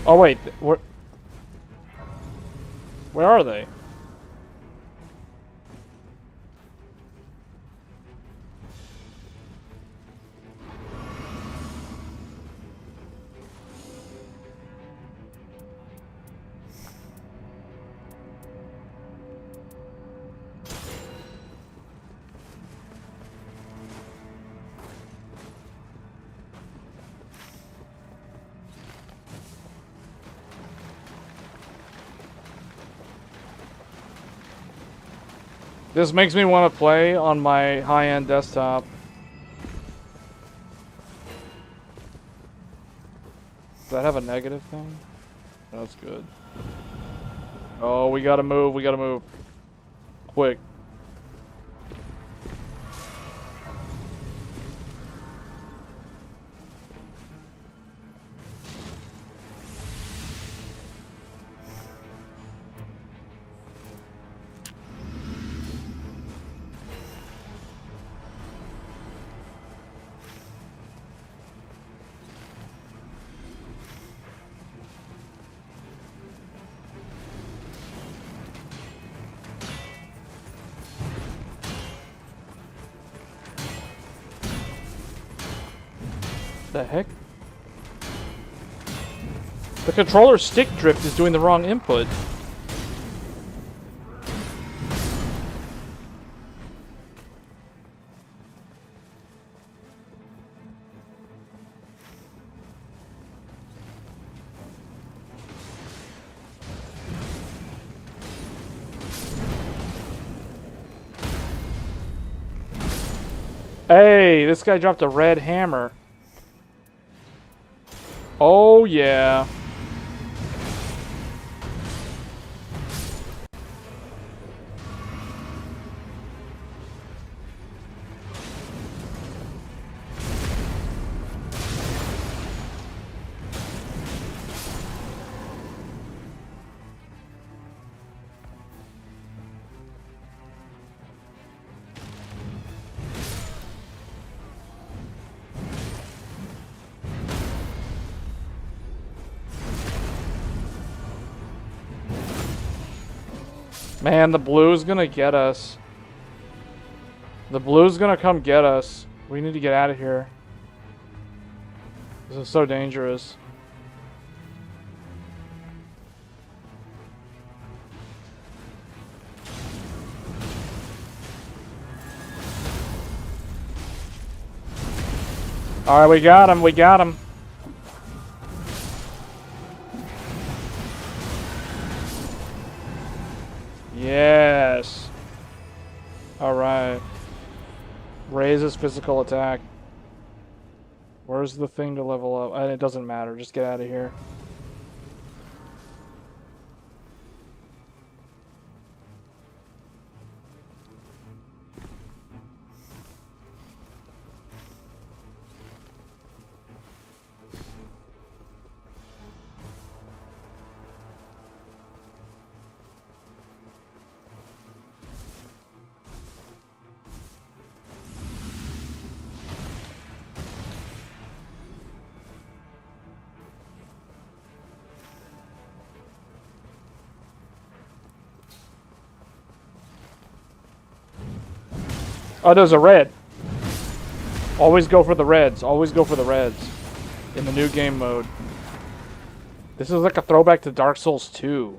Speaker 1: Oh wait, where are they? This makes me want to play on my high-end desktop. Does that have a negative thing? That's good. Oh, we gotta move, we gotta move. Quick. The heck? The controller stick drift is doing the wrong input. Hey, this guy dropped a red hammer. Oh, yeah. Man, the blue's gonna get us. The blue's gonna come get us. We need to get out of here. This is so dangerous. Alright, we got him, we got him. Yes. Alright. Raises physical attack. Where's the thing to level up? It doesn't matter. Just get out of here. Oh, there's a red. Always go for the reds. Always go for the reds. In the new game mode. This is like a throwback to Dark Souls 2.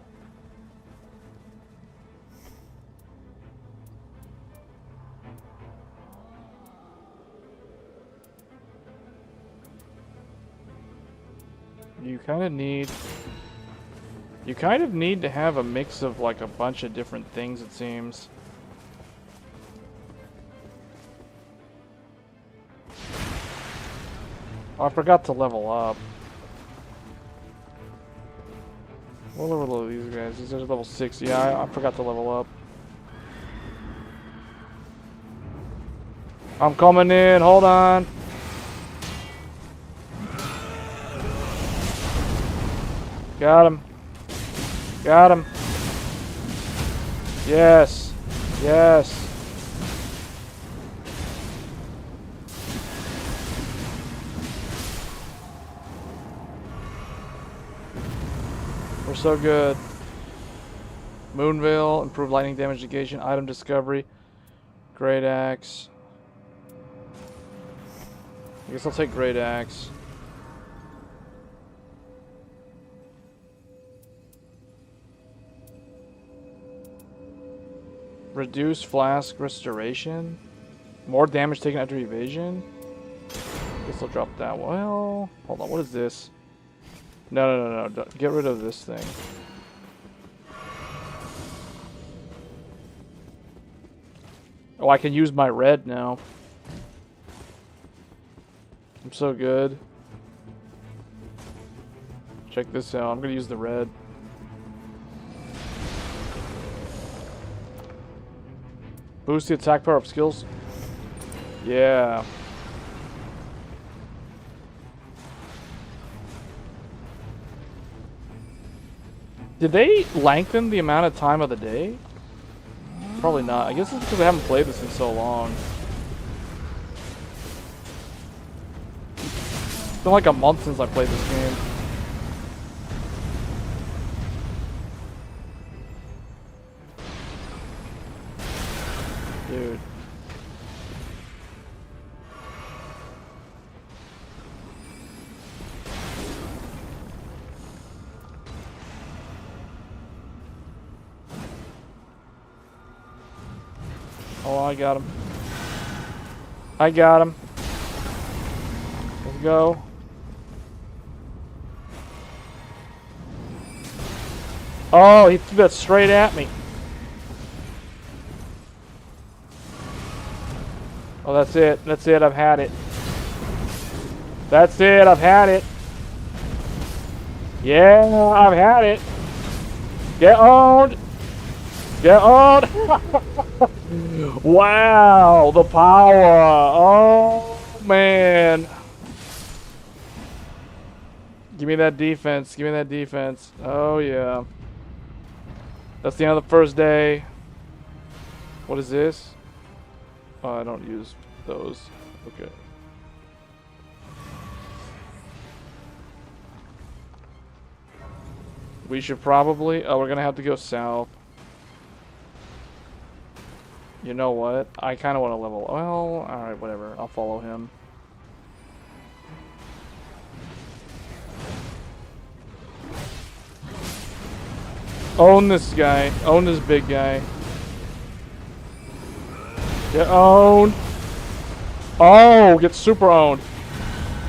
Speaker 1: You kind of need to have a mix of like a bunch of different things, it seems. Oh, I forgot to level up. What level are these guys? These are level 6. Yeah, I forgot to level up. I'm coming in. Hold on. Got him. Got him. Yes. Yes. We're so good. Moonveil, improved lightning damage negation, item discovery, great axe. I guess I'll take great axe. Reduce flask restoration. More damage taken after evasion. Guess I'll drop that one. Well, hold on. What is this? No. Get rid of this thing. Oh, I can use my red now. I'm so good. Check this out. I'm gonna use the red. Boost the attack power of skills. Yeah. Did they lengthen the amount of time of the day? Probably not. I guess it's because I haven't played this in so long. It's been like a month since I played this game. Dude. Oh, I got him. I got him. Let's go. Oh, he threw that straight at me. Oh, that's it. That's it. I've had it. That's it. I've had it. Yeah, I've had it. Get owned. Get owned. Wow, the power. Oh, man. Give me that defense. Give me that defense. Oh, yeah. That's the end of the first day. What is this? Oh, I don't use those. Okay. We should probably... Oh, we're going to have to go south. You know what? I kind of want to level... Well, alright, whatever. I'll follow him. Own this guy. Own this big guy. Get owned. Oh, get super owned.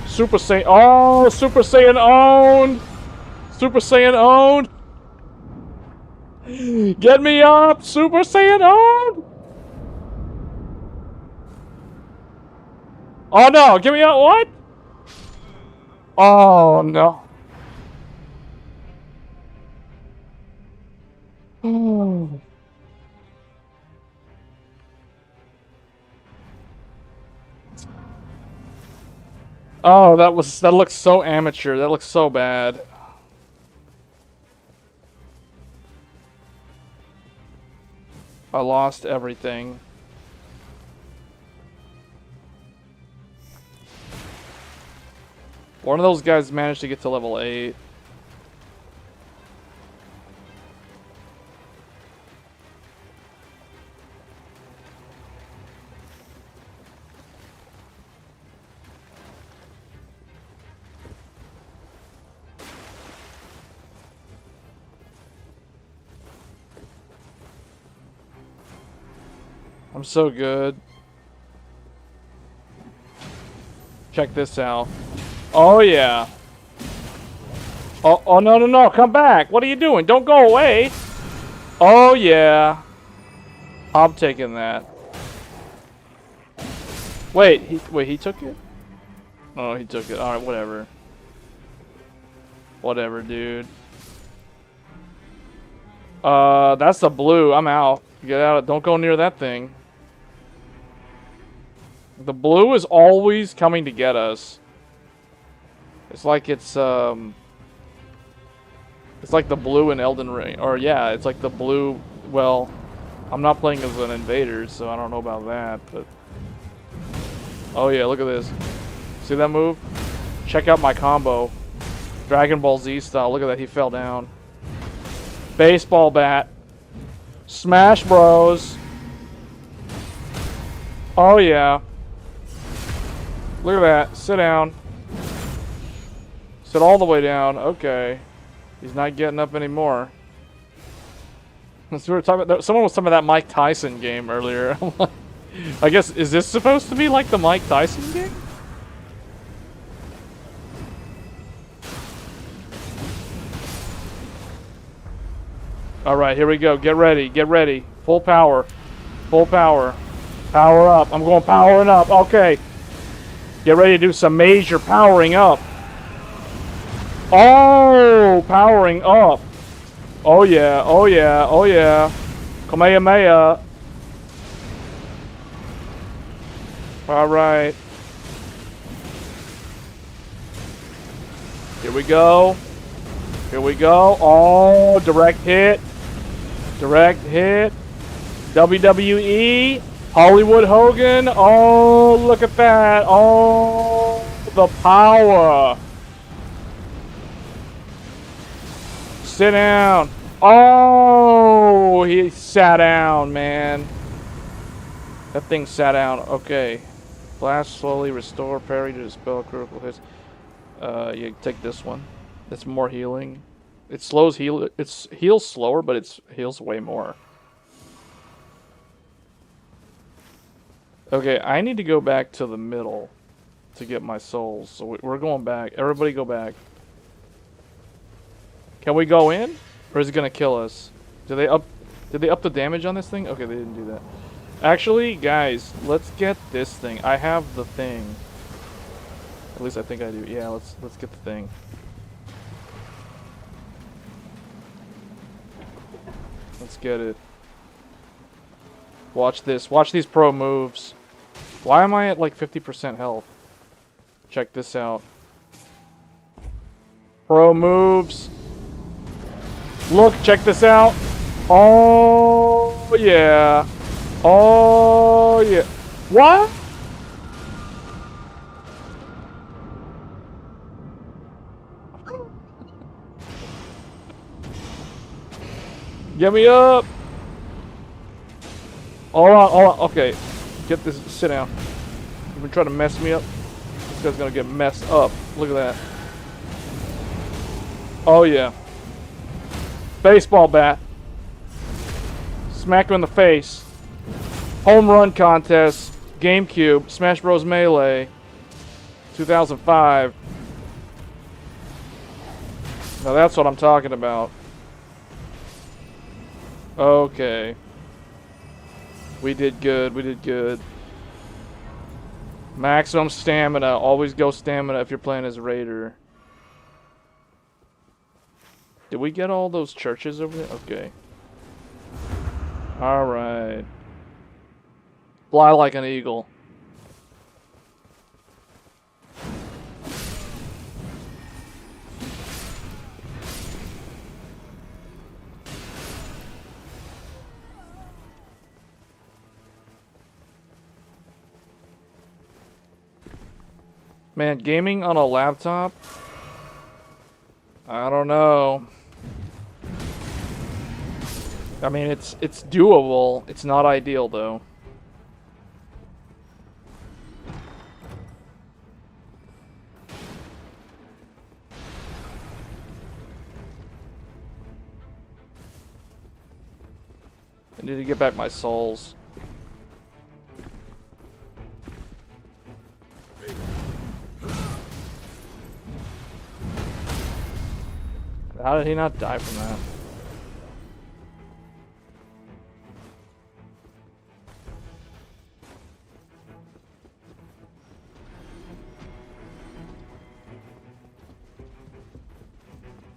Speaker 1: Super Saiyan. Oh, Super Saiyan owned. Super Saiyan owned. Get me up. Super Saiyan owned. Oh, no. Get me up. What? Oh, no. Oh. Oh, that looks so amateur. That looks so bad. I lost everything. One of those guys managed to get to level 8. I'm so good. Check this out. Oh, yeah. Oh, no, no, no. Come back. What are you doing? Don't go away. Oh, yeah. I'm taking that. Wait, he took it? Oh, he took it. Alright, whatever. Whatever, dude. That's the blue. I'm out. Get out. Don't go near that thing. The blue is always coming to get us. It's like it's like the blue in Elden Ring. Or yeah, it's like the blue. Well, I'm not playing as an invader, so I don't know about that, but oh yeah, look at this. See that move? Check out my combo. Dragon Ball Z style. Look at that, he fell down. Baseball bat. Smash Bros. Oh yeah. Look at that. Sit down. Sit all the way down. Okay. He's not getting up anymore. So we were talking about, someone was talking about that Mike Tyson game earlier. I guess, is this supposed to be like the Mike Tyson game? Alright, here we go. Get ready. Get ready. Full power. Full power. Power up. I'm going powering up. Okay. Get ready to do some major powering up. Oh, powering up. Oh yeah, oh yeah, oh yeah. Kamehameha. Alright. Here we go. Here we go. Oh, direct hit. Direct hit. WWE. Hollywood Hogan. Oh, look at that. Oh, the power. Sit down. Oh, he sat down, man. That thing sat down. Okay. Blast slowly, restore, parry to dispel critical hits. You take this one. It's more healing. It slows heal. It heals slower, but it heals way more. Okay, I need to go back to the middle to get my souls. So we're going back. Everybody go back. Can we go in? Or is it gonna kill us? Did they up the damage on this thing? Okay, they didn't do that. Actually, guys, let's get this thing. I have the thing. At least I think I do. Yeah, let's get the thing. Let's get it. Watch this. Watch these pro moves. Why am I at like 50% health? Check this out. Pro moves. Look, check this out. Oh, yeah. Oh, yeah. What? Get me up. Hold on. Okay. Get this. Sit down. You've been trying to mess me up. This guy's gonna get messed up. Look at that. Oh, yeah. Baseball bat. Smack him in the face. Home run contest. GameCube. Smash Bros. Melee. 2005. Now that's what I'm talking about. Okay. We did good. We did good. Maximum stamina. Always go stamina if you're playing as Raider. Did we get all those churches over there? Okay. Alright. Fly like an eagle. Man, gaming on a laptop? I don't know. I mean, it's doable. It's not ideal, though. I need to get back my souls. How did he not die from that?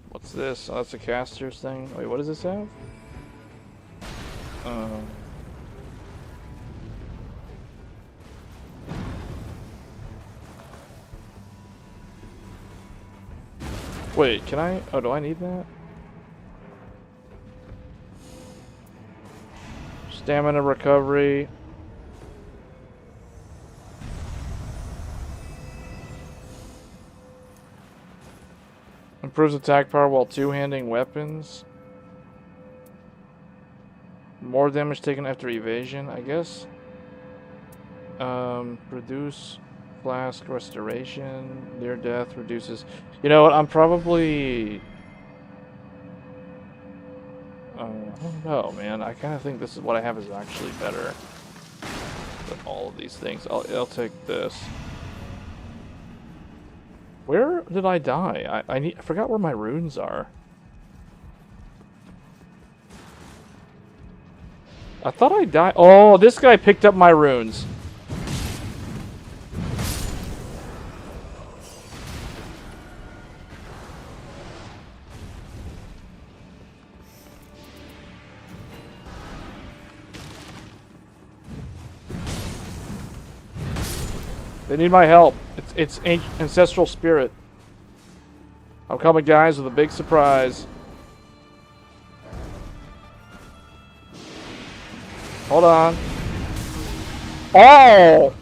Speaker 1: What's this? Oh, that's a caster's thing. Wait, what does this have? Wait, can I? Oh, do I need that? Stamina recovery. Improves attack power while two-handing weapons. More damage taken after evasion, I guess. Reduce flask restoration. Near death reduces. You know what? I'm probably. I don't know, man. I kind of think this is what I have is actually better than all of these things. I'll take this. Where did I die? I forgot where my runes are. I thought I died. Oh, this guy picked up my runes. They need my help. It's ancestral spirit. I'm coming, guys, with a big surprise. Hold on. Oh!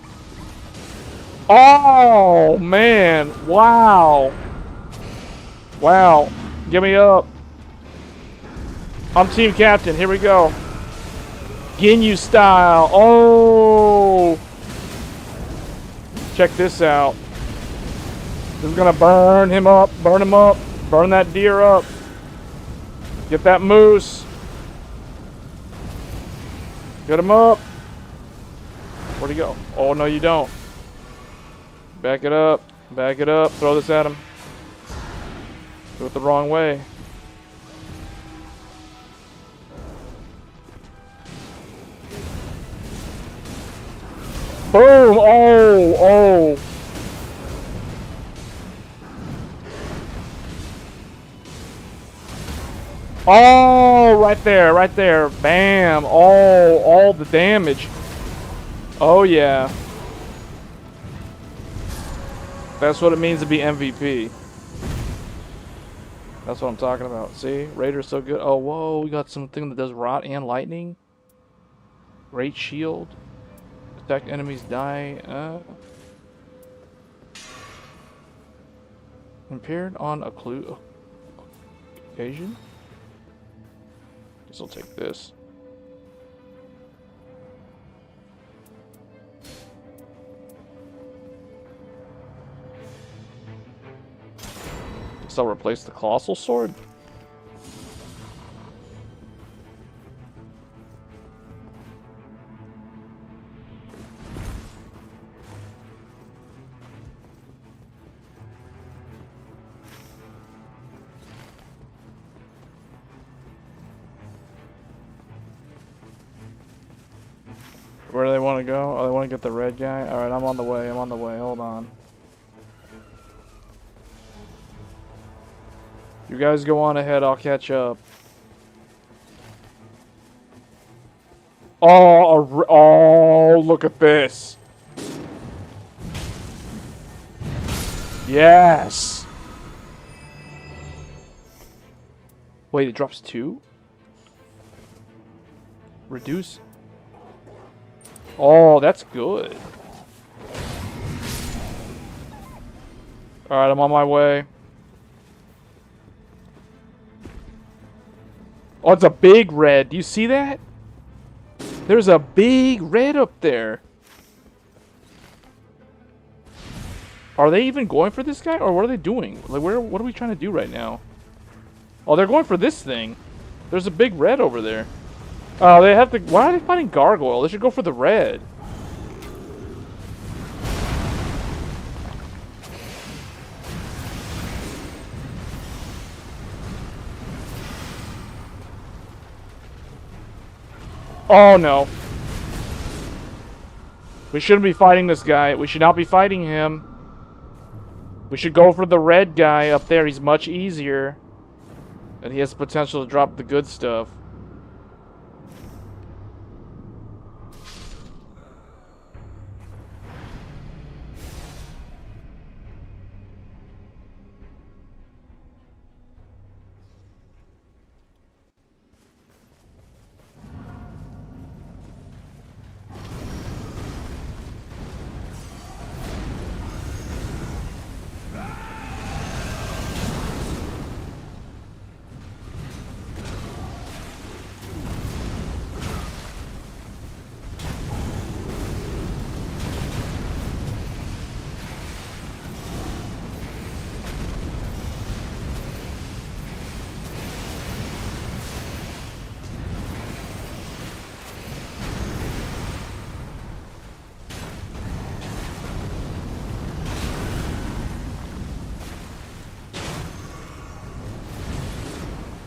Speaker 1: Oh, man. Wow. Wow. Give me up. I'm team captain. Here we go. Ginyu style. Oh! Check this out. This is gonna burn him up, burn that deer up. Get that moose. Get him up. Where'd he go? Oh, no, you don't. Back it up, throw this at him. Do it the wrong way. Boom! Oh, oh. Oh, right there. Bam. Oh, all the damage. Oh, yeah. That's what it means to be MVP. That's what I'm talking about. See? Raider's so good. Oh, whoa. We got something that does rot and lightning. Great shield. Attack enemies die. Impaired on occasion. Guess I'll take this. Guess I'll replace the colossal sword. Where do they want to go? Oh, they want to get the red guy? Alright, I'm on the way. Hold on. You guys go on ahead. I'll catch up. Oh, look at this. Yes. Wait, it drops 2? Reduce. Oh, that's good. Alright, I'm on my way. Oh, it's a big red. Do you see that? There's a big red up there. Are they even going for this guy? Or what are they doing? Like, what are we trying to do right now? Oh, they're going for this thing. There's a big red over there. Oh, they have to... Why are they fighting Gargoyle? They should go for the red. Oh no. We shouldn't be fighting this guy. We should not be fighting him. We should go for the red guy up there. He's much easier. And he has the potential to drop the good stuff.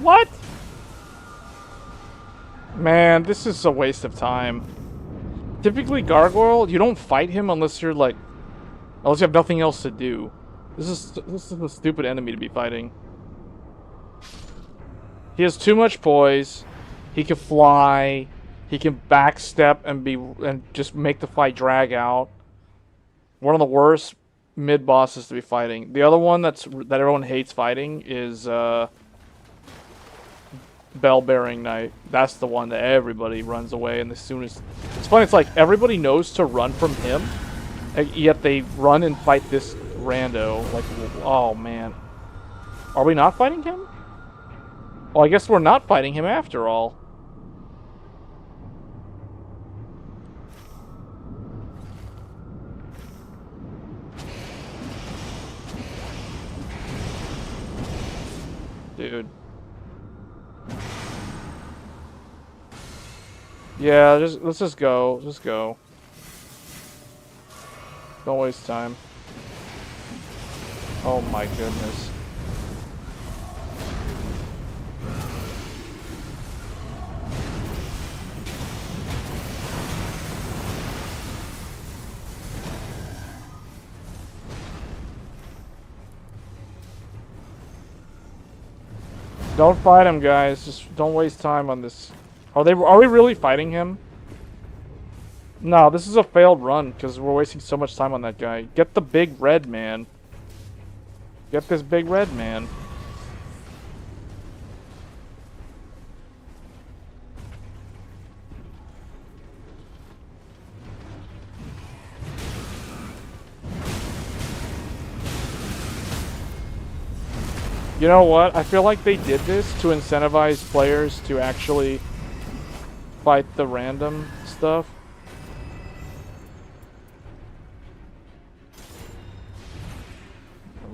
Speaker 1: What? Man, this is a waste of time. Typically, Gargoyle, you don't fight him unless you're like... Unless you have nothing else to do. This is a stupid enemy to be fighting. He has too much poise. He can fly. He can backstep and just make the fight drag out. One of the worst mid-bosses to be fighting. The other one that everyone hates fighting is... Bell-bearing Knight. That's the one that everybody runs away, and as soon as... It's funny, it's like everybody knows to run from him, yet they run and fight this rando. Like, oh man. Are we not fighting him? Well, I guess we're not fighting him after all. Dude. Yeah, let's just go. Just go. Don't waste time. Oh my goodness. Don't fight him, guys. Just don't waste time on this. Are we really fighting him? No, this is a failed run because we're wasting so much time on that guy. Get the big red man. Get this big red man. You know what? I feel like they did this to incentivize players to actually fight the random stuff.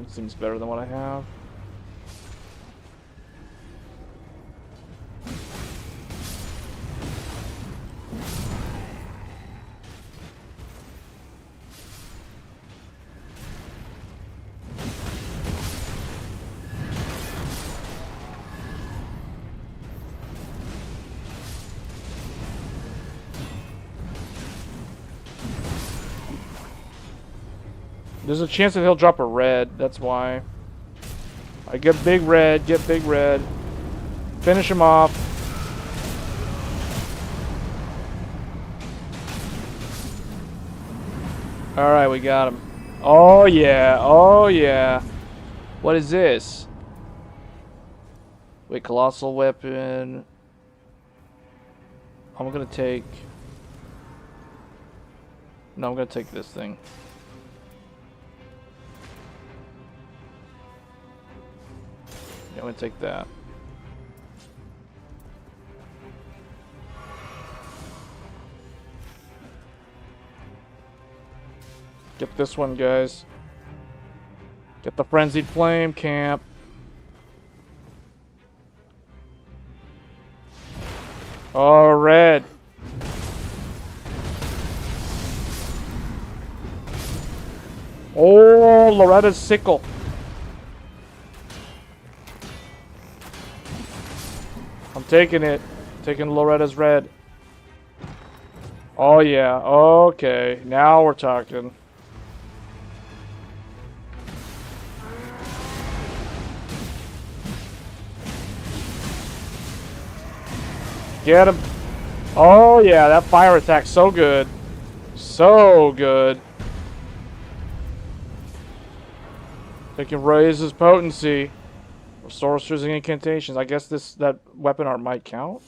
Speaker 1: It seems better than what I have. There's a chance that he'll drop a red, that's why. I get big red, Finish him off. Alright, we got him. Oh yeah, oh yeah. What is this? Wait, colossal weapon. I'm gonna take... No, I'm gonna take this thing. Yeah, I'm gonna take that. Get this one, guys. Get the Frenzied Flame camp. Oh, red. Oh, Loretta's sickle. I'm taking it. Taking Loretta's red. Oh yeah, okay. Now we're talking. Get him. Oh yeah, that fire attack's so good. So good. They can raise his potency. Sorcerers and incantations. I guess that weapon art might count.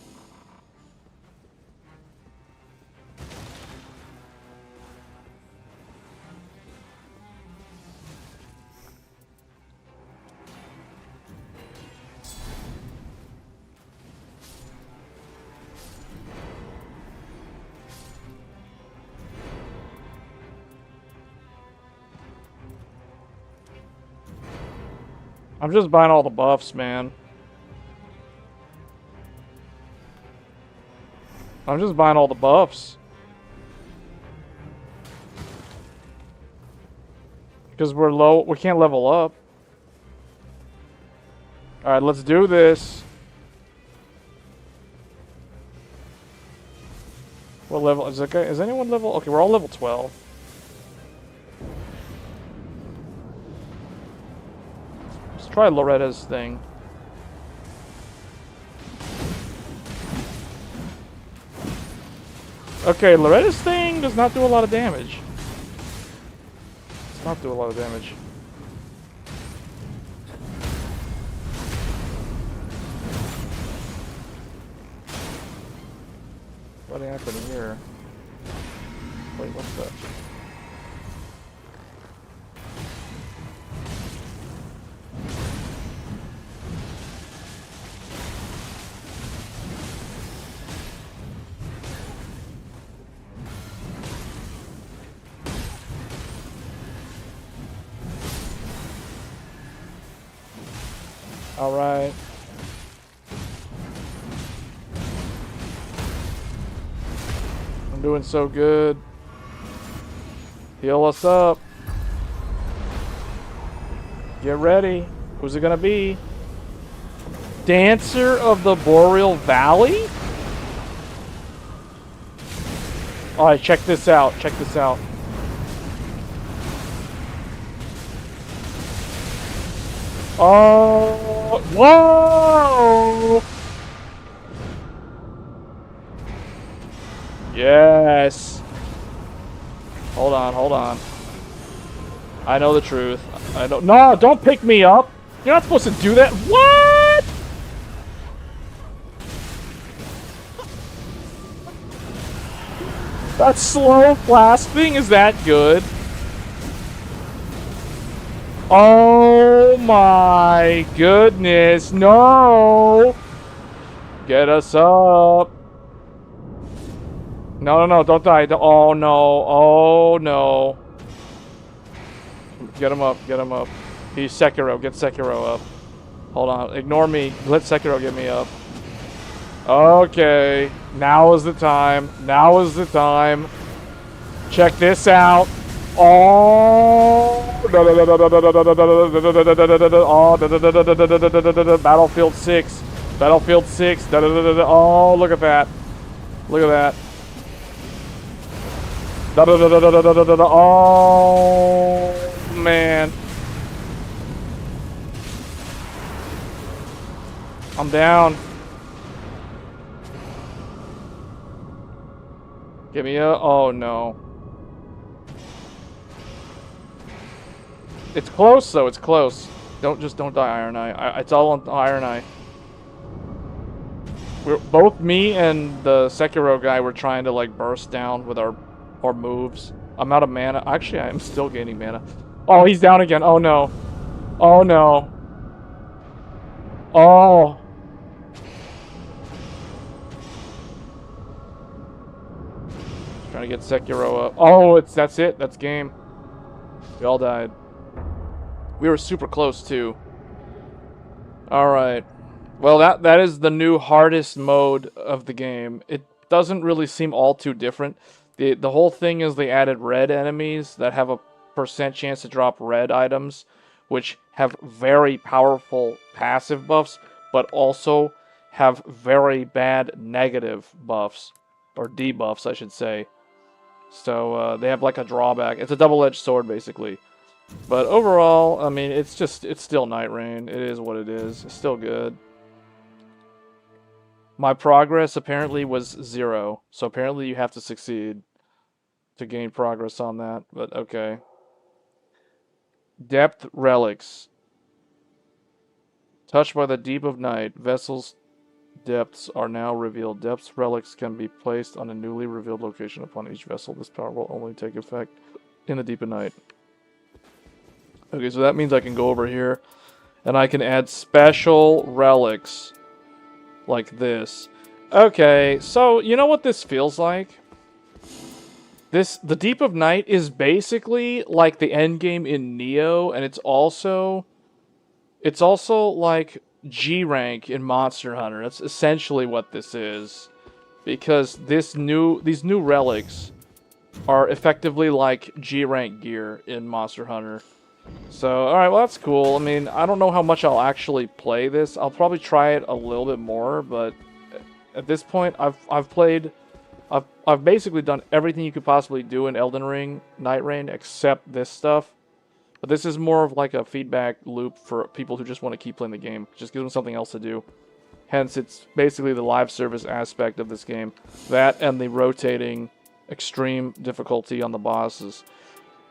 Speaker 1: I'm just buying all the buffs, man. I'm just buying all the buffs. Because we're low, we can't level up. Alright, let's do this. What level is okay? Is anyone level? Okay, we're all level 12. Let's try Loretta's thing. Okay, Loretta's thing does not do a lot of damage. Does not do a lot of damage. What happened here? Wait, what's that? All right. I'm doing so good. Heal us up. Get ready. Who's it gonna be? Dancer of the Boreal Valley? Alright, check this out. Check this out. Oh, whoa! Yes. Hold on, hold on. I know the truth. I don't. No, don't pick me up. You're not supposed to do that. What? That slow blast thing is that good? Oh my goodness, no! Get us up. No, no, no, don't die. Oh no, oh no. Get him up, get him up. He's Sekiro, get Sekiro up. Hold on, ignore me. Let Sekiro get me up. Okay, now is the time. Now is the time. Check this out. Oh, Battlefield 6. Battlefield 6. Oh, look at that. Look at that. Oh, man. I'm down. Give me a... Oh, no. It's close, though. It's close. Don't die, Iron Eye. It's all on Iron Eye. Both me and the Sekiro guy were trying to, like, burst down with our moves. I'm out of mana. Actually, I am still gaining mana. Oh, he's down again. Oh, no. Oh, no. Oh. Trying to get Sekiro up. Oh, that's it. That's game. We all died. We were super close, too. Alright. Well, that is the new hardest mode of the game. It doesn't really seem all too different. The whole thing is they added red enemies that have a % chance to drop red items, which have very powerful passive buffs, but also have very bad negative buffs. Or debuffs, I should say. So they have like a drawback. It's a double-edged sword, basically. But overall, I mean, it's still Nightreign. It is what it is. It's still good. My progress apparently was 0. So apparently you have to succeed to gain progress on that. But okay. Depth relics. Touched by the deep of night, vessels' depths are now revealed. Depths relics can be placed on a newly revealed location upon each vessel. This power will only take effect in the deep of night. Okay, so that means I can go over here and I can add special relics like this. Okay, so you know what this feels like? The Deep of Night is basically like the end game in Neo, and it's also like G rank in Monster Hunter. That's essentially what this is, because these new relics are effectively like G rank gear in Monster Hunter. So, all right, well that's cool. I mean, I don't know how much I'll actually play this. I'll probably try it a little bit more, but at this point, I've basically done everything you could possibly do in Elden Ring, Nightreign, except this stuff. But this is more of like a feedback loop for people who just want to keep playing the game. Just give them something else to do. Hence, it's basically the live service aspect of this game. That and the rotating extreme difficulty on the bosses.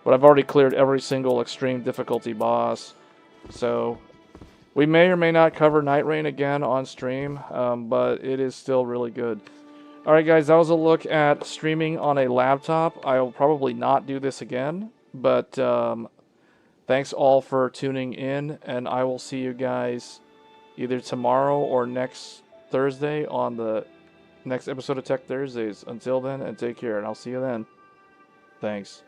Speaker 1: But I've already cleared every single extreme difficulty boss. So, we may or may not cover Nightreign again on stream, but it is still really good. Alright guys, that was a look at streaming on a laptop. I will probably not do this again, but thanks all for tuning in, and I will see you guys either tomorrow or next Thursday on the next episode of Tech Thursdays. Until then, and take care, and I'll see you then. Thanks.